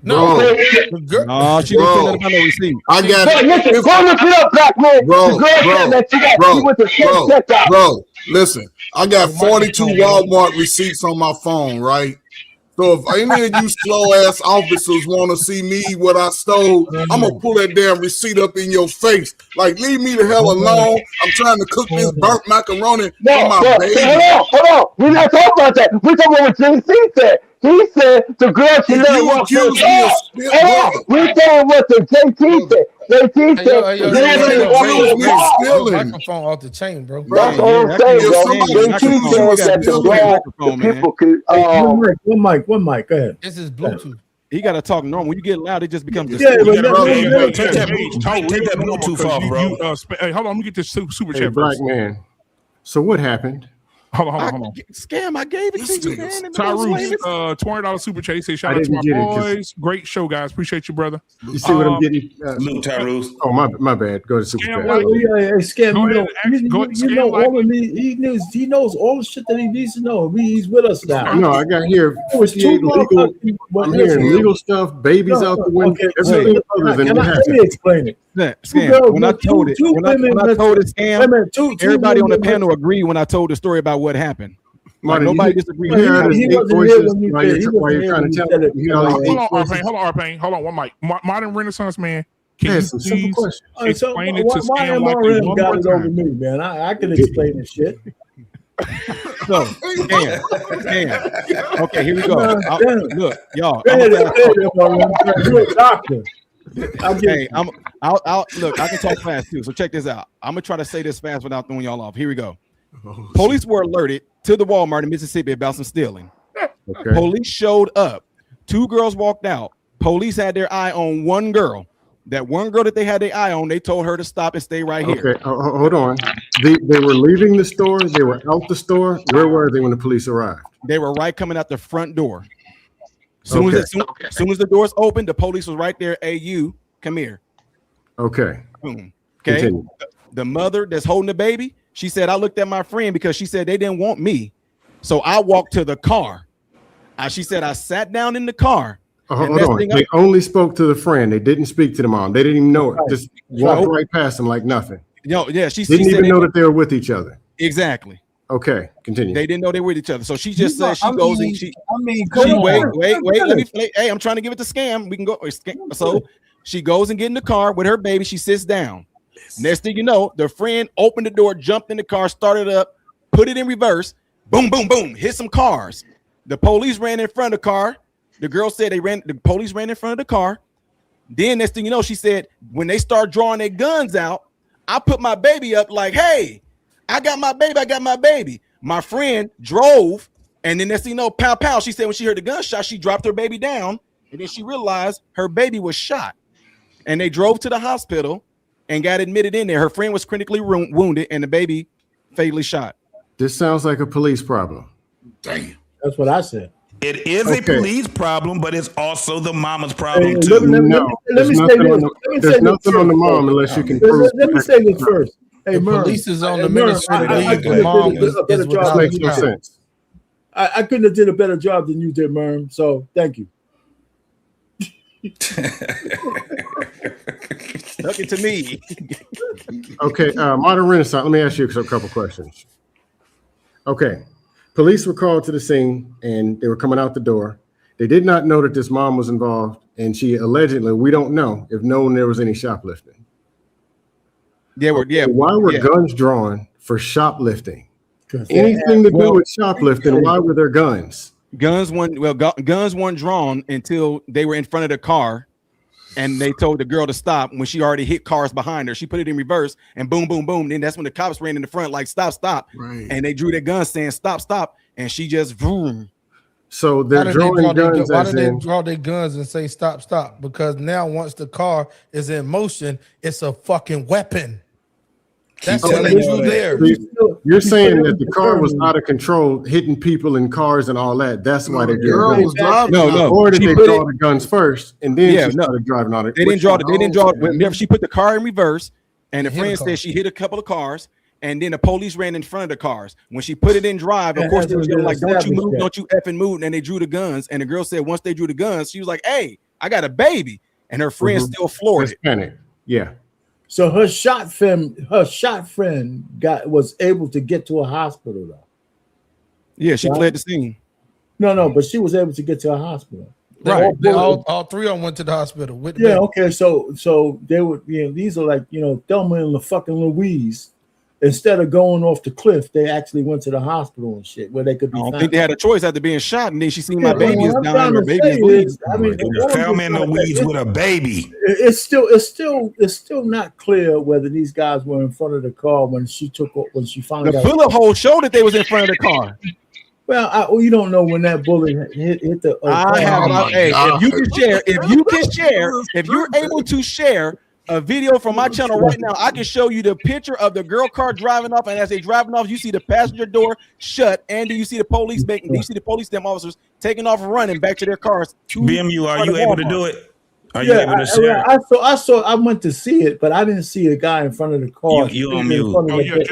No, she didn't say nothing about no receipt. I got listen, go look it up, black man. The girl said that she went to self-checkout. Bro, listen, I got 42 Walmart receipts on my phone, right? So if any of you slow ass officers want to see me what I stole, I'm gonna pull that damn receipt up in your face. Like, leave me the hell alone. I'm trying to cook this burnt macaroni for my baby. Hold on. We're not talking about that. We're talking about what JC said. He said the girl should let her walk to the car. We're saying what the JT said. JT said the girl should walk microphone off the chain, bro. That's what I'm saying, bro. JT said that the people could. One mic. Go ahead. This is Bluetooth. He got to talk normal. When you get loud, it just becomes Take that Bluetooth off, bro. Hey, hold on. Let me get this super chat. Black man. So what happened? Hold on. Scam, I gave it to you, man. Tyrese, $20 super chat. He said, shout out to my boys. Great show, guys. Appreciate you, brother. You see what I'm getting? Tyrese. Oh, my bad. Go to super chat. Scam, you know all of these. He knows all the shit that he needs to know. He's with us now. No, I got here. I'm hearing legal stuff, babies out the window. Everything other than what happened. Let me explain it. Scam. When I told it, Scam, everybody on the panel agreed when I told the story about what happened. Like, nobody disagreed. He wasn't here when you Hold on, Arpain. Hold on, one mic. Modern Renaissance man. Can you please explain it to Scam like one got more it over time? me, man. I can explain this shit. So, Scam. Okay, here we go. Look, y'all. You're a doctor. Look, I can talk fast too. So check this out. I'm gonna try to say this fast without throwing y'all off. Here we go. Police were alerted to the Walmart in Mississippi about some stealing. Okay. Police showed up. 2 girls walked out. Police had their eye on one girl. That one girl that they had their eye on, they told her to stop and stay right here. Okay, hold on. They were leaving the store. They were out the store. Where were they when the police arrived? They were right coming out the front door. Soon as the doors opened, the police was right there. Hey, you, come here. Okay. Boom. Okay. Continue. The mother that's holding the baby, she said, I looked at my friend because she said they didn't want me. So I walked to the car. She said, I sat down in the car. Hold on. They only spoke to the friend. They didn't speak to the mom. They didn't even know it. Just walked right past them like nothing. She didn't even know that they were with each other. Exactly. Okay, continue. They didn't know they were with each other. So she just said wait, let me play. Hey, I'm trying to give it to Scam. We can go. So she goes and get in the car with her baby. She sits down. Next thing you know, the friend opened the door, jumped in the car, started up, put it in reverse, boom, boom, boom, hit some cars. The police ran in front of the car. The girl said the police ran in front of the car. Then next thing you know, she said, when they start drawing their guns out, I put my baby up like, hey, I got my baby. My friend drove, and then next thing you know, pow, pow. She said when she heard the gunshot, she dropped her baby down, and then she realized her baby was shot. And they drove to the hospital and got admitted in there. Her friend was critically wounded, and the baby fatally shot. This sounds like a police problem. Damn. That's what I said. It is a police problem, but it's also the mama's problem Hey, too. let me There's say nothing this. on the, Let me there's say nothing this on the first. mom unless you can prove. Let me say this first. Hey, The Merm, police is on the Merm, ministry to I leave. The couldn't mom have did a better is job without than Makes you no did. sense. I couldn't have did a better job than you did, Merm. So thank you. Look it to me. Okay, modern Renaissance. Let me ask you a couple questions. Okay, police were called to the scene and they were coming out the door. They did not know that this mom was involved, and she allegedly, we don't know if known there was any shoplifting. Yeah, Why were guns drawn for shoplifting? Anything to do with shoplifting? Why were there guns? Guns weren't drawn until they were in front of the car, and they told the girl to stop when she already hit cars behind her. She put it in reverse, and boom, boom, boom. Then that's when the cops ran in the front, like stop, stop, and they drew their guns saying stop, stop, and she just boom. So they're drawing guns. Why did they draw their guns and say stop, stop? Because now once the car is in motion, it's a fucking weapon. That's what they drew there. You're saying that the car was out of control, hitting people in cars and all that. That's why they girl was driving. No. Or did She they put draw the guns first and then she started driving on it? They didn't draw it. They didn't draw it. Whenever she put the car in reverse, and the Hit a friend car. said she hit a couple of cars, and then the police ran in front of the cars. When she put it in drive, of course they were like, "Don't you move, don't you effing move!" And they drew the guns. And the girl said, once they drew the guns, she was like, "Hey, I got a baby," and her friend still floored it. Panic. Yeah. So her shot friend was able to get to a hospital though. Yeah, she fled the scene. No, but she was able to get to a hospital. Right. All three of them went to the hospital. With the Yeah, baby. okay. So they were, these are like, Thelma and the fucking Louise. Instead of going off the cliff, they actually went to the hospital and shit where they could be. I don't found. think they had a choice after being shot, and then she seen my Yeah, baby is what I'm dying. trying Her to baby say is bleeding. is, I mean, Thelma in the weeds with a baby. It's still not clear whether these guys were in front of the car when she finally The got bullet hole showed that they was in front of the car. Well, you don't know when that bullet hit the. Hey, if you're able to share a video from my channel right now, I can show you the picture of the girl car driving off, and as they driving off, you see the passenger door shut, and you see the police them officers taking off running back to their cars. BMU, are you able to do it? Are you Yeah, able to share? I went to see it, but I didn't see a guy in front of the car. You on mute.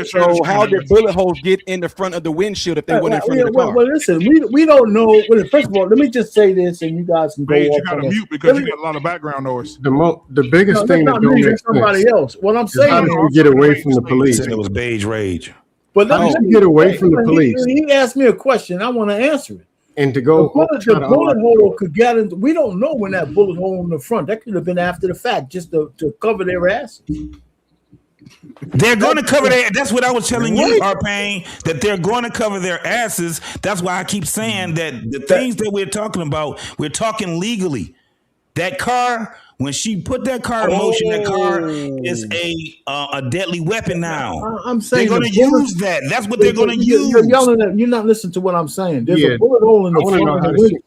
So how did bullet holes get in the front of the windshield if they went in front of the car? Well, listen, we don't know. Well, first of all, let me just say this, and you guys can go Babe, off you got on to it. mute because you got a lot of background noise. The biggest thing that's that not me, don't that's make somebody sense else. What I'm is saying how did is, you get away from the police? Said it was beige rage. but let How me did you get away from the police? He asked me a question. I want to answer it. And to go, The bullet hole could get in. We don't know when that bullet hole in the front. That could have been after the fact, just to cover their asses. They're going to cover their. That's what I was telling you, Arpain, that they're going to cover their asses. That's why I keep saying that the things that we're talking about, we're talking legally. That car, when she put that car in motion, that car is a deadly weapon now. I'm saying they're going to use that. That's what they're going to use. You're yelling at. You're not listening to what I'm saying. There's a bullet hole in the front.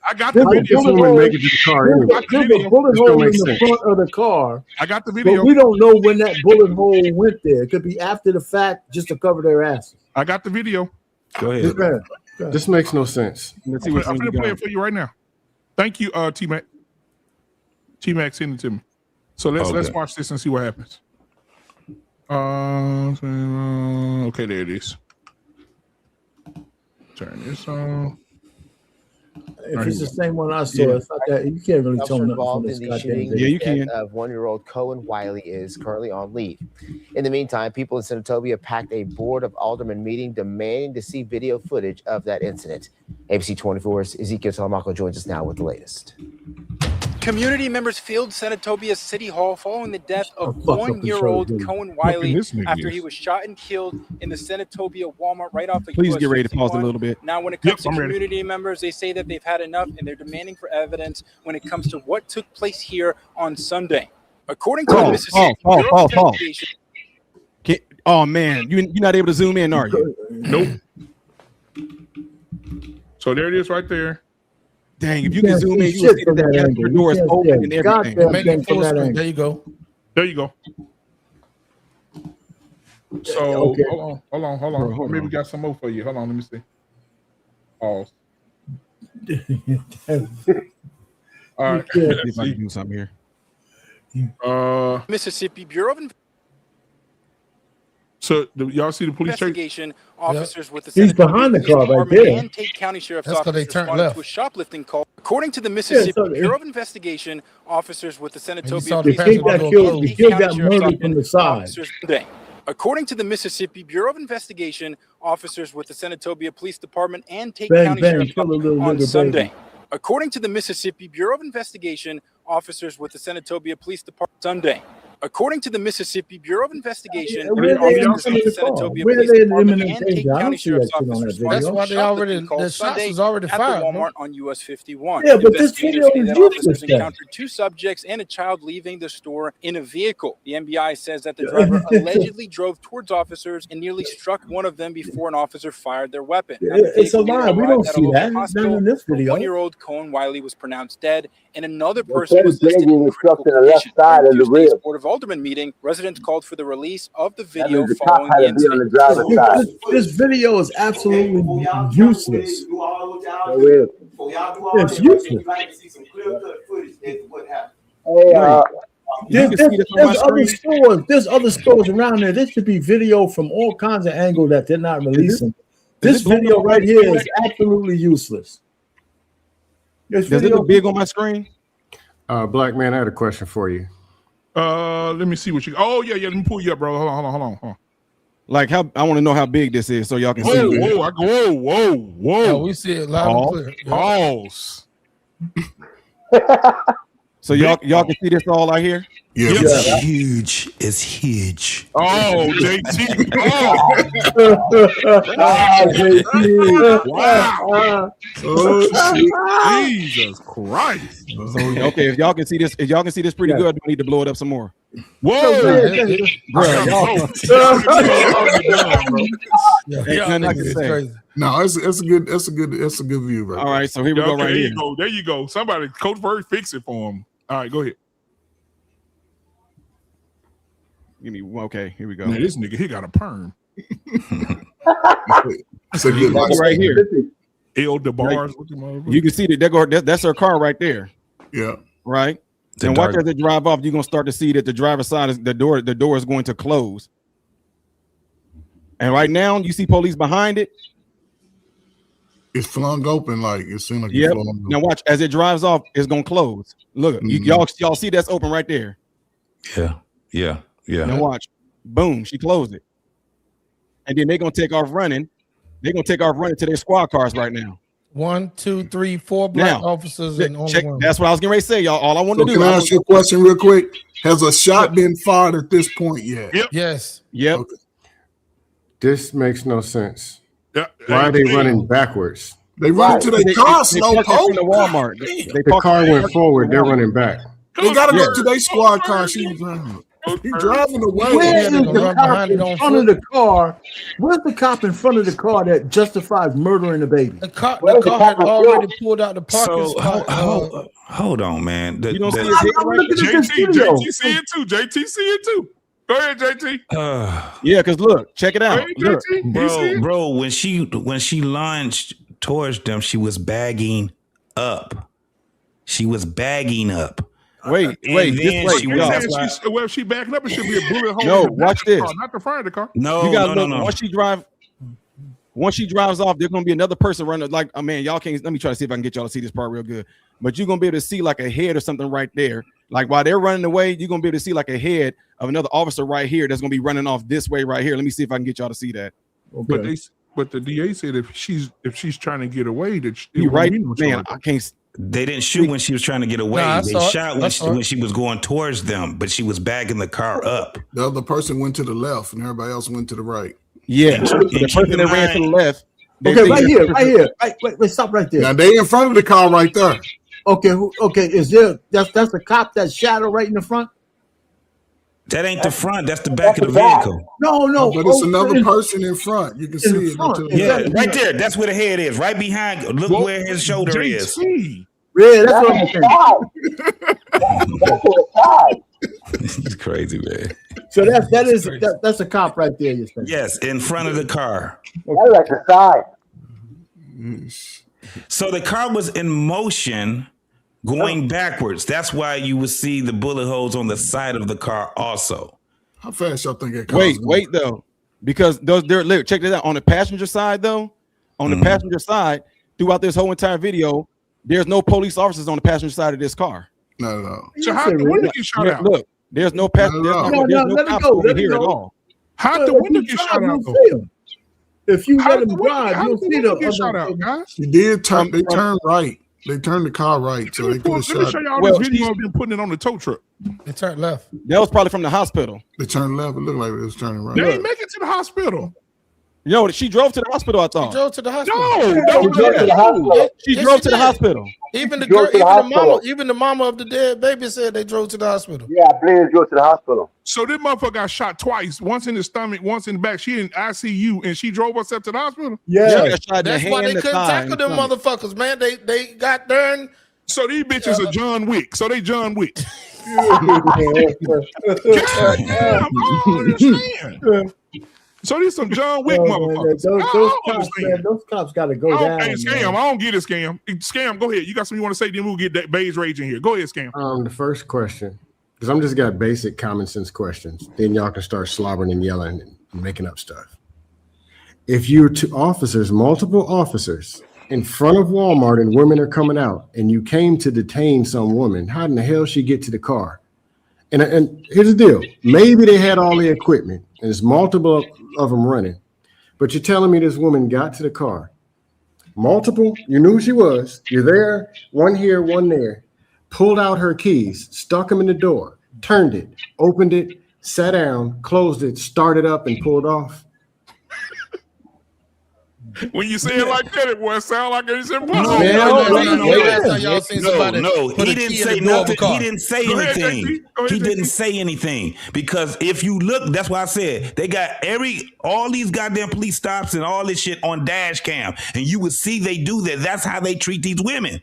I got the video. There's a bullet hole in the front of the car. I got the video. But we don't know when that bullet hole went there. It could be after the fact, just to cover their asses. I got the video. Go ahead. Go ahead. This makes no sense. I'm going to play it for you right now. Thank you, T-Mac. T-Mac sent it to me. So let's watch this and see what happens. Okay, there it is. Turn this on. If it's the same one I saw, it's not that you can't really tell nothing from this goddamn Yeah, you can. Of 1-year-old Kohen Wiley is currently on leave. In the meantime, people in Senatobia packed a board of aldermen meeting demanding to see video footage of that incident. ABC 24's Ezekiel Telemaco joins us now with the latest. Community members filled Senatobia's City Hall following the death of 1-year-old Kohen Wiley after he was shot and killed in the Senatobia Walmart right off the Please US get ready to pause a 61. little bit. Now, when it comes to community members, they say that they've had enough and they're demanding for evidence when it comes to what took place here on Sunday. According to the Mississippi Oh man, you're not able to zoom in, are you? Nope. So there it is right there. Dang, if you can zoom in, you will see that the door is open and everything. There you go. There you go. So hold on. Maybe we got some more for you. Hold on, let me see. Pause. All right. See if I can do something here. Mississippi Bureau of So y'all see the police chase? Investigation officers with the He's Senatobia behind the Police car right Department there. and Tate County Sheriff's That's 'cause they Office turned responded left. to a shoplifting call. According to the Mississippi so Bureau of Investigation, officers with the saw Senatobia the Police The kid Department got killed. and The Tate kid County got Sheriff's murdered from the Office side. officers Sunday. According to the Mississippi Bureau of Investigation, officers with the Senatobia Police Department and Tate Bang, County bang, Sheriff's kill a Office little on nigga Sunday. baby. According to the Mississippi Bureau of Investigation, officers with the Senatobia Police Department Sunday. According to the Mississippi Bureau of Investigation, Where officers they in with front the of the car? Senatobia Where Police they in Department imminent and Tate danger? I County don't see that Sheriff's shit on Office that responded video. to That's why they already shoplifting calls the shots Sunday is already at the fired, bro. Walmart on US 51. Yeah, but this Investigators video say is that useless officers then. encountered two subjects and a child leaving the store in a vehicle. The MBI says that the driver allegedly drove towards officers and nearly struck one of them before an officer fired their weapon. Now, the It's a vehicle lie. later We arrived don't at a see local that. It's not hospital. in this A video. 1-year-old Kohen Wiley was pronounced dead, and another The person was listed being in critical struck in the left condition. side During of the Tuesday's rib. Board of Aldermen meeting, residents called for the release of the That video means the cop following had the to be on the incident. driver's side. This video is absolutely useless. So weird. It's useless. Hey, There's other stores. There's other stores around there. This should be video from all kinds of angles that they're not releasing. This video right here is absolutely useless. This Does it video look big on my screen? Black man, I had a question for you. Let me see what you. Oh yeah. Let me pull you up, bro. Hold on. Like how I want to know how big this is so y'all can see. Whoa. Yeah, we see it loud and clear. Yeah. Pause. So y'all can see this all out here? Yeah. It's huge. It's huge. Oh, JT. Wow. Oh, Jesus Christ. So okay, if y'all can see this pretty good, we need to blow it up some more. Whoa. No, it's a good view, bro. All right, so here we go. Right here. There you go. Somebody, Coach Bird, fix it for him. All right, go ahead. Give me okay. Here we go. Man, this nigga, he got a perm. That's a good one. Right here. El DeBar's. You can see that that's her car right there. Yeah. Right. And watch as it drive off. You're gonna start to see that the driver's side is the door is going to close. And right now you see police behind it. It's flung open, like it seems like. Yep. It's flung Now watch as it drives off. It's gonna close. Look, y'all see that's open right there. Yeah. Now watch. Boom. She closed it. And then they're gonna take off running. They're gonna take off running to their squad cars right now. 1, 2, 3, 4 black officers and only check. one. That's what I was getting ready to say, y'all. All I want to do. Can I ask you a question real quick? Has a shot been fired at this point yet? Yep. Yes. Yep. Okay. This makes no sense. Yeah. Why are they running backwards? They run into their car, slow parked in the poke. Walmart. The car went forward. They're running back. They gotta go to their squad car. She was driving. He driving away. Where is the cop in front of the car? Where's the cop in front of the car that justifies murdering the baby? The car had already pulled out the parking So spot. hold on, man. You don't see his head right there? JT see it too. JT see it too. Go ahead, JT. Yeah, because look, check it out. Look. Bro, when she lunged towards them, she was bagging up. Wait, then this she way. was- Well, if she backing up, it should be a bullet hole. No, in the back watch of the this. car, not the front of the car. No. Once she drives off, there's gonna be another person running. Like, oh man, y'all can't. Let me try to see if I can get y'all to see this part real good. But you're gonna be able to see like a head or something right there. Like while they're running away, you're gonna be able to see like a head of another officer right here that's gonna be running off this way right here. Let me see if I can get y'all to see that. Okay. But the DA said if she's trying to get away, that you're right, man. I can't. They didn't shoot when she was trying to get away. Nah, they shot when she was going towards them, but she was bagging the car up. The other person went to the left, and everybody else went to the right. Yeah, the person that ran to the left. Okay, right here. Wait, stop right there. Now they in front of the car right there. Okay, is there? That's the cop that's shadow right in the front. That ain't the front. That's the back of the vehicle. No. But it's another person in front. You can see it. Yeah, right there. That's where the head is. Right behind. Look where his shoulder is. Yeah, that's what I'm saying. It's crazy, man. So that's a cop right there. You're saying? Yes, in front of the car. That's like the side. So the car was in motion going backwards. That's why you would see the bullet holes on the side of the car also. How fast y'all think that car? Wait though, because check this out. On the passenger side though, on the passenger side, throughout this whole entire video, there's no police officers on the passenger side of this car. No. So how the window get shot out? Look, there's no passenger. There's no cops over here at all. How the window get shot out? If you let him drive, you'll see them get shot out, guys. He did turn. They turned right. They turned the car right, so they could have shot. Let me show y'all this video of them putting it on the tow truck. They turned left. That was probably from the hospital. They turned left. It looked like it was turning right. They ain't make it to the hospital. You know, she drove to the hospital, I thought. She drove to the hospital. She drove to the hospital. Even the girl, even the mama of the dead baby said they drove to the hospital. Yeah, I believe they drove to the hospital. So this motherfucker got shot twice, once in the stomach, once in the back. She in ICU and she drove herself to the hospital. Yeah, that's why they couldn't tackle them motherfuckers, man. They got done. So these bitches are John Wick. So they John Wick. So these some John Wick motherfuckers. Those cops got to go down. Hey, Scam, I don't get it, Scam. Scam, go ahead. You got something you want to say? Then we'll get that beige rage in here. Go ahead, Scam. The first question, because I'm just got basic common sense questions. Then y'all can start slobbering and yelling and making up stuff. If you're two officers, multiple officers in front of Walmart and women are coming out, and you came to detain some woman, how in the hell she get to the car? And here's the deal. Maybe they had all the equipment and there's multiple of them running, but you're telling me this woman got to the car. Multiple, you knew who she was. You're there, one here, one there. Pulled out her keys, stuck them in the door, turned it, opened it, sat down, closed it, started up and pulled off. When you say it like that, it boy sound like it's impossible. No, he didn't say nothing. He didn't say anything. He didn't say anything because if you look, that's why I said they got all these goddamn police stops and all this shit on dash cam, and you would see they do that. That's how they treat these women.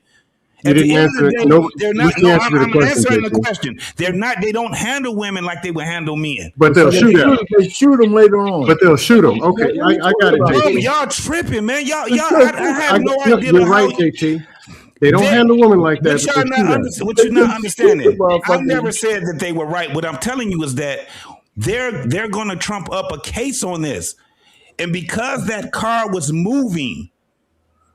At the end of the day, they're not. I'm answering the question. They're not. They don't handle women like they would handle men. But they'll shoot them. They shoot them later on. But they'll shoot them. Okay, I got it, JT. Y'all tripping, man. Y'all. I have no idea. You're right, JT. They don't handle women like that. What you're not understanding. I never said that they were right. What I'm telling you is that they're going to trump up a case on this, and because that car was moving.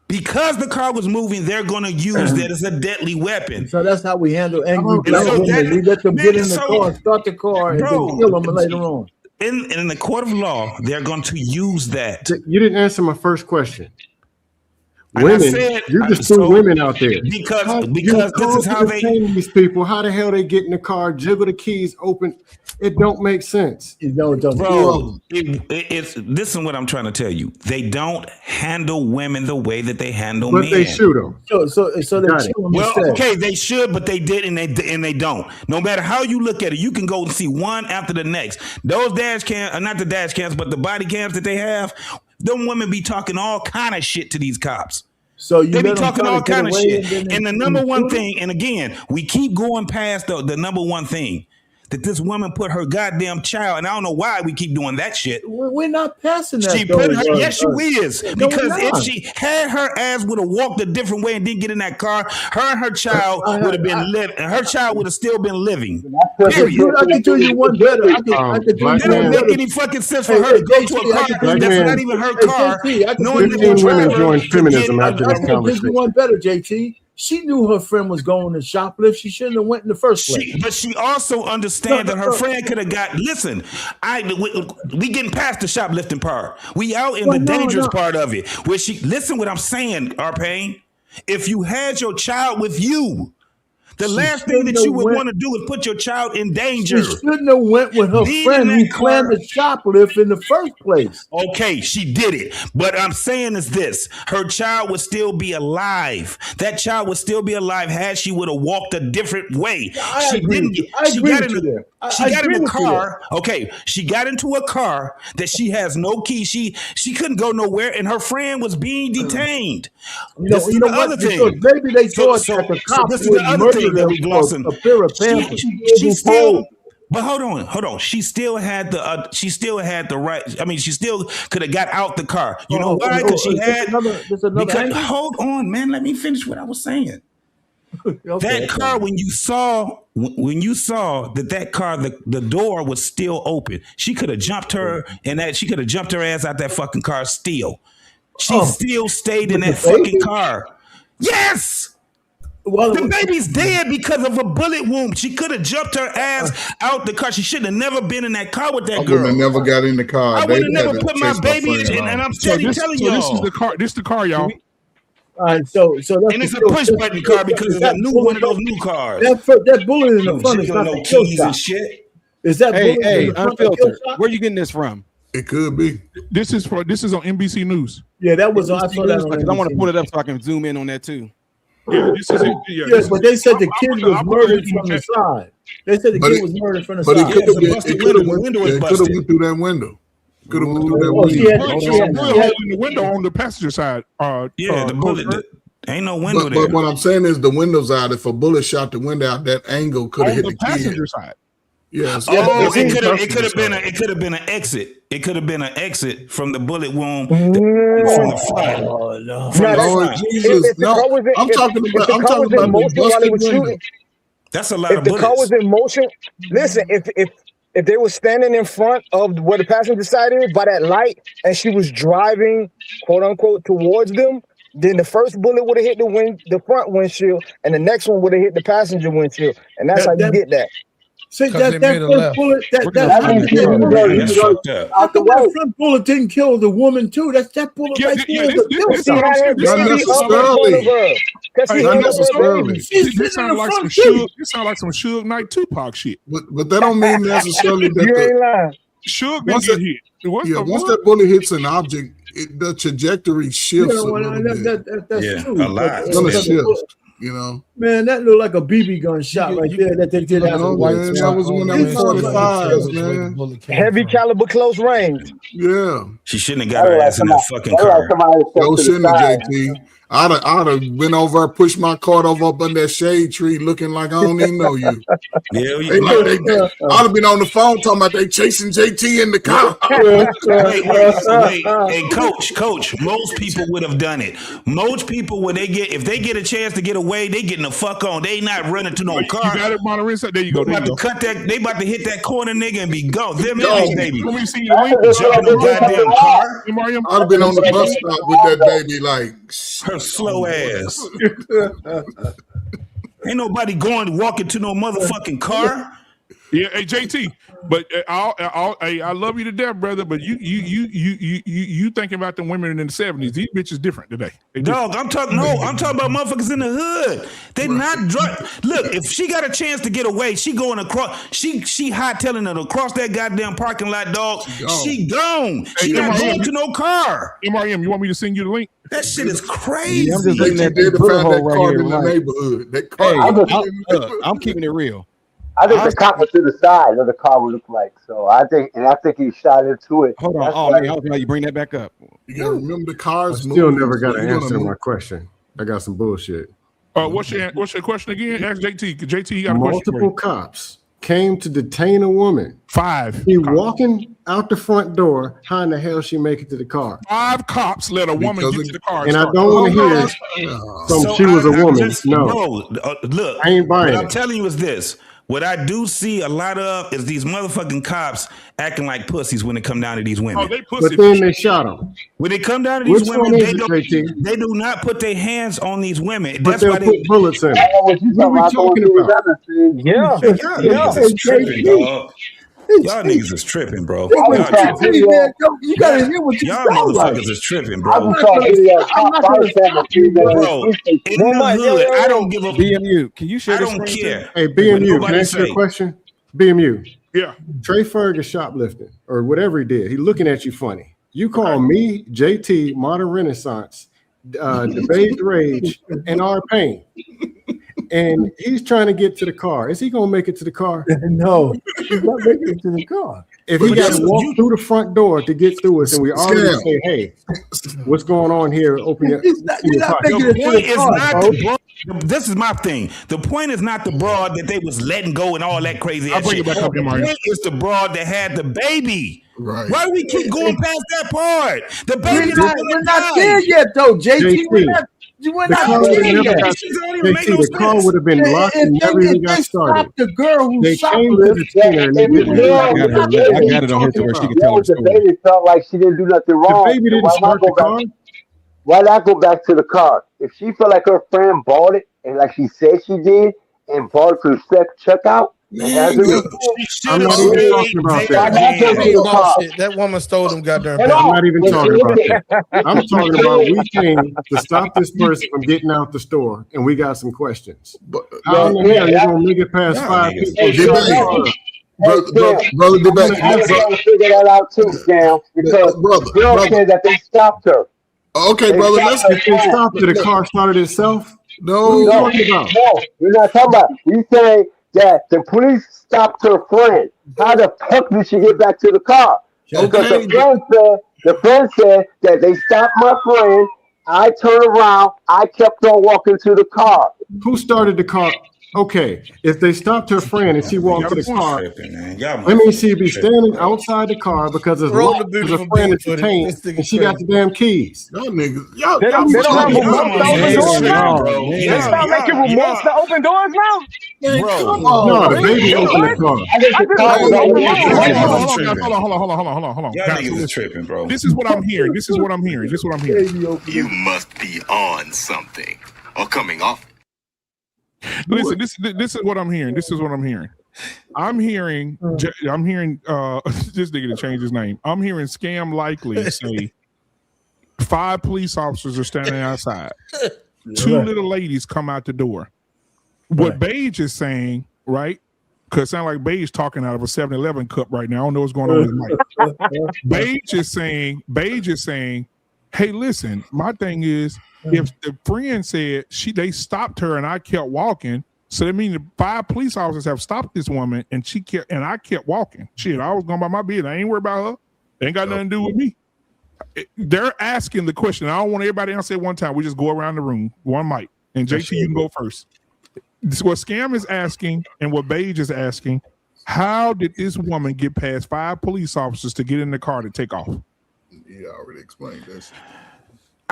Because the car was moving, they're going to use that as a deadly weapon. So that's how we handle angry black women. We let them get in the car, start the car, and then kill them later on. In the court of law, they're going to use that. You didn't answer my first question. And Women, you just threw women out there. Because this is how they these people. How the hell they get in the car, jiggle the keys, open? It don't make sense. Bro, this is what I'm trying to tell you. They don't handle women the way that they handle men. But they shoot them. So they shoot them. Well, okay, they should, but they did, and they don't. No matter how you look at it, you can go and see one after the next. Those dash cams, not the dash cams, but the body cams that they have. Them women be talking all kind of shit to these cops. So they be talking all kind of shit. And the number one thing, and again, we keep going past the number one thing. That this woman put her goddamn child, and I don't know why we keep doing that shit. We're not passing that. She put her, yes, you is. Because if she had her ass would have walked a different way and didn't get in that car, her and her child would have been living. Her child would have still been living. Period. I can do you one better. It don't make any fucking sense for her to go to a car that's not even her car. Knowing that 15 women joined feminism after this conversation. I can do you one better, JT. She knew her friend was going to shoplift. She shouldn't have went in the first place. But she also understands that her friend could have got. Listen, we getting past the shoplifting part. We out in the dangerous part of it. Where she listen, what I'm saying, Arpain. If you had your child with you, the last thing that you would want to do is put your child in danger. She shouldn't have went with her friend who planned the shoplift in the first place. Okay, she did it. But I'm saying is this. Her child would still be alive. That child would still be alive had she would have walked a different way. She didn't. She got in the car. Okay, she got into a car that she has no key. She couldn't go nowhere, and her friend was being detained. This is the other thing. Maybe they thought that the cops would murder them for a pair of pants. But hold on. She still had the right. I mean, she still could have got out the car. You know why? Because she had. Hold on, man. Let me finish what I was saying. That car, when you saw that car, the door was still open. She could have jumped her she could have jumped her ass out that fucking car still. She still stayed in that fucking car. Yes. Well, the baby's dead because of a bullet wound. She could have jumped her ass out the car. She should have never been in that car with that girl. I would have never got in the car. I would have never put my baby in, and I'm telling y'all. This is the car. This is the car, y'all. All right, so that's and it's a push button car because it's a new one of those new cars. That bullet in the front is not the kill shot. Shit. Is that hey, Unfiltered? Where you getting this from? It could be. This is on NBC News. Yeah, that was. I saw that. I want to pull it up so I can zoom in on that too. Yeah, this is it. Yes, but they said the kid was murdered from the side. They said the kid was murdered from the side. But it could have went through that window. Could have went through that window. She had the window on the passenger side. The bullet. Ain't no window there. But what I'm saying is the window's out. If a bullet shot the window out, that angle could have hit the passenger kid. side. Yes. It could have been an exit. It could have been an exit from the bullet wound from the front. Oh no! Lord Jesus! No, I'm talking about the busted window. That's a lot of bullets. If the car was in motion, listen. If they were standing in front of where the passenger side is by that light, and she was driving, quote unquote, towards them, then the first bullet would have hit the front windshield, and the next one would have hit the passenger windshield, and that's how you get that. See, that first bullet, that front bullet didn't kill the woman too. That bullet right there. This sounds like some Suge Knight Tupac shit. But that don't mean necessarily that Suge didn't get hit. Once that bullet hits an object, the trajectory shifts a little bit. That's true. A lot. It's gonna shift. You know, man, that looked like a BB gun shot right there. That they did. That was one of them 45s, man. Heavy caliber, close range. Yeah. She shouldn't have got her ass in that fucking car. No, shouldn't have, JT. I'd have been over, pushed my cart over up under that shade tree, looking like I don't even know you. I'd have been on the phone talking about they chasing JT in the car. Wait. Hey, coach. Most people would have done it. Most people, if they get a chance to get away, they getting the fuck on. They not running to no car. You got it, Monterey. There you go. They about to hit that corner, nigga, and be gone. Baby. Let me see your link. Jumping the goddamn car. I'd have been on the bus stop with that baby, like. Her slow ass. Ain't nobody walking to no motherfucking car. Yeah, hey JT, but I love you to death, brother. But you thinking about the women in the 70s? These bitches different today. Dog, I'm talking about motherfuckers in the hood. They not drunk. Look, if she got a chance to get away, she going across. She hightailing it across that goddamn parking lot, dog. She gone. She not going to no car. MRM, you want me to send you the link? That shit is crazy. I'm just looking at that car in the neighborhood. That car. I'm keeping it real. I think the cop was to the side of the car would look like. So I think he shot into it. Hold on. You bring that back up. You gotta remember the cars. I still never got an answer to my question. I got some bullshit. What's your question again? Ask JT. JT got a question. Multiple cops came to detain a woman. 5. He walking out the front door. How in the hell she make it to the car? 5 cops let a woman get to the car. And I don't want to hear she was a woman. Look, I ain't buying what I'm telling you is this. What I do see a lot of is these motherfucking cops acting like pussies when it come down to these women. Oh, they pussy. But then they shot them. When they come down to these women, they do not put their hands on these women. But they'll put bullets in. What are we talking about? Y'all niggas is tripping, bro. You gotta hear what you y'all motherfuckers is tripping, bro. I'm bro, in the hood, I don't give a BMU. Can you share? I don't care. Hey, BMU, can I ask you a question? BMU. Yeah. Trey Ferg is shoplifting or whatever he did. He looking at you funny. You call me, JT, Modern Renaissance, Debate Rage, and R Payne. And he's trying to get to the car. Is he gonna make it to the car? No, he's not making it to the car. If he got to walk through the front door to get through us, and we already say, "Hey, what's going on here?" Open your. He's not making it to the car. This is my thing. The point is not the broad that they was letting go and all that crazy ass shit. The point is the broad that had the baby. Right. Why do we keep going past that part? The baby We're not there yet, though, JT. We're not there yet. The car would have been locked and never even got started. The girl who They shot came to the scene and they didn't do I got it on here to where she can tell the story. The baby felt like she didn't do nothing wrong. The baby didn't start the car. Why not go back to the car? If she felt like her friend bought it, and like she said she did, and bought it to the checkout, I'm not even talking about that. That woman stole them goddamn. I'm not even talking about that. I'm talking about we came to stop this person from getting out the store, and we got some questions. How in the hell you gonna make it past 5 people? Brother, figure that out too, Sam. Because the girl said that they stopped her. Okay, brother. Let's if they stopped her, the car started itself. No, we're not talking about. We say that the police stopped her friend. How the fuck did she get back to the car? Because the friend said that they stopped my friend. I turned around. I kept on walking to the car. Who started the car? Okay, if they stopped her friend and she walked to the car, let me see, be standing outside the car because his friend is detained and she got the damn keys. Y'all niggas, they don't have They start making remote to open doors now? No, the baby opened the car. Hold on. Y'all niggas is tripping, bro. This is what I'm hearing. You must be on something or coming off. Listen, this is what I'm hearing. I'm hearing this nigga to change his name. I'm hearing Scam Likely say 5 police officers are standing outside. 2 little ladies come out the door. What Beige is saying, right? Because it sounds like Beige talking out of a 7-Eleven cup right now. I don't know what's going on with Mike. Beige is saying, hey, listen, my thing is, if the friend said they stopped her and I kept walking, so that means the 5 police officers have stopped this woman and I kept walking. Shit, I was going by my business. I ain't worried about her. They ain't got nothing to do with me. They're asking the question. I don't want everybody to answer at one time. We just go around the room, one mic. And JT, you can go first. This is what Scam is asking and what Beige is asking. How did this woman get past 5 police officers to get in the car to take off? Yeah, I already explained this.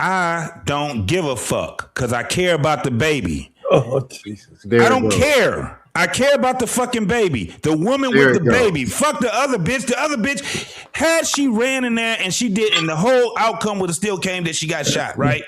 I don't give a fuck because I care about the baby. Oh, Jesus. I don't care. I care about the fucking baby. The woman with the baby. Fuck the other bitch. The other bitch, had she ran in there and she did, and the whole outcome would have still came that she got shot, right?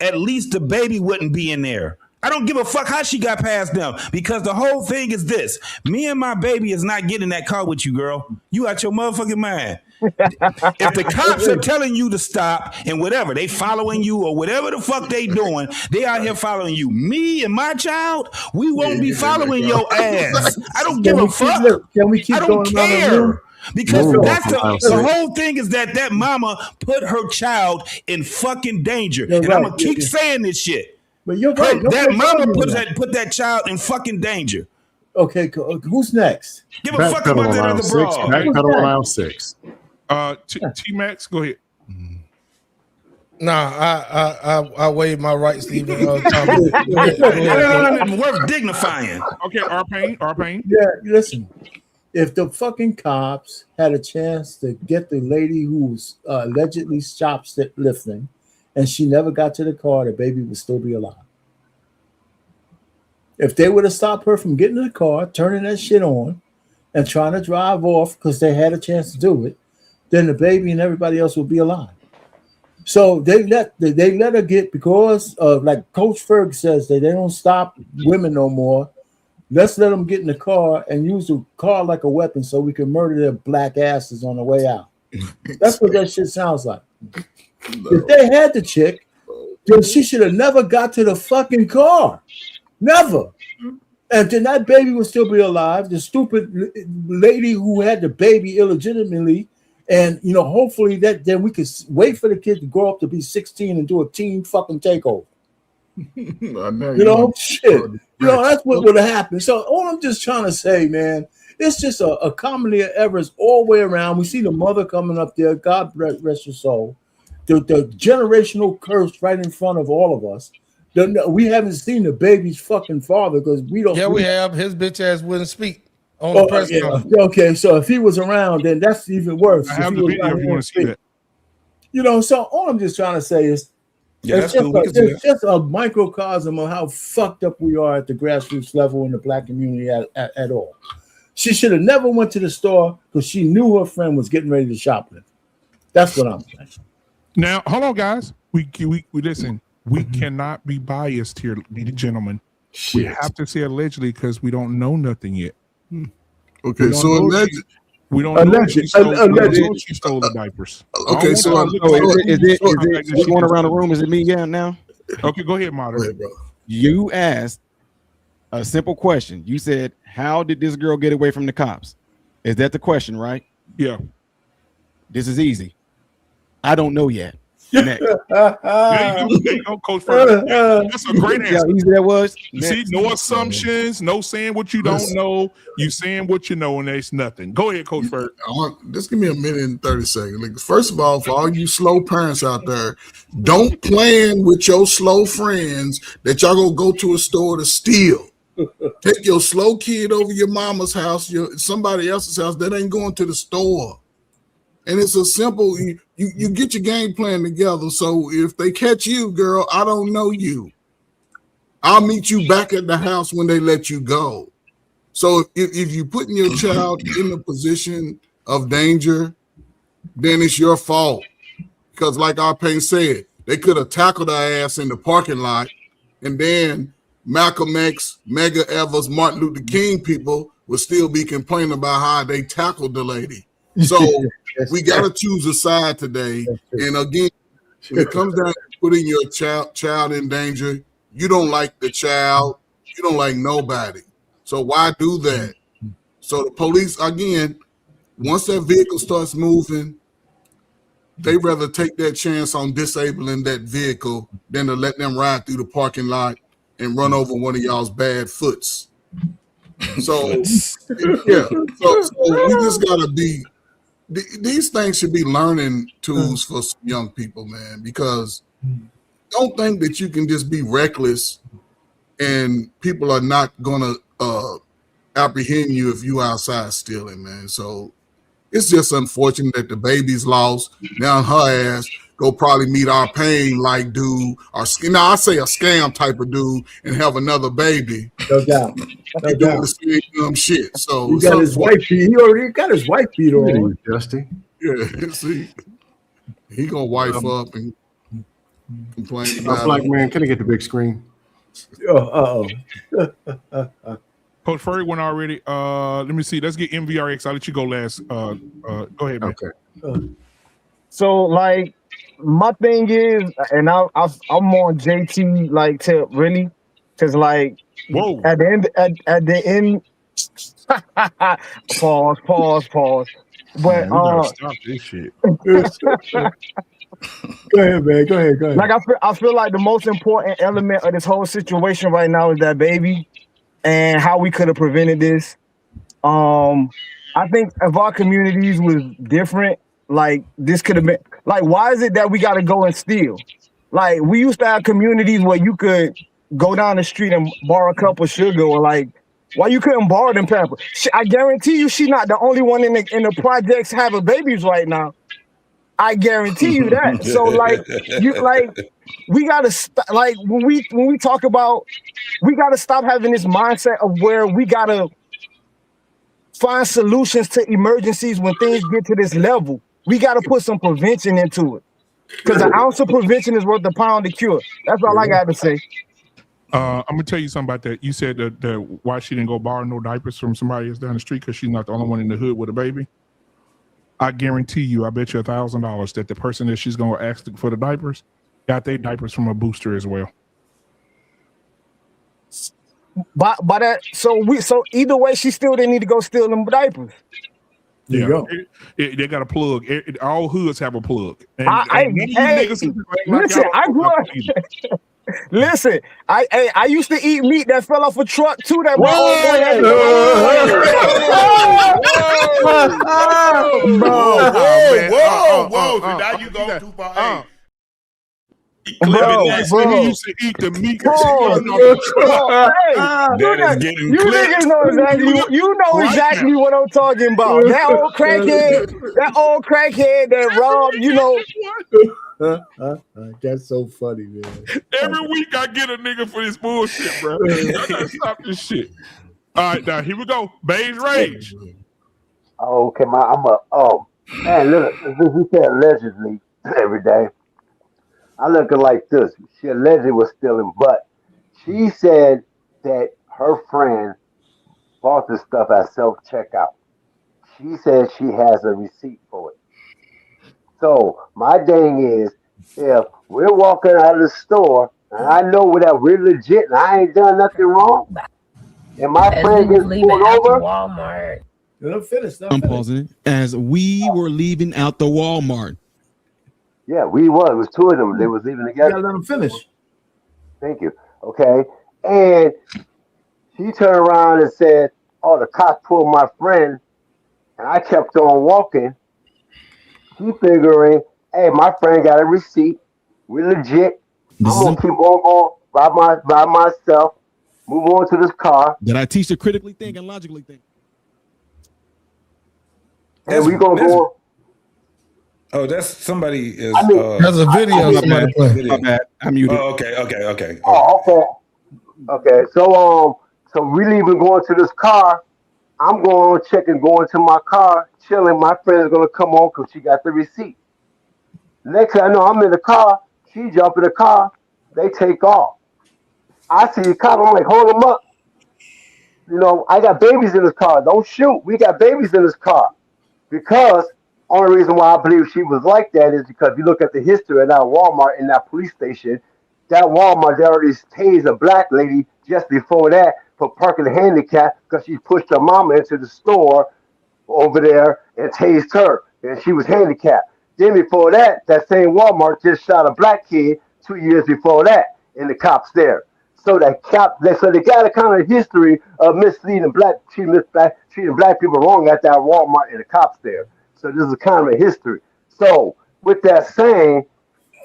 At least the baby wouldn't be in there. I don't give a fuck how she got past them because the whole thing is this. Me and my baby is not getting in that car with you, girl. You out your motherfucking mind. If the cops are telling you to stop and whatever, they following you or whatever the fuck they doing, they out here following you. Me and my child, we won't be following your ass. I don't give a fuck. Can we keep I don't going care. Because that's the whole thing is that mama put her child in fucking danger. And I'm gonna keep saying this shit. But you're right. That mama put that child in fucking danger. Okay, who's next? Give a fuck about that other broad. Backpedal on aisle 6. T-Max, go ahead. Nah, I waive my rights to even No, worth dignifying. Okay, R-Pain. Yeah, listen. If the fucking cops had a chance to get the lady who was allegedly shoplifting and she never got to the car, the baby would still be alive. If they would have stopped her from getting in the car, turning that shit on, and trying to drive off because they had a chance to do it, then the baby and everybody else would be alive. So they let her get, because like Coach Ferg says, that they don't stop women no more. Let's let them get in the car and use the car like a weapon so we can murder their black asses on the way out. That's what that shit sounds like. If they had the chick, then she should have never got to the fucking car. Never. And then that baby would still be alive. The stupid lady who had the baby illegitimately, and hopefully then we could wait for the kid to grow up to be 16 and do a team fucking takeover. Shit. That's what would have happened. So all I'm just trying to say, man, it's just a comedy of errors all the way around. We see the mother coming up there. God rest her soul. The generational curse right in front of all of us. We haven't seen the baby's fucking father because we don't. Yeah, we have. His bitch ass wouldn't speak on the press conference. Okay, so if he was around, then that's even worse. I have the video if you want to see that. You know, so all I'm just trying to say is, it's just a microcosm of how fucked up we are at the grassroots level in the black community at all. She should have never went to the store because she knew her friend was getting ready to shoplift. That's what I'm saying. Now, hold on, guys. We listen. We cannot be biased here, gentlemen. We have to say allegedly because we don't know nothing yet. Okay, so allegedly. We don't know if she stole the diapers. Okay, so is it going around the room? Is it me now? Okay, go ahead, moderator. You asked a simple question. You said, "How did this girl get away from the cops?" Is that the question, right? Yeah. This is easy. I don't know yet. There you go, Coach Ferg. That's a great answer. How easy that was. You see, no assumptions, no saying what you don't know. You saying what you know, and there's nothing. Go ahead, Coach Ferg. Just give me a minute and 30 seconds. Like, first of all, for all you slow parents out there, don't plan with your slow friends that y'all gonna go to a store to steal. Take your slow kid over your mama's house, somebody else's house that ain't going to the store. And it's a simple, you get your game plan together. So if they catch you, girl, I don't know you. I'll meet you back at the house when they let you go. So if you're putting your child in a position of danger, then it's your fault. Because like Arpain said, they could have tackled her ass in the parking lot, and then Malcolm X, Medgar Evers, Martin Luther King people would still be complaining about how they tackled the lady. So we got to choose a side today. And again, when it comes down to putting your child in danger, you don't like the child. You don't like nobody. So why do that? So the police, again, once that vehicle starts moving, they rather take that chance on disabling that vehicle than to let them ride through the parking lot and run over one of y'all's bad foots. So, yeah. So we just got to be, these things should be learning tools for young people, man, because don't think that you can just be reckless and people are not going to apprehend you if you outside stealing, man. So it's just unfortunate that the baby's lost. Now her ass go probably meet our pain like dude, or now I say a scam type of dude, and have another baby. No doubt. No doing the same dumb shit. So he got his wife beat. He already got his wife beat on. Justin. Yeah, see, he gonna wife up and complain about. Black man, can I get the big screen? Coach Furry went already. Let me see. Let's get MVRX. I'll let you go last. Go ahead, man. Okay. So like my thing is, and I'm on JT like tip really, because like at the end pause. But stop this shit. Go ahead, man. Go ahead. Like I feel like the most important element of this whole situation right now is that baby and how we could have prevented this. I think if our communities was different, like this could have been like, why is it that we got to go and steal? Like we used to have communities where you could go down the street and borrow a cup of sugar, or like, why you couldn't borrow them Pampers? I guarantee you, she not the only one in the projects having babies right now. I guarantee you that. So like, we gotta like when we talk about, we gotta stop having this mindset of where we gotta find solutions to emergencies when things get to this level. We gotta put some prevention into it, because an ounce of prevention is worth a pound of cure. That's all I got to say. I'm gonna tell you something about that. You said that why she didn't go borrow no diapers from somebody else down the street because she's not the only one in the hood with a baby. I guarantee you, I bet you $1,000 that the person that she's gonna ask for the diapers got their diapers from a booster as well. But that so either way, she still didn't need to go steal them diapers. Yeah, they got a plug. All hoods have a plug. And, listen, I grew up. Listen, I used to eat meat that fell off a truck too. That whoa! So now you go too far. Bro, he used to eat the meat. Hey, you niggas know exactly what I'm talking about. That old crackhead that robbed, That's so funny, man. Every week I get a nigga for this bullshit, bro. I gotta stop this shit. All right, now here we go. Beige Rage. Oh, okay, man, look, he said allegedly every day. I look at it like this. She allegedly was stealing, but she said that her friend bought this stuff at self-checkout. She said she has a receipt for it. So my thing is, if we're walking out of the store and I know that we're legit and I ain't done nothing wrong, and my friend gets pulled over, Walmart. I'm pausing it. As we were leaving out the Walmart. yeah, it was two of them. They was leaving together. You gotta let them finish. Thank you. Okay. And she turned around and said, oh, the cop pulled my friend. And I kept on walking. She figuring, hey, my friend got a receipt. We're legit. I'm going to keep on going by myself. Move on to this car. Did I teach her critically think and logically think? And we going to go. Oh, that's somebody is. There's a video somebody playing. My bad. I'm muted. Oh, okay. Oh, okay. So we leaving going to this car. I'm going checking, going to my car, chilling. My friend is gonna come on because she got the receipt. Next thing I know, I'm in the car. She jump in the car. They take off. I see the cop. I'm like, hold them up. I got babies in this car. Don't shoot. We got babies in this car. Because only reason why I believe she was like that is because if you look at the history of that Walmart in that police station, that Walmart, they already tased a black lady just before that for parking handicap because she pushed her mama into the store over there and tased her, and she was handicapped. Then before that, that same Walmart just shot a black kid 2 years before that, and the cops there. So they got a kind of history of treating black people wrong at that Walmart and the cops there. So this is kind of a history. So with that saying,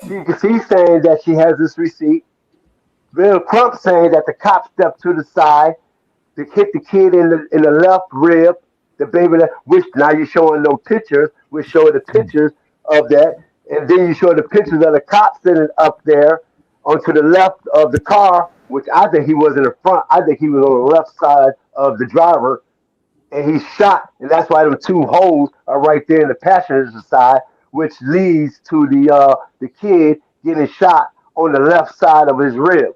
she's saying that she has this receipt. Ben Crump saying that the cop stepped to the side to hit the kid in the left rib, the baby, which now you're showing no pictures. We're showing the pictures of that. And then you show the pictures of the cop sitting up there onto the left of the car, which I think he was in the front. I think he was on the left side of the driver. And he shot, and that's why them two holes are right there in the passenger side, which leads to the kid getting shot on the left side of his rib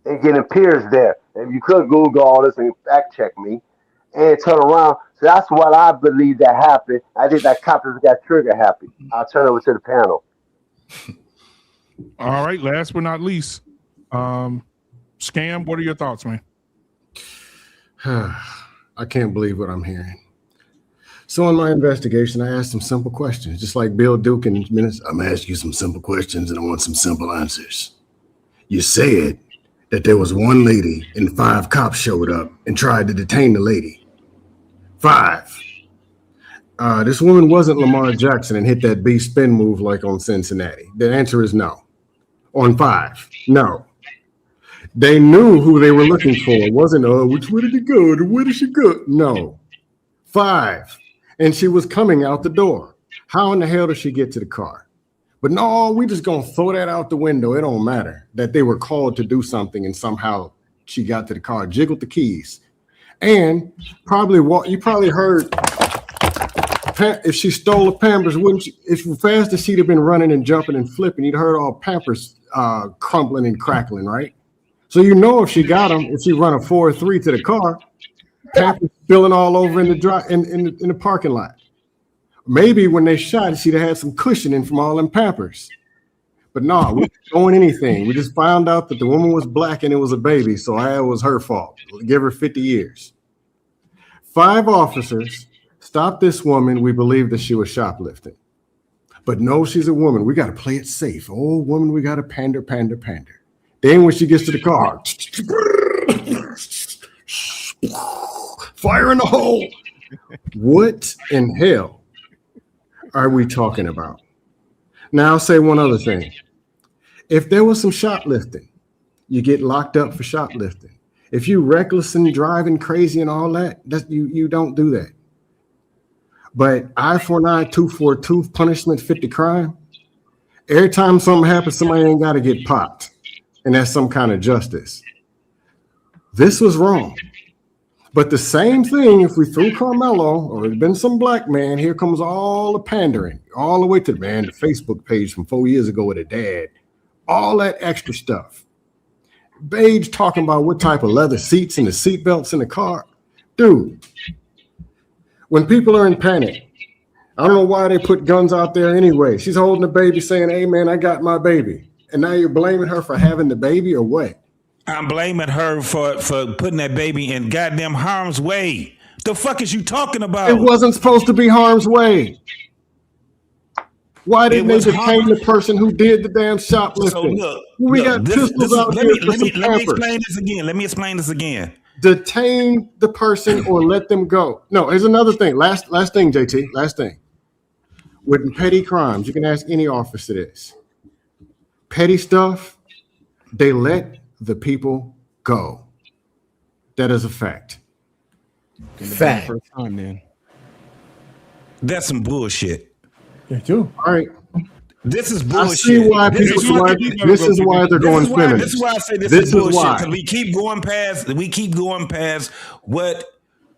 and getting pierced there. And you could Google all this and fact check me and turn around. So that's what I believe that happened. I think that cop just got trigger happy. I'll turn over to the panel. All right, last but not least, Scam, what are your thoughts, man? I can't believe what I'm hearing. So in my investigation, I asked some simple questions, just like Bill Duke in minutes. I'm asking you some simple questions and I want some simple answers. You said that there was one lady and 5 cops showed up and tried to detain the lady. 5. This woman wasn't Lamar Jackson and hit that B spin move like on Cincinnati. The answer is no. On 5, no. They knew who they were looking for. It wasn't, which way did it go? Where did she go? No. 5. And she was coming out the door. How in the hell did she get to the car? But no, we just gonna throw that out the window. It don't matter that they were called to do something and somehow she got to the car, jiggled the keys. And you probably heard if she stole the Pampers, wouldn't she? If fast as she'd have been running and jumping and flipping, you'd heard all Pampers crumbling and crackling, right? So you know if she got them, if she run a 4-3 to the car, Pampers spilling all over in the parking lot. Maybe when they shot, she'd have had some cushioning from all them Pampers. But no, we weren't doing anything. We just found out that the woman was black and it was a baby, so it was her fault. We'll give her 50 years. 5 officers stopped this woman. We believe that she was shoplifting. But no, she's a woman. We got to play it safe. Oh, woman, we got to pander. Then when she gets to the car, fire in the hole. What in hell are we talking about? Now I'll say one other thing. If there was some shoplifting, you get locked up for shoplifting. If you reckless and driving crazy and all that, you don't do that. But eye for an eye, tooth for a tooth, punishment fit the crime. Every time something happens, somebody ain't got to get popped. And that's some kind of justice. This was wrong. But the same thing, if we threw Carmelo or it'd been some black man, here comes all the pandering, all the way to the Facebook page from 4 years ago with a dad, all that extra stuff. Beige talking about what type of leather seats and the seat belts in the car. Dude, when people are in panic, I don't know why they put guns out there anyway. She's holding the baby saying, hey, man, I got my baby. And now you're blaming her for having the baby or what? I'm blaming her for putting that baby in goddamn harm's way. The fuck is you talking about? It wasn't supposed to be harm's way. Why didn't they detain the person who did the damn shoplifting? So we got pistols out here for some let me explain this again. Let me explain this again. Detain the person or let them go. No, here's another thing. Last thing, JT. Last thing. With petty crimes, you can ask any officer this. Petty stuff, they let the people go. That is a fact. Fact. First time, man. That's some bullshit. They do. All right. This is bullshit. I see why this is why they're going feminist. This is why I say this is bullshit. Because we keep going past what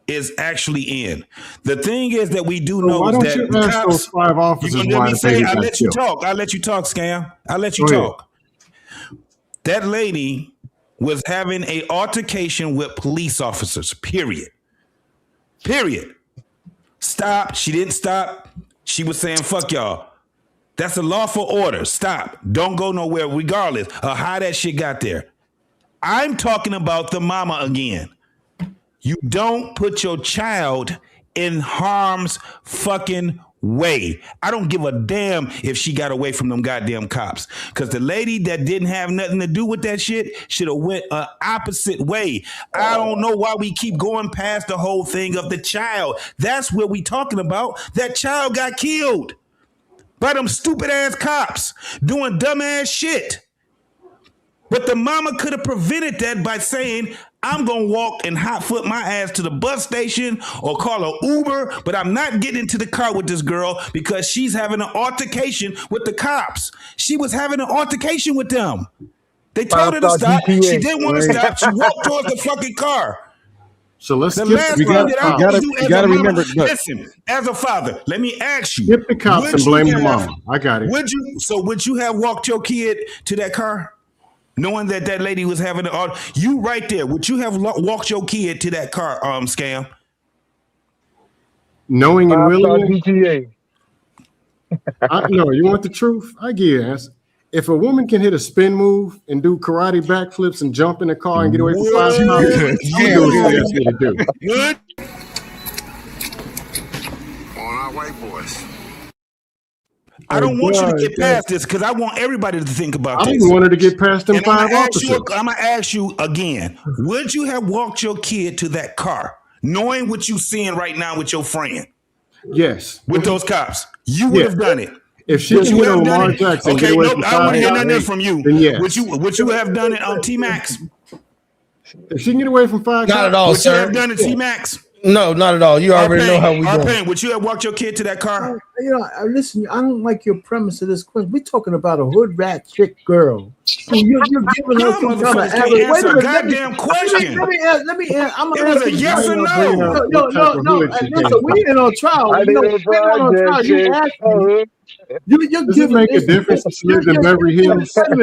is actually in. The thing is that we do know is that you ask those 5 officers why I'll let you talk. I'll let you talk, Scam. I'll let you talk. That lady was having an altercation with police officers, period. Stop. She didn't stop. She was saying, fuck y'all. That's a lawful order. Stop. Don't go nowhere regardless of how that shit got there. I'm talking about the mama again. You don't put your child in harm's fucking way. I don't give a damn if she got away from them goddamn cops. Because the lady that didn't have nothing to do with that shit should have went an opposite way. I don't know why we keep going past the whole thing of the child. That's what we talking about. That child got killed by them stupid ass cops doing dumb ass shit. But the mama could have prevented that by saying, I'm going to walk and hot foot my ass to the bus station or call an Uber, but I'm not getting into the car with this girl because she's having an altercation with the cops. She was having an altercation with them. They told her to stop. She didn't want to stop. She walked towards the fucking car. So let's the skip. last You thing that I gotta remember. remember. Listen, as a father, let me ask you. Skip the cops and blame the mama. I got it. Would you have walked your kid to that car? Knowing that that lady was having you right there, would you have walked your kid to that car, Scam? Knowing and willing. No, you want the truth? I give you. If a woman can hit a spin move and do karate backflips and jump in the car and get away from 5 cops, Good. On our white boys. I don't want you to get past this because I want everybody to think about this. I didn't want her to get past them 5 officers. I'm going to ask you again. Would you have walked your kid to that car knowing what you're seeing right now with your friend? Yes. With those cops? You would have done it. If she can hit on Lamar Jackson, okay, nope, I don't want to hear nothing else from you. Then yes. Would you have done it on T-Max? If she can get away from 5 not at all, would sir. you have done it T-Max? No, not at all. You already know how we do. Would you have walked your kid to that car? Listen, I don't like your premise of this question. We're talking about a hood rat chick girl. So you're giving her some kind of average. Wait a minute, goddamn question. Let me ask. I'm it was a yes or no. No. Listen, we ain't on trial. We're not on trial. You asked me. You're Does it make a difference if she lives in Beverly Hills? Does it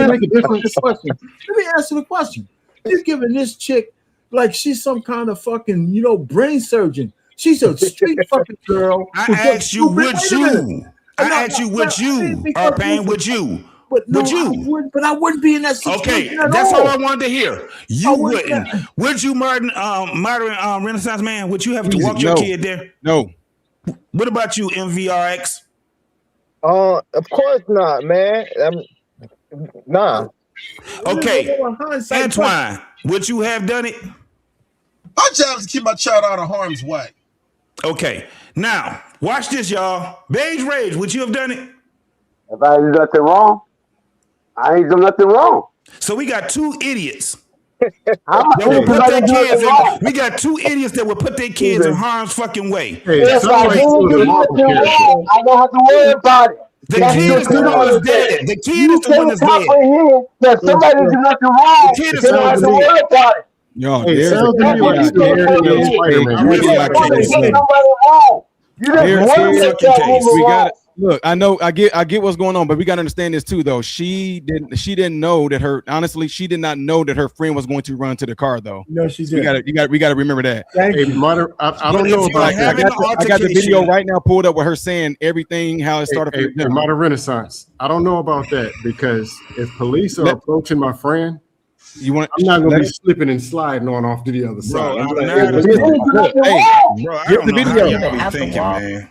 make a difference? Let me answer the question. You're giving this chick like she's some kind of fucking, brain surgeon. She's a street fucking girl. I asked you, would you? Arpain, would you? But no, I wouldn't be in that situation. Okay, that's all I wanted to hear. You wouldn't. Would you, modern Renaissance man? Would you have to walk your kid there? No. What about you, MVRX? Of course not, man. Nah. Okay, Antoine, would you have done it? My job is to keep my child out of harm's way. Okay, now watch this, y'all. Beige Rage, would you have done it? If I did nothing wrong? I ain't done nothing wrong. So we got two idiots. We got two idiots that would put their kids in harm's fucking way. If I didn't do nothing wrong, I don't have to worry about it. The kid is the one that's dead. The kid is the one that's dead. That somebody did nothing wrong. The kid is They don't have to worry about it. Yo, Hey, there's sounds to me like there's- you're there's- Spider-Man. there's- You just there's- want to get somebody wrong. You just Here's- want to here's- get that woman we wrong. got look. I know. I get what's going on, but we got to understand this too, though. She didn't know that she did not know that her friend was going to run to the car, though. No, she We got to remember that. Thank you. I don't know about that. I got the video right now pulled up with her saying everything how it started. Hey, Modern Renaissance. I don't know about that because if police are approaching my friend, I'm not going to be slipping and sliding on off to the other side.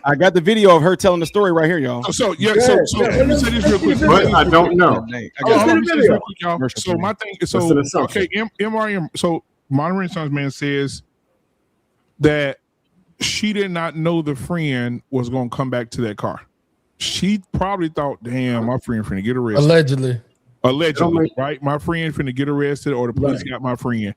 I got the video of her telling the story right here, y'all. So let me say this real quick. But I don't know. Let me say this real quick, y'all. So my thing is okay. MRM. So Modern Renaissance Man says that she did not know the friend was going to come back to that car. She probably thought, "Damn, my friend finna get arrested." Allegedly, right? My friend finna get arrested, or the police got my friend.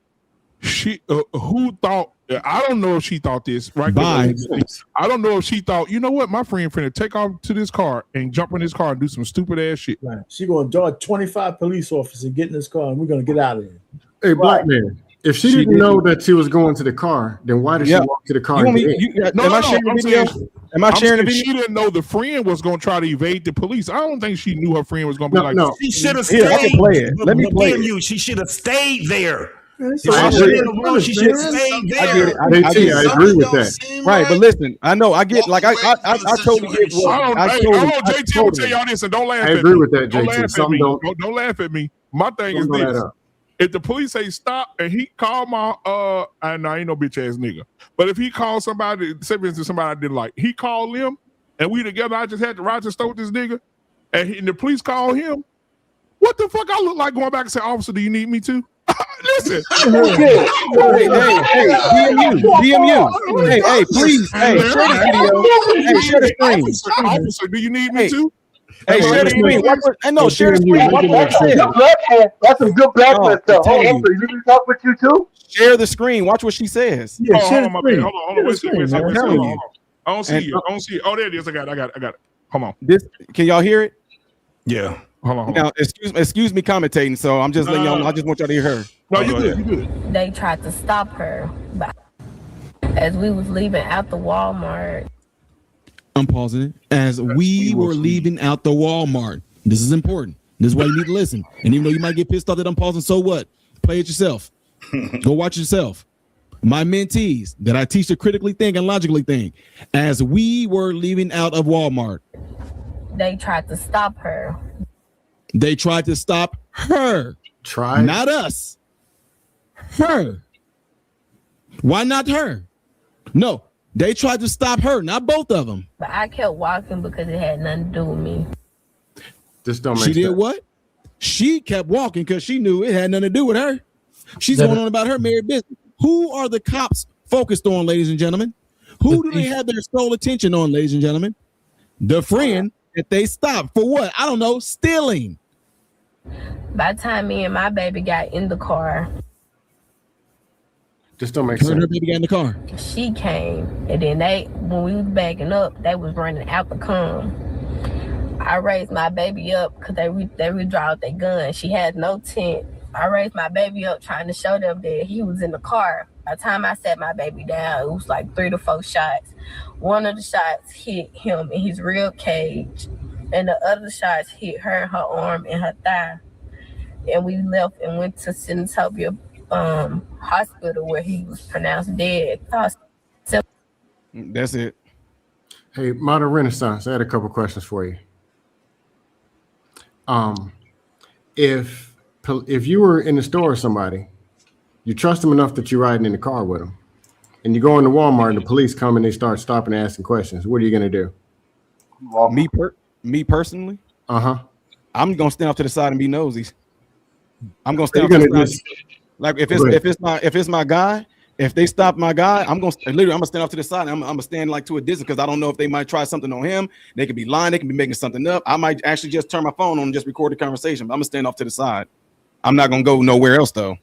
She, who thought? I don't know if she thought this, right? I don't know if she thought, you know what, my friend finna take off to this car and jump in this car and do some stupid ass shit. Right. She gonna dodge 25 police officers and get in this car, and we're gonna get out of here. Hey, black man. If she didn't know that she was going to the car, then why did she walk to the car? Am I sharing the video? She didn't know the friend was going to try to evade the police. I don't think she knew her friend was going to be like. She should have stayed. I can play it. Let me play it. You. She should have stayed there. She should have stayed there. I agree with that. Right, but listen, I know I get like I totally get what I JT will tell y'all this, and don't laugh at me. I agree with that, JT. Don't laugh at me. My thing is this. If the police say stop and he called my I ain't no bitch ass nigga, but if he called somebody, say for instance somebody I didn't like, he called them and we together, I just had to Roger stole this nigga, and the police called him. What the fuck I look like going back and say, officer, do you need me to? Listen. Hey, DMU. Hey, please. Hey, share the video. Hey, share the screen. Officer, do you need me to? Hey, share the screen. Share the screen. That's some good blackmail stuff. Hold on, so you talk with you too? Share the screen. Watch what she says. Yeah, hold on. Wait a second. I don't see it. Oh, there it is. I got it. Hold on. Can y'all hear it? Yeah. Hold on. Now, excuse me commentating. So I'm just letting y'all know. I just want y'all to hear her. No, you good. They tried to stop her, but as we was leaving out the Walmart. I'm pausing it. As we were leaving out the Walmart, this is important. This is why you need to listen. And even though you might get pissed off that I'm pausing, so what? Play it yourself. Go watch it yourself. My mentees that I teach to critically think and logically think. As we were leaving out of Walmart, They tried to stop her. They tried to stop her. Not us. Her. Why not her? No. They tried to stop her, not both of them. But I kept walking because it had nothing to do with me. This don't make She did sense. what? She kept walking because she knew it had nothing to do with her. She's going on about her married business. Who are the cops focused on, ladies and gentlemen? Who do they have their sole attention on, ladies and gentlemen? The friend that they stopped for what? I don't know, stealing. By the time me and my baby got in the car, This don't make Her sense. and her baby got in the car. she came, and then when we was backing up, they was running out the come. I raised my baby up because they withdrawed their gun. She had no tent. I raised my baby up trying to show them that he was in the car. By the time I set my baby down, it was like 3 to 4 shots. One of the shots hit him in his rib cage, and the other shots hit her in her arm and her thigh. And we left and went to Senatobia hospital where he was pronounced dead. That's it. Hey, Modern Renaissance, I had a couple questions for you. If you were in the store with somebody, you trust them enough that you're riding in the car with them, and you go into Walmart and the police come and they start stopping and asking questions, what are you gonna do? Me personally, I'm gonna stand off to the side and be nosy. I'm gonna stand off to the side. Like if it's my guy If they stop my guy, I'm gonna stand off to the side. I'm gonna stand like to a distance because I don't know if they might try something on him. They could be lying. They can be making something up. I might actually just turn my phone on and just record the conversation. But I'm gonna stand off to the side. I'm not gonna go nowhere else though.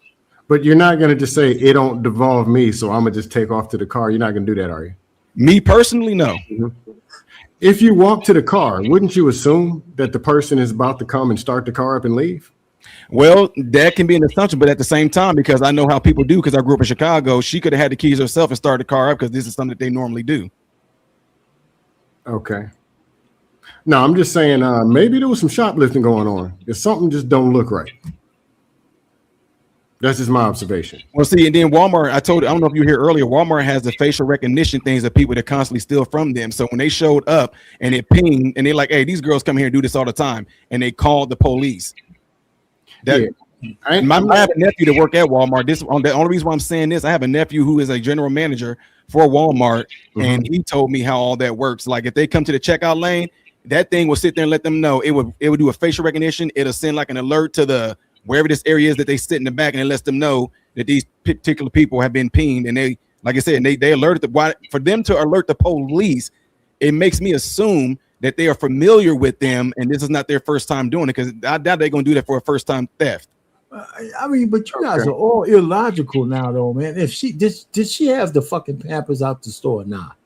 But you're not gonna just say it don't devolve me, so I'm gonna just take off to the car. You're not gonna do that, are you? Me personally, no. Mm-hmm. If you walk to the car, wouldn't you assume that the person is about to come and start the car up and leave? Well, that can be an assumption, but at the same time, because I know how people do, because I grew up in Chicago, she could have had the keys herself and started the car up because this is something that they normally do. Okay. No, I'm just saying maybe there was some shoplifting going on. If something just don't look right. That's just my observation. Well, see, and then Walmart, I don't know if you were here earlier, Walmart has the facial recognition things of people that constantly steal from them. So when they showed up and it pinged and they're like, hey, these girls come here and do this all the time. And they called the police. I have a nephew that work at Walmart. The only reason why I'm saying this, I have a nephew who is a general manager for Walmart, and he told me how all that works. Like if they come to the checkout lane, that thing will sit there and let them know. It would do a facial recognition. It'll send like an alert to the wherever this area is that they sit in the back, and it lets them know that these particular people have been pinged. And they, like I said, they alerted for them to alert the police. It makes me assume that they are familiar with them, and this is not their first time doing it, because I doubt they're going to do that for a first time theft. I mean, but you guys are all illogical now, though, man. If she did she have the fucking Pampers out the store or not?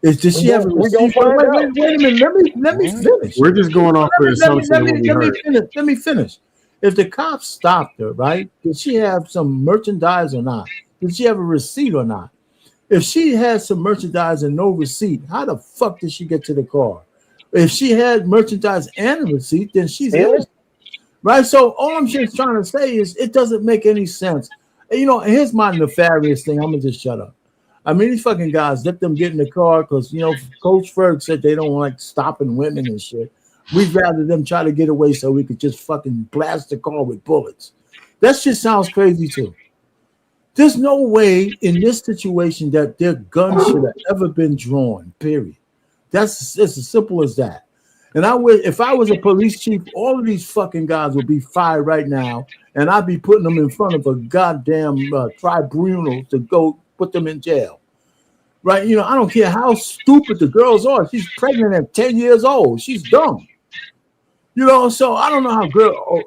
Did she have a receipt? Wait a minute. Let me finish. We're just going off the assumption. Let me finish. If the cops stopped her, right? Did she have some merchandise or not? Did she have a receipt or not? If she had some merchandise and no receipt, how the fuck did she get to the car? If she had merchandise and a receipt, then she's innocent. Right? So all I'm just trying to say is it doesn't make any sense. You know, here's my nefarious thing. I'm going to just shut up. I mean, these fucking guys, let them get in the car because, you know, Coach Ferg said they don't like stopping women and shit. We'd rather them try to get away so we could just fucking blast the car with bullets. That shit sounds crazy too. There's no way in this situation that their gun should have ever been drawn, period. It's as simple as that. And if I was a police chief, all of these fucking guys would be fired right now, and I'd be putting them in front of a goddamn tribunal to go put them in jail. Right? You know, I don't care how stupid the girls are. She's pregnant at 10 years old. She's dumb. You know, so I don't know how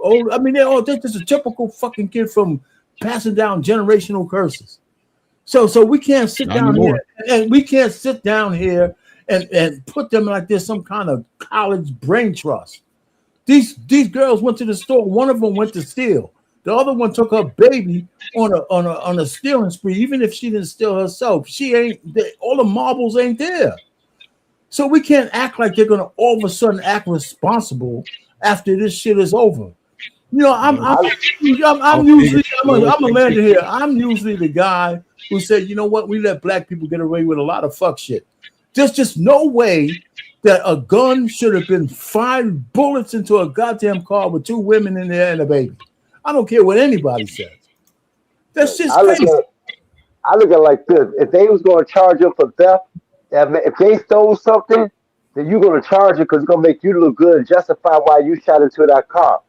old. I mean, they're just a typical fucking kid from passing down generational curses. So we can't sit down here and we can't sit down here and put them like there's some kind of college brain trust. These girls went to the store. One of them went to steal. The other one took her baby on a stealing spree. Even if she didn't steal herself, all the marbles ain't there. So we can't act like they're gonna all of a sudden act responsible after this shit is over. You know, I'm usually I'm a lander here. I'm usually the guy who said, you know what, we let black people get away with a lot of fuck shit. There's just no way that a gun should have been firing bullets into a goddamn car with two women in there and a baby. I don't care what anybody says. That's just crazy. I look at it like this. If they was going to charge them for theft, if they stole something, then you're going to charge it because it's going to make you look good and justify why you shot into that car.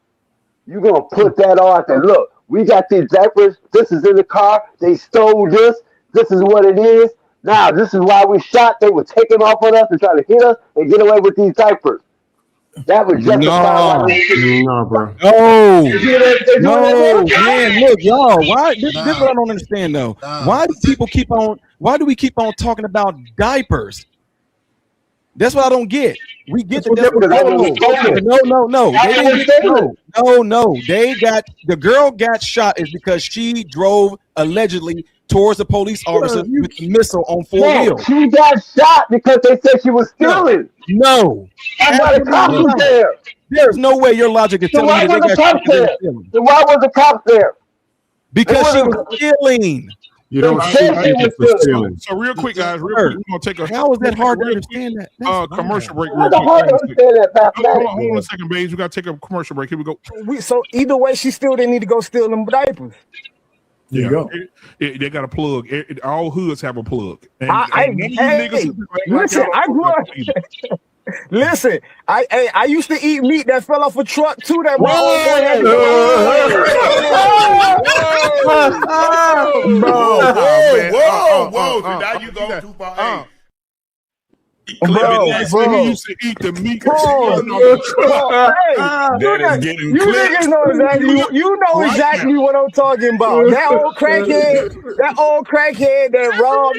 You're going to put that on and look, we got these diapers. This is in the car. They stole this. This is what it is. Now, this is why we shot. They were taking off on us and trying to hit us and get away with these diapers. That would justify. No, bro. No, man. Look, y'all. Why? This is what I don't understand, though. Why do people keep on? Why do we keep on talking about diapers? That's what I don't get. We get the no. The girl got shot is because she drove allegedly towards a police officer with a missile on four wheels. She got shot because they said she was stealing. No. That's why the cops was there. There's no way your logic is telling me that they got shot because they were stealing. Then why was the cops there? Because she was stealing. You don't see people for stealing. So real quick, guys, we're gonna take a how is that hard to understand that? Commercial break. Hard to understand that. Hold on a second, babes. We gotta take a commercial break. Here we go. So either way, she still didn't need to go steal them diapers. There you go. They got a plug. All hoods have a plug. Listen, I grew up. Listen, I used to eat meat that fell off a truck too. That that. Bro, he used to eat the meat. You niggas know exactly what I'm talking about. That old crackhead that robbed,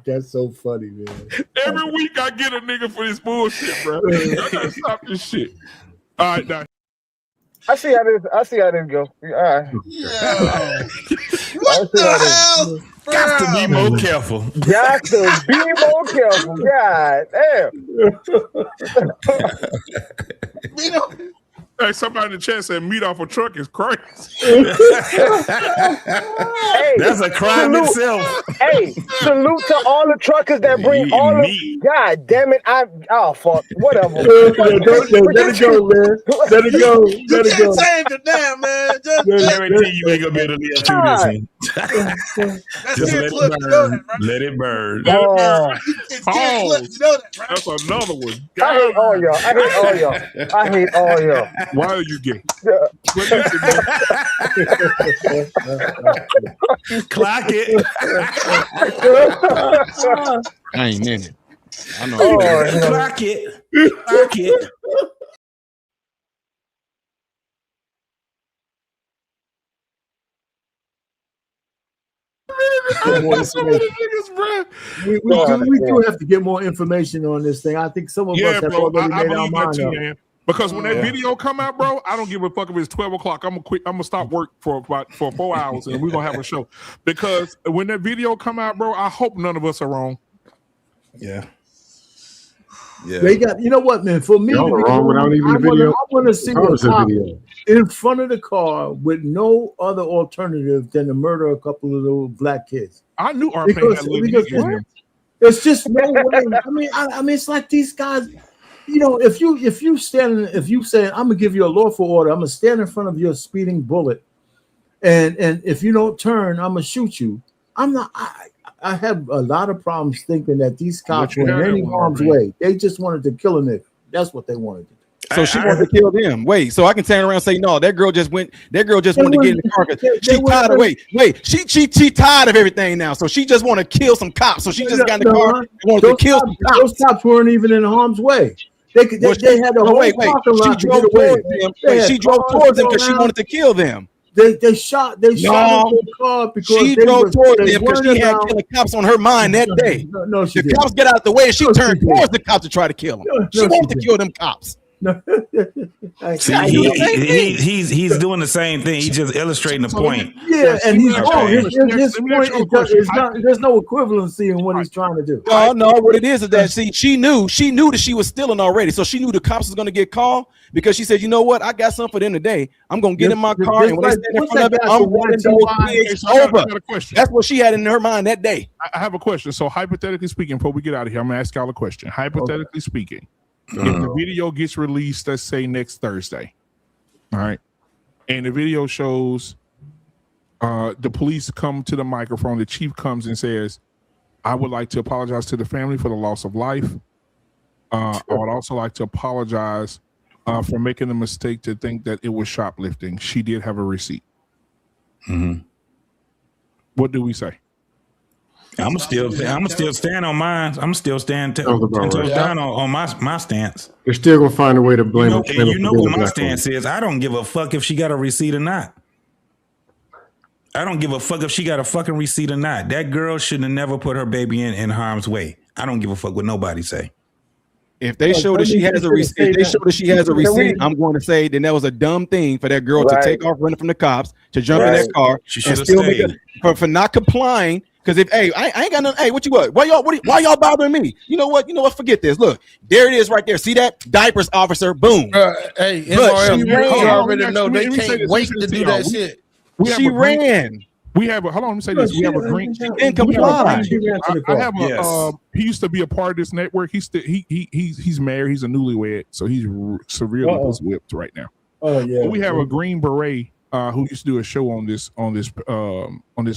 That's so funny, man. Every week I get a nigga for this bullshit, bro. I gotta stop this shit. All right, now. I see how this go. All right. Yeah. What the hell? Got to be more careful. Got to be more careful. God damn. Hey, somebody in the chat said meat off a truck is crazy. Hey, that's a crime itself. Hey, salute to all the truckers that bring all the. God damn it! Fuck. Whatever. Let it go, man. Let it go. Let it go. Change it down, man. Just guarantee you ain't gonna be able to live through this one. Just let it burn. Let it burn. That's another one. I hate all y'all. Why are you gay? Clock it. I ain't in it. I know. Clock it. Clock it. We do have to get more information on this thing. I think some of us have already made our mind up. Because when that video come out, bro, I don't give a fuck if it's 12 o'clock. I'm gonna quit. I'm gonna stop work for 4 hours, and we're gonna have a show. Because when that video come out, bro, I hope none of us are wrong. Yeah. They got. You know what, man? For me, y'all are wrong without even the video. I want to see a cop in front of the car with no other alternative than to murder a couple of little black kids. I knew our because it's just no way. I mean, it's like these guys. You know, if you say I'm gonna give you a lawful order, I'm gonna stand in front of your speeding bullet, and if you don't turn, I'm gonna shoot you. I'm not. I have a lot of problems thinking that these cops were in any harm's way. They just wanted to kill a nigga. That's what they wanted to do. So she wanted to kill them. Wait, so I can turn around and say, no, that girl just wanted to get in the car. She tired of she tired of everything now. So she just want to kill some cops. So she just got in the car and wanted to kill some cops. Those cops weren't even in harm's way. They had the whole parking lot to get away. She drove towards them because she wanted to kill them. They shot the car because she drove towards them because she had killing cops on her mind that day. No, the cops get out the way and she turned towards the cops to try to kill them. She wanted to kill them cops. See, he's doing the same thing. He's just illustrating the point. Yeah, and he's wrong. His point is not. There's no equivalency in what he's trying to do. No, what it is that she knew that she was stealing already, so she knew the cops was going to get called because she said, you know what, I got something for them today. I'm going to get in my car and when they stand in front of it, I'm running those kids over. That's what she had in her mind that day. I have a question. So hypothetically speaking, before we get out of here, I'm going to ask y'all a question. Hypothetically speaking. If the video gets released, let's say next Thursday, all right, and the video shows the police come to the microphone, the chief comes and says, I would like to apologize to the family for the loss of life. I would also like to apologize for making the mistake to think that it was shoplifting. She did have a receipt. What do we say? I'm still stand on mine. I'm still stand on my stance. They're still gonna find a way to blame. You know what my stance is. I don't give a fuck if she got a receipt or not. I don't give a fuck if she got a fucking receipt or not. That girl should have never put her baby in harm's way. I don't give a fuck what nobody say. If they show that she has a receipt, I'm going to say then that was a dumb thing for that girl to take off running from the cops, to jump in that car, and still for not complying. Because if I ain't got nothing. Hey, what you what? Why y'all bothering me? You know what? Forget this. Look, there it is right there. See that? Diapers officer. Boom. Hey, MRM, you already know they can't wait to do that shit. She ran. We have hold on. Let me say this. We have a green. And comply. I have a. He used to be a part of this network. He's married. He's a newlywed, so he's severely whipped right now. Oh yeah. But we have a Green Beret who used to do a show on this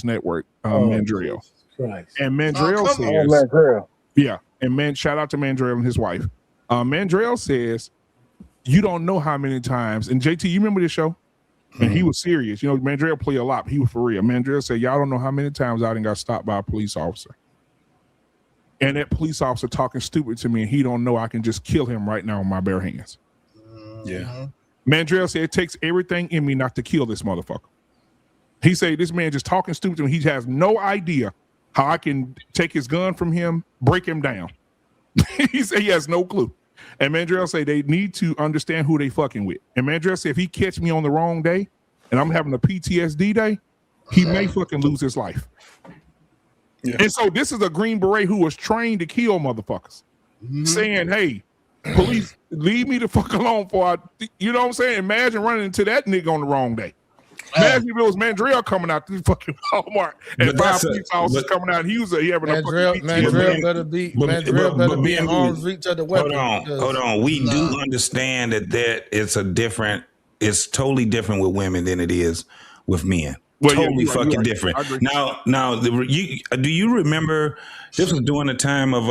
network, Mandrell. And Mandrell says, and shout out to Mandrell and his wife. Mandrell says, you don't know how many times. And JT, you remember this show? And he was serious. You know, Mandrell play a lot. But he was for real. Mandrell said, y'all don't know how many times I done got stopped by a police officer. And that police officer talking stupid to me, and he don't know I can just kill him right now with my bare hands. Yeah. Mandrell said, it takes everything in me not to kill this motherfucker. He said, this man just talking stupid to me. He has no idea how I can take his gun from him, break him down. He said he has no clue. And Mandrell say they need to understand who they fucking with. And Mandrell said if he catch me on the wrong day and I'm having a PTSD day, he may fucking lose his life. Yeah. And so this is a Green Beret who was trained to kill motherfuckers, saying, hey, police, leave me the fuck alone for you know what I'm saying? Imagine running into that nigga on the wrong day. Imagine if it was Mandrell coming out to fucking Walmart and 5 police officers coming out. He having Mandrell better be in arm's reach of the weapon. Hold on. We do understand that it's totally different with women than it is with men. Well, totally fucking different. Now, do you remember this was during the time of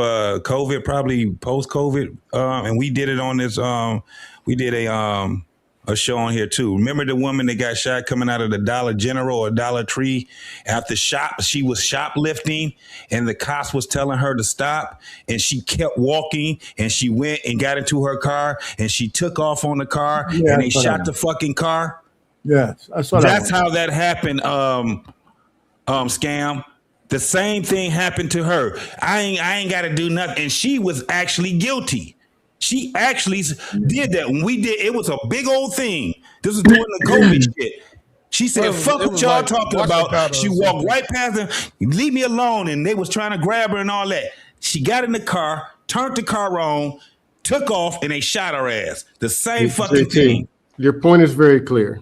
COVID, probably post-COVID, and we did it on this. We did a show on here too. Remember the woman that got shot coming out of the Dollar General or Dollar Tree after she was shoplifting, and the cops was telling her to stop, and she kept walking, and she went and got into her car, and she took off on the car, and they shot the fucking car. Yes, that's how that happened. Scam. The same thing happened to her. I ain't got to do nothing, and she was actually guilty. She actually did that. When we did, it was a big old thing. This was during the COVID shit. She said, fuck what y'all talking about. She walked right past them, leave me alone, and they was trying to grab her and all that. She got in the car, turned the car on, took off, and they shot her ass. The same fucking thing. Your point is very clear.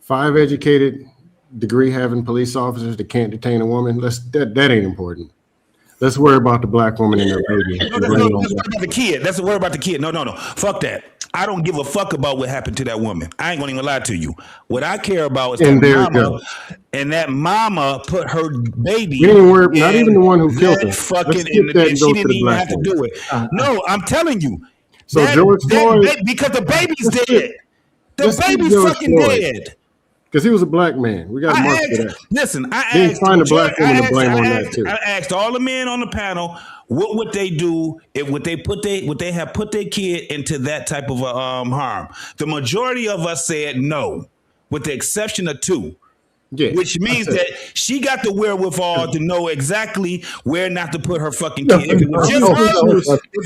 5 educated, degree-having police officers that can't detain a woman, that ain't important. Let's worry about the black woman and her baby. Let's worry about the kid. Let's worry about the kid. No. Fuck that. I don't give a fuck about what happened to that woman. I ain't gonna even lie to you. What I care about is that mama, and that mama put her baby. Not even the one who killed her. And she didn't even have to do it. No, I'm telling you. So George Floyd, because the baby's dead. The baby's fucking dead. Because he was a black man. We got to mark for that. Listen, I find a black woman to blame on that too. I asked all the men on the panel, what would they do if would they have put their kid into that type of harm? The majority of us said no, with the exception of 2. Yeah, which means that she got the wherewithal to know exactly where not to put her fucking kid. If it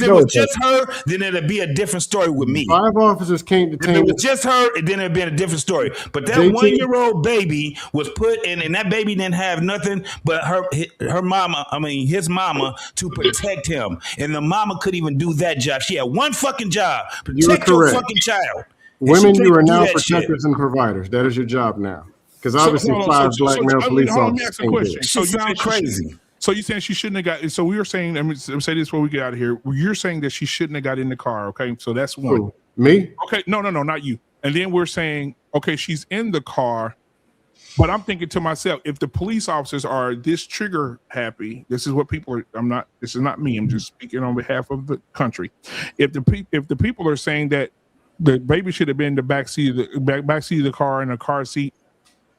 was just her, then it'd be a different story with me. 5 officers can't detain. If it was just her, then it'd be a different story. But that 1-year-old baby was put in, and that baby didn't have nothing but her mama, his mama, to protect him. And the mama couldn't even do that job. She had one fucking job: protect your fucking child. Women, you are now protectors and providers. That is your job now. Because obviously 5 black male police officers. Let me ask a question. So you sound crazy. So you saying she shouldn't have got? So we were saying. Let me say this before we get out of here. You're saying that she shouldn't have got in the car. Okay, so that's one. Who? Me? Okay, no, not you. And then we're saying, okay, she's in the car, but I'm thinking to myself, if the police officers are this trigger happy, this is what people are. This is not me. I'm just speaking on behalf of the country. If the people are saying that the baby should have been in the backseat of the car in a car seat.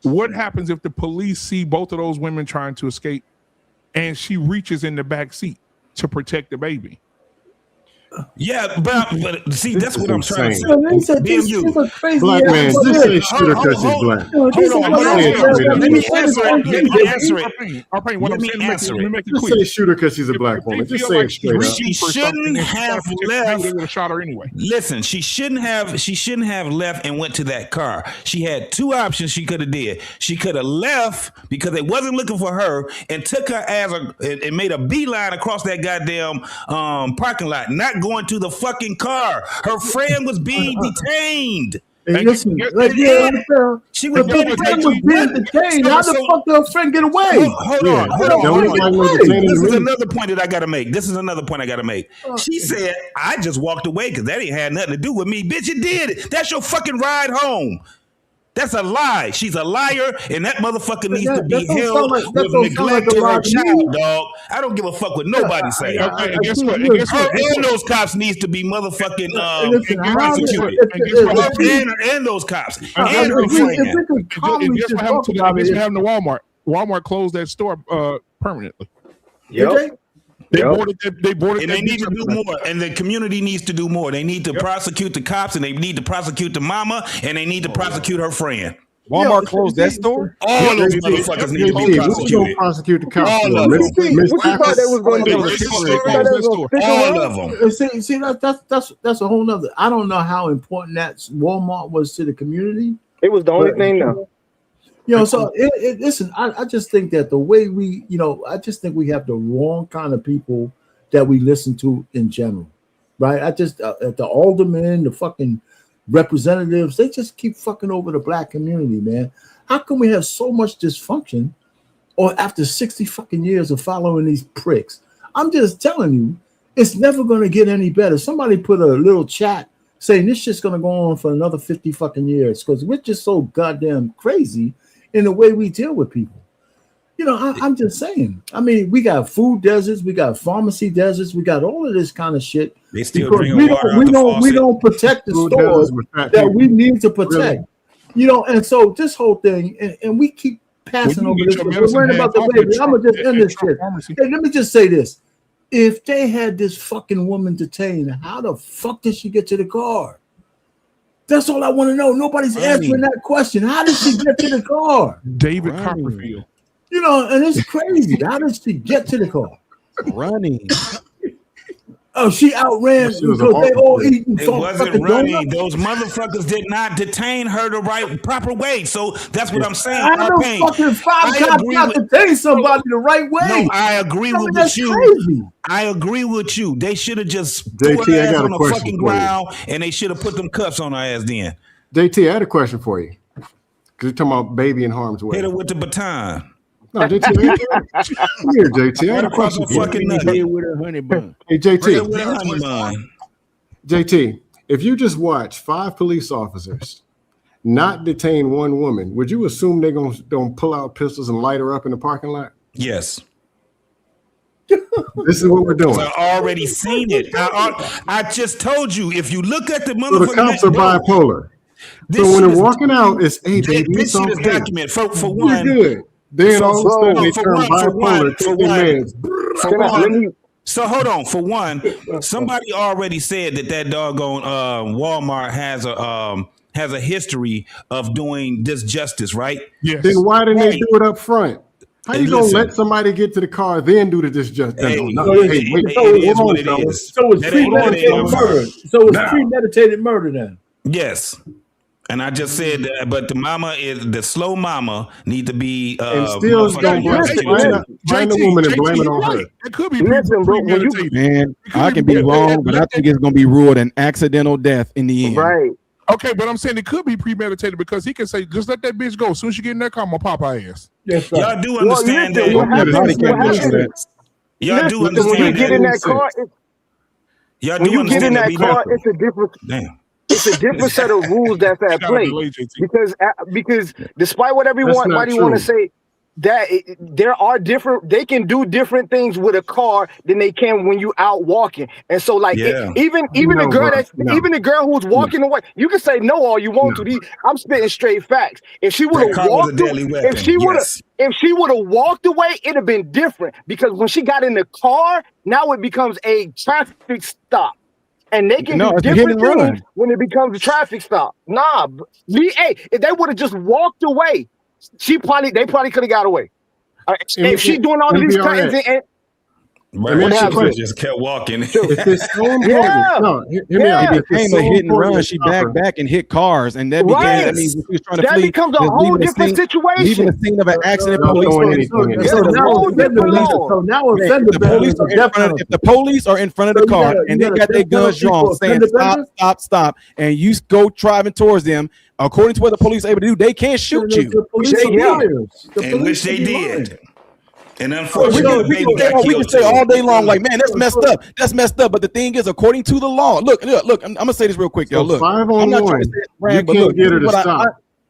What happens if the police see both of those women trying to escape and she reaches in the back seat to protect the baby? Yeah, but see, that's what I'm trying to say. Black man, just say shooter because he's black. Let me answer it. Let me answer it. Just say shooter because she's a black woman. Just say it straight up. She shouldn't have left. They would have shot her anyway. Listen, she shouldn't have left and went to that car. She had 2 options she could have did. She could have left because they wasn't looking for her and took her ass and made a beeline across that goddamn parking lot, not going to the fucking car. Her friend was being detained. Hey, listen, she was being detained. How the fuck did her friend get away? Hold on. This is another point that I got to make. She said, I just walked away because that ain't had nothing to do with me. Bitch, it did. That's your fucking ride home. That's a lie. She's a liar, and that motherfucker needs to be that held don't sound with like neglect a to lie her to child, me. dog. I don't give a fuck what nobody say. And guess what? Her and those cops needs to be motherfucking prosecuted. And those cops. And her friend. And guess what happened to Walmart? Walmart closed that store permanently. Yep. They boarded and they need to do more. And the community needs to do more. They need to prosecute the cops, and they need to prosecute the mama, and they need to prosecute her friend. Walmart closed that store. All those motherfuckers need to be prosecuted. Prosecute the cops. All of them. What you thought they was going to do? All of them. See, that's a whole nother. I don't know how important that Walmart was to the community. It was the only thing though. You know, so listen, I just think that the way we, I just think we have the wrong kind of people that we listen to in general, right? I just, the aldermen, the fucking representatives, they just keep fucking over the black community, man. How can we have so much dysfunction or after 60 fucking years of following these pricks? I'm just telling you, it's never going to get any better. Somebody put a little chat saying this shit's going to go on for another 50 fucking years because we're just so goddamn crazy in the way we deal with people. I'm just saying. I mean, we got food deserts, we got pharmacy deserts, we got all of this kind of shit. They still we don't protect the stores that we need to protect. Really? And so this whole thing, and we keep passing over this. We're worrying about the baby. I'm gonna just end this shit. Hey, let me just say this: if they had this fucking woman detained, how the fuck did she get to the car? That's all I want to know. Nobody's answering that question. How did she get to the car? David Copperfield. And it's crazy. How did she get to the car? Running. Oh, she outran because they all eating. It wasn't running. Those motherfuckers did not detain her the proper way. So that's what I'm saying. I know fucking 5 cops not detain somebody the right way. No, I agree with you. Crazy. I agree with you. They should have just threw her ass on the fucking ground, and they should have put them cuffs on her ass then. JT, I had a question for you. Because you're talking about baby in harm's way. Hit her with the baton. No, JT, here, JT. I had a question for you. With a honey bun. Hey, JT, if you just watch 5 police officers not detain one woman, would you assume they're gonna pull out pistols and light her up in the parking lot? Yes. This is what we're doing. I already seen it. I just told you. If you look at the motherfucker, so the cops are bipolar. So when they're walking out, it's hey baby, it's okay. Document for one. You're good. Then all of a sudden they turn bipolar. Take their meds. So hold on. For one, somebody already said that doggone Walmart has a history of doing disjustice, right? Yes. Then why didn't they do it up front? How you gonna let somebody get to the car then do the disjustice? So it's premeditated murder. So it's premeditated murder then. Yes. And I just said that, but the mama is the slow mama need to be and still don't blame the woman and blame it on her. It could be premeditated. Man, I can be wrong, but I think it's gonna be ruled an accidental death in the end. Right. Okay, but I'm saying it could be premeditated because he can say, just let that bitch go. As soon as she get in that car, I'm gonna pop her ass. Yes, sir. Y'all do understand that. Y'all do understand when you get in that car, when you get in that car, it's a different. Damn. It's a different set of rules that's at play because despite what everybody want to say, that there are different. They can do different things with a car than they can when you out walking. And so, like even the girl who's walking away, you can say no all you want to. I'm spitting straight facts. If she would have walked, if she would have walked away, it'd have been different because when she got in the car, now it becomes a traffic stop. And they can do different things when it becomes a traffic stop. Nah, if they would have just walked away, they probably could have got away. If she doing all these things, just kept walking. If it's so important, it became a hit and run. She backed and hit cars, and that became. I mean, she was trying to flee. That becomes a whole different situation. Leaving the scene of an accident. If the police are in front of the car and they got their guns drawn, saying stop, and you go driving towards them, according to what the police are able to do, they can't shoot you. Which they did. And unfortunately, we can say all day long, like, man, that's messed up. That's messed up. But the thing is, according to the law, look. I'm gonna say this real quick, y'all. Look, 5 on 1. You can't get her to stop.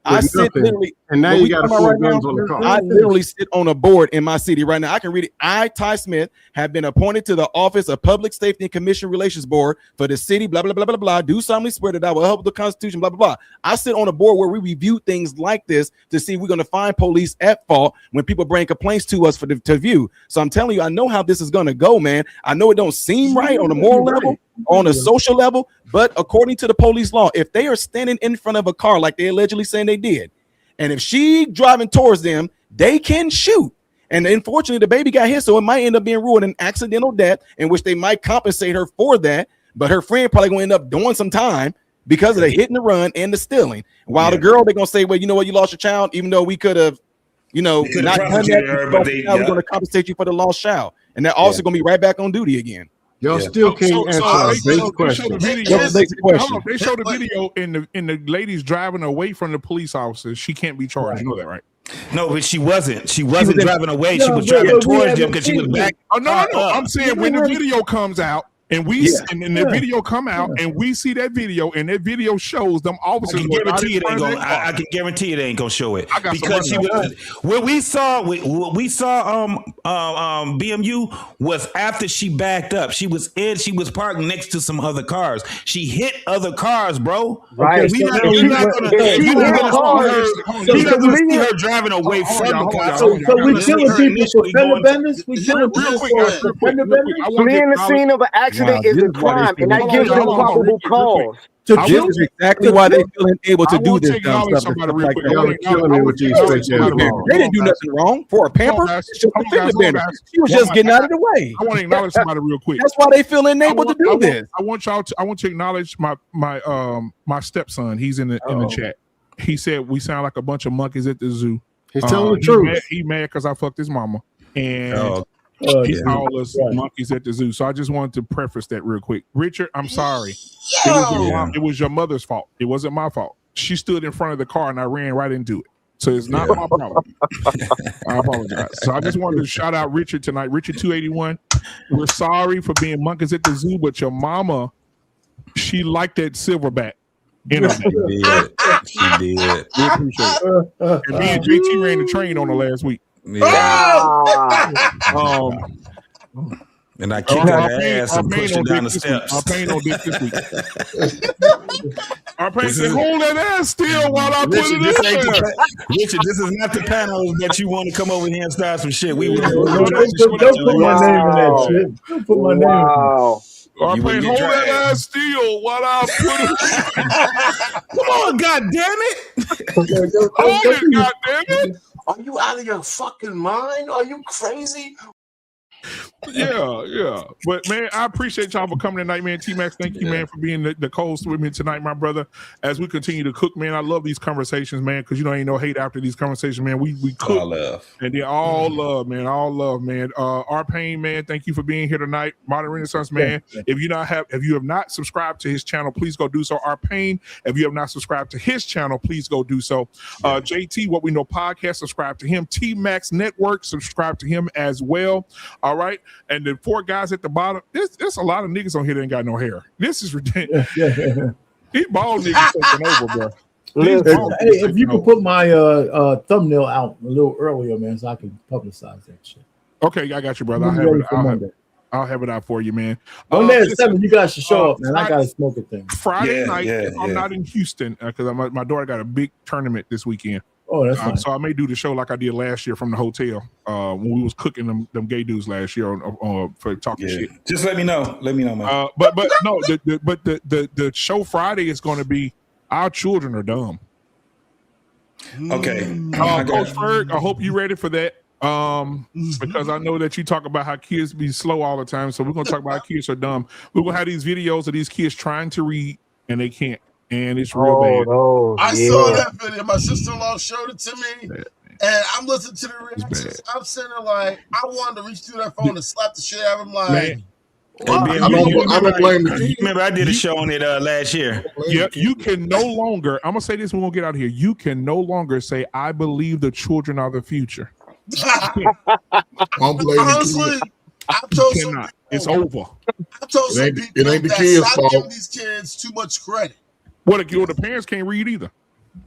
I sit literally, and now you got 4 guns on the car. I literally sit on a board in my city right now. I can read it. I, Ty Smith, have been appointed to the Office of Public Safety and Commission Relations Board for the city, blah, blah, blah, blah, blah. Do solemnly swear that I will help the Constitution, blah, blah, blah. I sit on a board where we review things like this to see if we're going to find police at fault when people bring complaints to us to view. So I'm telling you, I know how this is going to go, man. I know it don't seem right on a moral level, on a social level, but according to the police law, if they are standing in front of a car like they allegedly saying they did, and if she driving towards them, they can shoot. And unfortunately, the baby got hit, so it might end up being ruled an accidental death in which they might compensate her for that. But her friend probably going to end up doing some time because of the hit and the run and the stealing. While the girl, they're going to say, well, you know what, you lost your child, even though we could have, not done that. We're going to compensate you for the lost child. And they're also going to be right back on duty again. Y'all still can't answer our basic question. They showed the video and the lady's driving away from the police officers. She can't be charged. You know that, right? No, but she wasn't. She wasn't driving away. She was driving towards them because she was back. Oh no! I'm saying when the video comes out. And the video come out, and we see that video, and that video shows them officers. I can guarantee you they ain't gonna show it because she was. What we saw BMU was after she backed up. She was parked next to some other cars. She hit other cars, bro. Right. You're not gonna see her driving away from the cops. So we killing people for fender benders. We killing people for fender benders. Fleeing the scene of an accident is a crime, and that gives them probable cause. This is exactly why they feel able to do this dumb stuff. They didn't do nothing wrong for a pamper. She was just getting out of the way. I want to acknowledge somebody real quick. That's why they feel able to do this. I want to acknowledge my stepson. He's in the chat. He said we sound like a bunch of monkeys at the zoo. He's telling the truth. He mad because I fucked his mama, and he called us monkeys at the zoo. So I just wanted to preface that real quick. Richard, I'm sorry. It was your mother's fault. It wasn't my fault. She stood in front of the car and I ran right into it. So it's not my problem. I apologize. So I just wanted to shout out Richard tonight. Richard 281. We're sorry for being monkeys at the zoo, but your mama, she liked that silverback. She did. We appreciate it. And me and JT ran the train on her last week. And I kicked her ass and pushed her down the steps. Our pain on dick this week. Our pain said, hold that ass still while I put it in there. Richard, this is not the panel that you want to come over here and start some shit. Don't put my name in that shit. Don't put my name in that. Our pain, hold that ass still while I put it. Come on, goddammit. Hold it, goddammit. Are you out of your fucking mind? Are you crazy? Yeah. But man, I appreciate y'all for coming tonight, man. T-Max, thank you, man, for being the co-host with me tonight, my brother. As we continue to cook, man, I love these conversations, man, because ain't no hate after these conversations, man. We cook, all love, and they're all love, man. All love, man. Our Pain, man, thank you for being here tonight. Modern Renaissance, man. If you have not subscribed to his channel, please go do so. Our Pain, if you have not subscribed to his channel, please go do so. JT, What We Know Podcast, subscribe to him. T-Max Network, subscribe to him as well. All right. And the 4 guys at the bottom, there's a lot of niggas on here that ain't got no hair. This is ridiculous. These bald niggas taking over, bro. Hey, if you could put my thumbnail out a little earlier, man, so I can publicize that shit. Okay, I got you, brother. I'll have it out for you, man. Monday at 7, you guys should show up, man. I got a smoking thing. Friday night, I'm not in Houston because my daughter got a big tournament this weekend. Oh, that's fine. So I may do the show like I did last year from the hotel when we was cooking them gay dudes last year for talking shit. Just let me know. Let me know, man. But no, the show Friday is going to be Our Children Are Dumb. Okay, Coach Ferg, I hope you're ready for that. Because I know that you talk about how kids be slow all the time. So we're going to talk about how kids are dumb. We're going to have these videos of these kids trying to read and they can't. And it's real bad. I saw that video. My sister-in-law showed it to me. And I'm listening to the reactions. I'm sitting there like, I wanted to reach through that phone and slap the shit out of him like, I remember I did a show on it last year. Yeah, you can no longer, I'm going to say this when we'll get out of here. You can no longer say, I believe the children are the future. Honestly, I've told some people, it's over. I've told some people it ain't the that kids' stop fault. giving these kids too much credit. Well, the parents can't read either.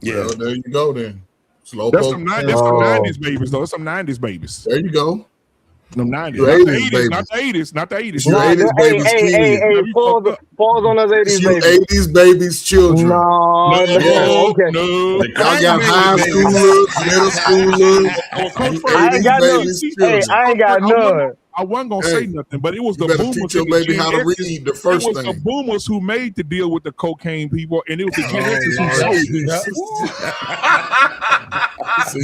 Yeah, well, there you go then. Slow That's poke. some 90s babies though. That's some 90s babies. There you go. Them 90s, You not the 80s 80s, not the 80s, not the 80s. You 80s babies, Hey, pause on those 80s you babies. 80s babies, children. No, okay. No. I got high schoolers, middle schoolers. I ain't got no. Hey, I ain't got none. I wasn't gonna say nothing, but it was the better boomers. teach your and the baby Gen how to Xs. read the first It was thing. the boomers who made the deal with the cocaine people, and it was the Gen Xs who sold it.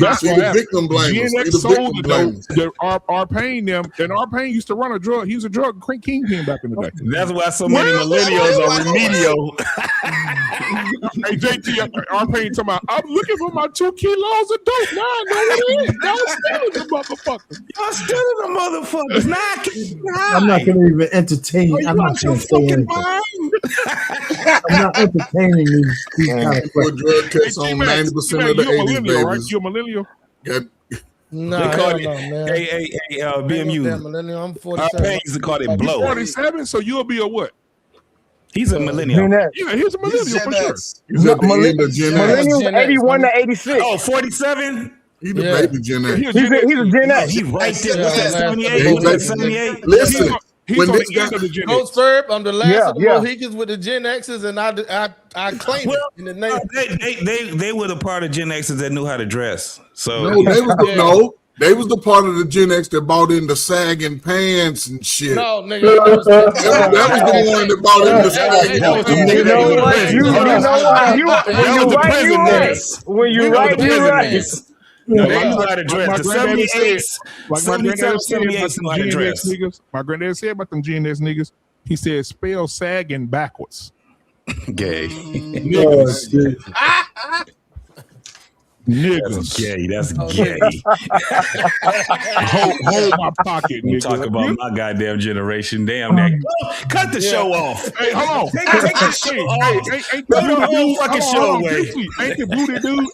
That's See what the happened. victim blamers. Gen See X the sold victim it though. Are paying them, and our paying used to run a drug. He was a drug kingpin back in the day. That's why so many millennials are remedial. Hey JT, our paying talking about, I'm looking for my 2 kilos of dope. Now I know what it is. Y'all stealing the motherfuckers. Y'all stealing the motherfuckers. I'm not going to even entertain. I'm not going to say anything. I'm not entertaining these kind of Put drug tests on 90% of the 80s babies. Right? You're a millennial. No, They call it, man. hey, BMU. Millennial. I'm Our 47. parents used to call it blow. 47, so you'll be a what? He's a millennial. Yeah, he's a millennial for sure. Millennials 81 to 86. Oh, 47? He's the baby Gen X. He's a Gen X. He right there. What's that, 78? What's that, 78? Listen, He's when on this the guy, end of the Gen Coach X. Ferb, I'm the last of the Yeah. Mohicans with the Gen X's, and I claim it in the name. They were the part of Gen X's that knew how to dress. So they was the part of the Gen X that bought into sagging pants and shit. No, nigga. That was the one that bought into sagging pants. You know what? When you right, you right. No, they knew how to dress. My The granddaddy 78s, Like my granddad 77, said 78s knew how to about them dress. Gen X niggas. My granddad said about them Gen X niggas. He said, spell sagging backwards. Gay. Niggas. That's gay. That's gay. hold my pocket, You nigga. talk about my goddamn generation. Damn that. Cut the show off. Hey, hold on. Take the show off. Ain't Cut the whole fucking show away.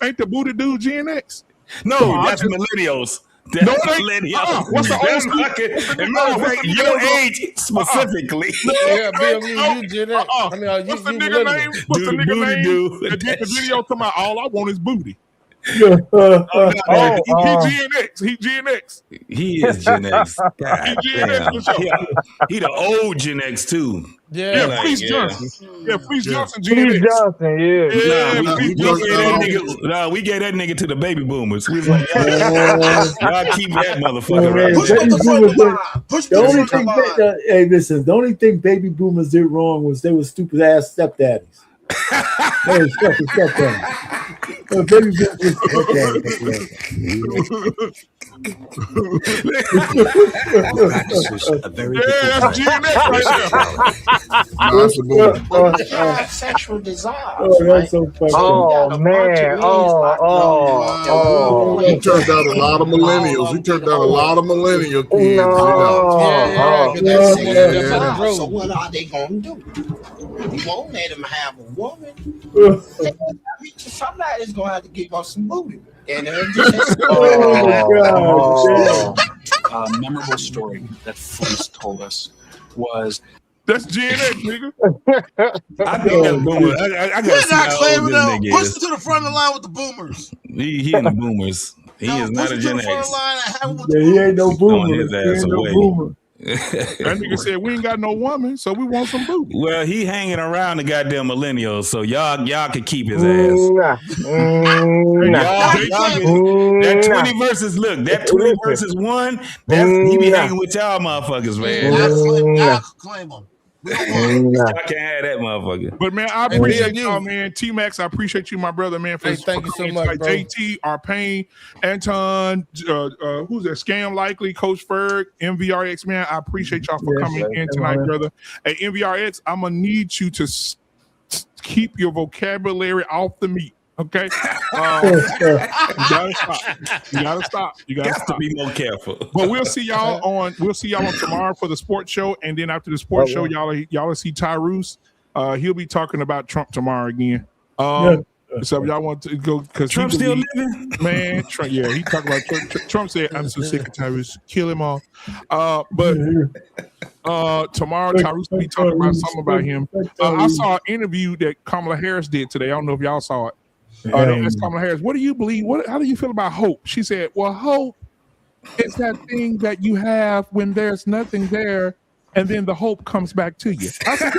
Ain't the booty dude Gen X? No, that's millennials. That's No, they- millennials. what's the That's old school- fucking, what's the- and matter of what's fact, the your nigga- age specifically. Yeah, BMU, you Gen X. I mean, What's the you nigga millennial. name? What's the Dude, nigga booty name? dude. That did the video talking about all I want is booty. He Gen X. He Gen X. He is Gen X. God He Gen X damn. for sure. He the old Gen X too. Yeah, Like, Fleece yeah. Johnson. Yeah, Fleece Johnson, Steve Gen X. Johnson, yeah. Yeah, we gave that nigga to the baby boomers. We was like, y'all keep that motherfucker right. Hey, listen. The only thing baby boomers did wrong was they were stupid ass stepdaddies. They were stepdaddies. Baby boomers This is a very that's Gen X right there. sexual desire. Oh, that's so funny. Oh man. He turned out a lot of millennials. He turned out a lot of millennial kids. So what are they gonna do? You won't let them have a woman. Somebody's gonna have to give us some booty. And memorable story that Fleece told us was That's Gen X, nigga. I think that's boomer. I We're got not claiming them. nigga Push is. it to the front of the line with the boomers. He in the boomers. He is not Push a it to Gen the front of X. the line and have him with Yeah, he ain't no Throwing boomer. his He ass ain't no away. boomer. That nigga said we ain't got no woman, so we want some booty. Well, he hanging around the goddamn millennials, so y'all can keep his ass. That 20 versus that 20 versus 1, he be hanging with y'all motherfuckers, man. Y'all claim them. We don't want Y'all can't have that motherfucker. But man, I appreciate y'all, man. T-Max, I appreciate you, my brother, man. Thank you so much, bro. JT, Arpain, Anton, who's that? Scam Likely, Coach Ferg, MVRX, man. I appreciate y'all for coming in tonight, brother. Hey, MVRX, I'm gonna need you to keep your vocabulary off the meat. Okay, you gotta stop. You gotta stop. to be more careful. But we'll see y'all on tomorrow for the sports show, and then after the sports show, y'all will see Tyrus. He'll be talking about Trump tomorrow again. So if y'all want to go, because Trump still living, man. Trump, yeah, he talked about Trump said, "I'm so sick of Tyrus, kill him all." But tomorrow Tyrus will be talking about something about him. I saw an interview that Kamala Harris did today. I don't know if y'all saw it. They asked Kamala Harris, what do you believe? How do you feel about hope? She said, well, hope is that thing that you have when there's nothing there, and then the hope comes back to you. I said,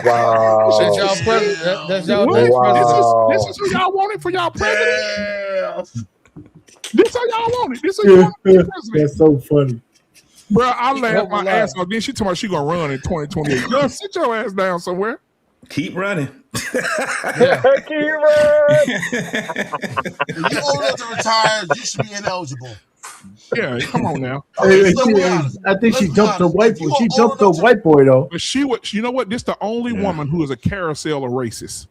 wow. That's y'all president. That's y'all Wow. This is who y'all wanted for y'all president. This is how y'all want it. This is who y'all want for your president. That's so funny. Bro, I laughed my ass off. Then she told me she gonna run in 2028. Girl, sit your ass down somewhere. Keep running. Keep running. If you're old enough to retire, you should be ineligible. Yeah, come on now. I think she jumped the white boy. She jumped the white boy though. But you know what? This is the only woman who is a carousel of racists.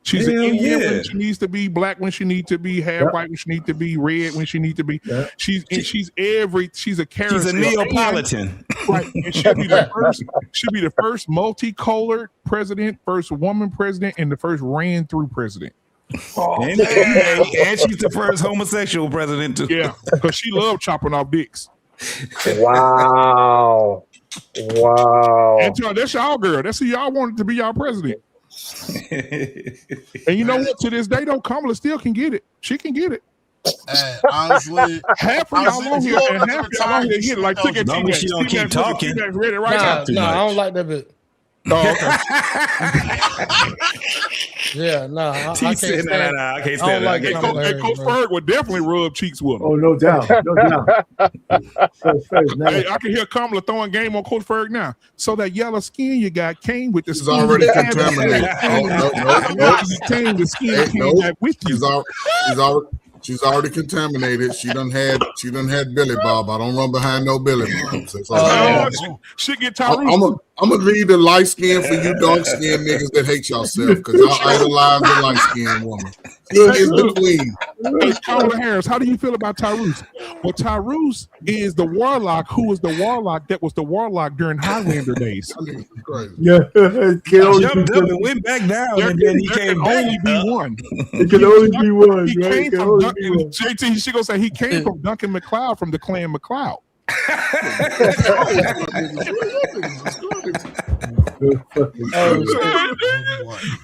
She's an Indian when she needs to be, black when she needs to be, half white when she needs to be, red when she needs to be. She's a carousel. She's a Neapolitan. Right. And she'll be the first multicolored president, first woman president, and the first ran through president. And she's the first homosexual president too. Yeah, because she loved chopping off dicks. Wow. And that's y'all girl. That's who y'all wanted to be y'all president. And you know what? To this day, though, Kamala still can get it. She can get it. Hey, honestly, half of y'all on here and half of y'all on here get it. Like, look at T-Mac. She don't keep talking. Read it right now. I don't like that bit. Oh, okay. Yeah, I can't stand it. I can't I don't stand like it. Coach Ferg would definitely rub cheeks with him. Oh, no doubt. Hey, I can hear Kamala throwing game on Coach Ferg now. So that yellow skin you got came with the She's skin. already contaminated. Came the skin came back with you. She's already contaminated. She done had Billy Bob. I don't run behind no Billy Bob. She get tired. I'm gonna leave the light skin for you dark skinned niggas that hate yourself because y'all idolize the light skinned woman. He is the queen. Hey, Kamala Harris, how do you feel about Tyrese? Well, Tyrese is the warlock who is the warlock that was the warlock during Highlander days. Yeah, jumped up and went back down, and then he came back. Only be one. It can only be one. He came from Duncan. JT, she gonna say he came from Duncan McLeod from the Clan McLeod.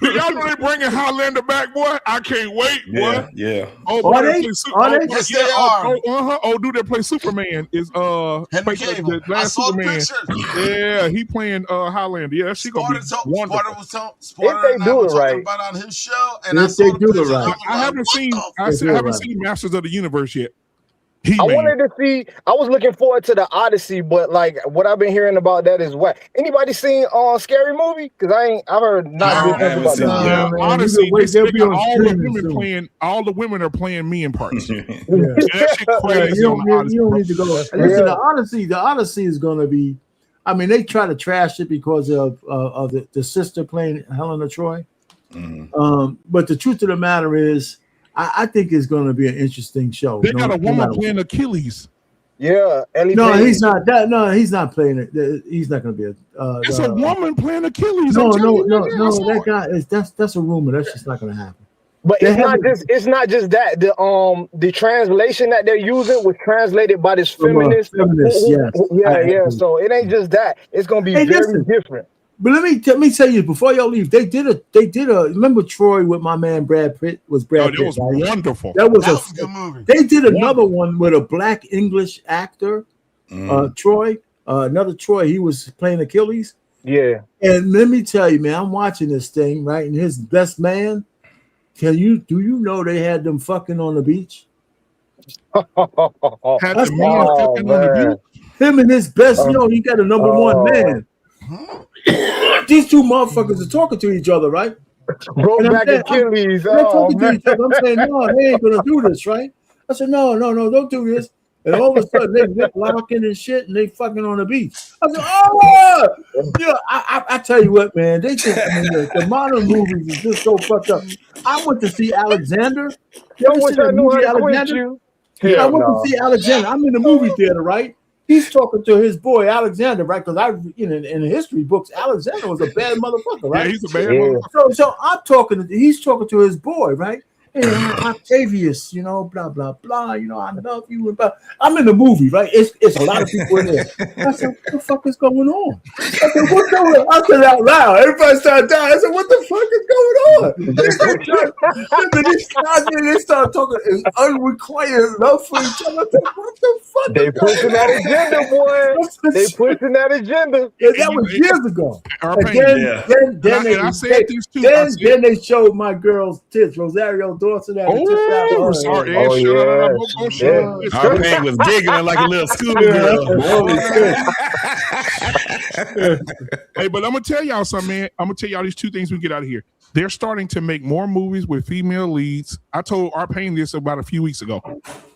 Y'all know they bringing Highlander back, boy. I can't wait, boy. Yeah. Oh, Are they? Yes, they are. Oh, dude, that play Superman is Henry Cavill. the I last saw the Superman. picture. Yeah, he playing Highlander. Yeah, she gonna be wonderful. Sparta If they do it right. about on his show, and If I saw they the do it picture, right. I haven't seen. I haven't seen Masters of the Universe yet. I wanted to see. I was looking forward to the Odyssey, but like what I've been hearing about that is what. Anybody seen Scary Movie? Because I've heard not good things about that. Yeah, man, honestly, you can wait, they'll be on all the women are playing men parts. Yeah. That shit crazy. You on the Odyssey, don't bro. need to go. Listen, the Odyssey is going to be. I mean, they try to trash it because of the sister playing Helena Troy. But the truth of the matter is, I think it's going to be an interesting show. They got a woman playing Achilles. Yeah, Ellie no, Page. he's not. No, he's not playing it. He's not going to be a. It's a woman playing Achilles. No. That guy that's a rumor. That's just not going to happen. But it's not just that. The translation that they're using was translated by this feminist. Yeah. So it ain't just that. It's going to be very different. But let me tell you before y'all leave, they did a remember Troy with my man Brad Pitt was Brad Pitt. That was wonderful. That was a good movie. They did another one with a black English actor, Troy. Another Troy. He was playing Achilles. Yeah. And let me tell you, man, I'm watching this thing right, and his best man. Do you know they had them fucking on the beach? Had the man fucking on the beach. Him and his best, he got a number one man. These two motherfuckers are talking to each other, right? Back Achilles. They're talking to each other. I'm saying, no, they ain't gonna do this, right? I said, no, don't do this. And all of a sudden they lip locking and shit, and they fucking on the beach. I said, oh, yeah. I tell you what, man, they just the modern movies is just so fucked up. I went to see Alexander. You ever seen the movie Alexander? I went to see Alexander. I'm in the movie theater, right? He's talking to his boy Alexander, right? Because in the history books, Alexander was a bad motherfucker, right? Yeah, he's a bad motherfucker. So he's talking to his boy, right? hey, Octavius, you know, blah, blah, blah, you know, I love you. And blah. I'm in the movie, right? It's a lot of people in there. I said, what the fuck is going on? I said, what's going on? I said out loud. Everybody started dying. I said, what the fuck is going on? They started talking in unrequited love for each other. I said, what the fuck? They pushing that agenda, boy. They pushing that agenda. Yeah, that was years ago. And then they showed my girl's tits, Rosario Dawson. Our pain was giggling like a little schoolgirl. Hey, but I'm gonna tell y'all something, man. I'm gonna tell y'all these two things we get out of here. They're starting to make more movies with female leads. I told our pain this about a few weeks ago.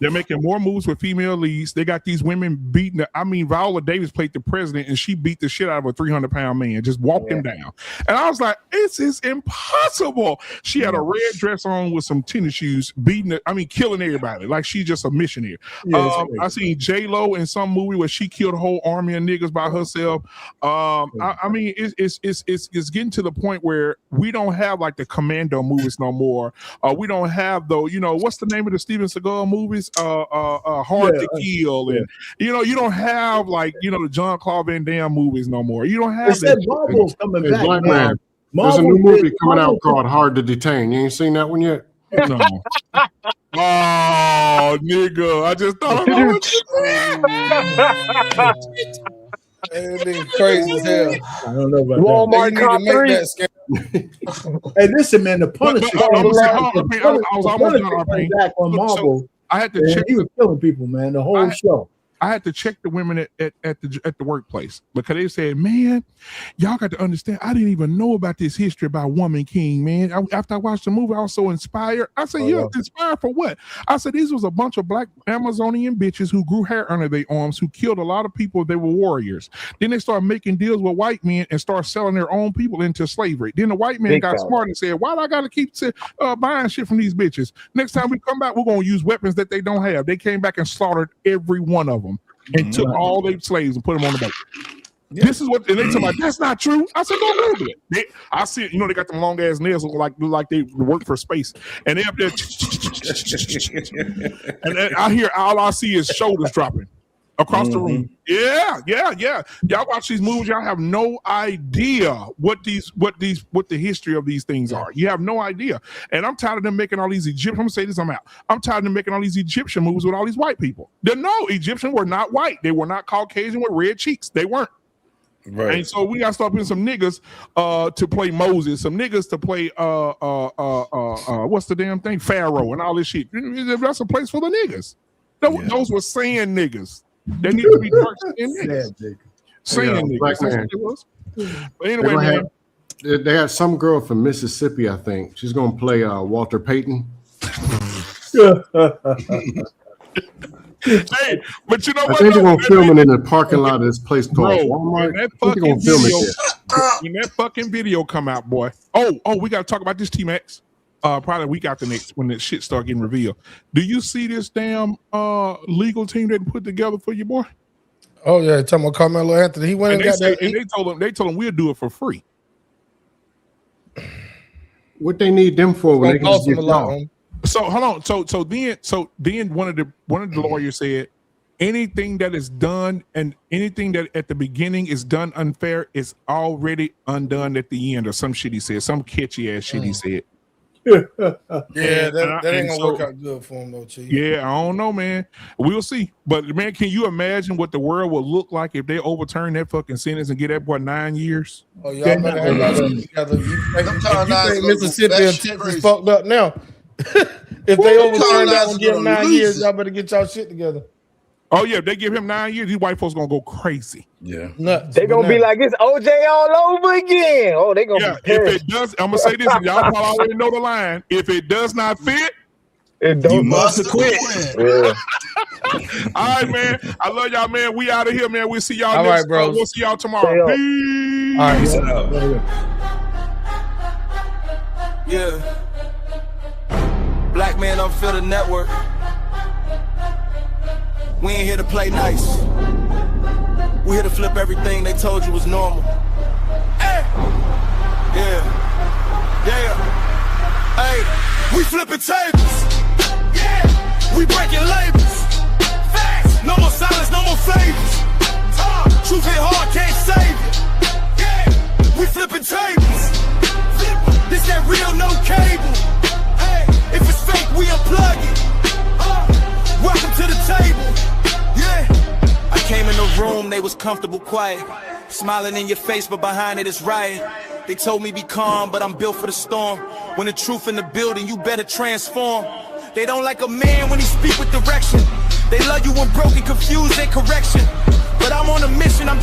They're making more movies with female leads. They got these women beating. Viola Davis played the president, and she beat the shit out of a 300-pound man. Just walked him down. And I was like, this is impossible. She had a red dress on with some tennis shoes, killing everybody. Like she's just a missionary. I seen J-Lo in some movie where she killed a whole army of niggas by herself. It's getting to the point where we don't have like the Commando movies no more. We don't have what's the name of the Steven Seagal movies? Hard to Kill, and you don't have like the Jean-Claude Van Damme movies no more. You don't have that. Marvel's coming back. Black man. There's a new movie coming out called Hard to Detain. You ain't seen that one yet? No. Oh, nigga! I just thought about it. Everything crazy as hell. I don't know about Walmart that. Hey, listen, man, the Punisher. Back on Marvel. I had to check. He was killing people, man. The whole show. I had to check the women at the workplace because they said, man, y'all got to understand, I didn't even know about this history about Woman King, man. After I watched the movie, I was so inspired. I said, inspired for what? I said, these was a bunch of black Amazonian bitches who grew hair under their arms, who killed a lot of people. They were warriors. Then they started making deals with white men and started selling their own people into slavery. Then the white man got smart and said, why do I got to keep buying shit from these bitches? Next time we come back, we're going to use weapons that they don't have. They came back and slaughtered every one of them. And took all their slaves and put them on the boat. Yeah. This is what, and they told me, that's not true. I said, go Google it. I see it, they got them long ass nails like they work for space. And they up there, and all I see is shoulders dropping across the room. Yeah. Y'all watch these movies, y'all have no idea what the history of these things are. You have no idea. And I'm tired of them making all these Egyptian. I'm gonna say this, I'm out. I'm tired of them making all these Egyptian movies with all these white people. Egyptians were not white. They were not Caucasian with red cheeks. They weren't. Right. And so we gotta start putting some niggas to play Moses, some niggas to play what's the damn thing? Pharaoh and all this shit. That's a place for the niggas. Those were saying niggas. They need to be dark skinned niggas. Saying niggas. Black man. But anyway, man. They had some girl from Mississippi, I think. She's gonna play Walter Payton. Hey, but you know what? I think they're gonna film it in the parking lot of this place called Walmart. When that fucking video come out, boy. Oh, we gotta talk about this, T-Max. Probably a week after next when that shit start getting revealed. Do you see this damn legal team they put together for you, boy? Oh yeah, talking about Carmelo Anthony. He went and got that. And they told him we'll do it for free. What they need them for when they can just get off? So hold on. So then one of the lawyers said anything that is done and anything that at the beginning is done unfair is already undone at the end, or some shit he said, some catchy ass shit he said. That ain't gonna work out good for him though, Chief. Yeah, I don't know, man. We'll see. But man, can you imagine what the world would look like if they overturn that fucking sentence and get that boy 9 years? Oh, y'all better have that shit together. You think Mississippi and Texas fucked up now? If they overturn that and give him 9 years, y'all better get y'all shit together. Oh yeah, if they give him 9 years, these white folks gonna go crazy. Yeah, they gonna be like it's OJ all over again. Oh, they gonna be if it does, I'm gonna say this, and y'all probably already know the line. If it does not fit, you must quit. Yeah. All right, man. I love y'all, man. We out of here, man. We'll see y'all all next right, bro. We'll see y'all tomorrow. Peace. All right, peace out. Yeah. Black Man Unfiltered Network. We ain't here to play nice. We here to flip everything they told you was normal. Hey! Yeah. Hey! We flipping tables. Yeah. We breaking labels. Facts. No more silence, no more favors. Truth hit hard, can't save it. Yeah. We flipping tables. This that real, no cable. Hey. If it's fake, we unplug it. Welcome to the table. Yeah. I came in the room, they was comfortable, quiet. Smiling in your face, but behind it is riot. They told me be calm, but I'm built for the storm. When the truth in the building, you better transform. They don't like a man when he speak with direction. They love you when broken, confused, and correction. But I'm on a mission, I'm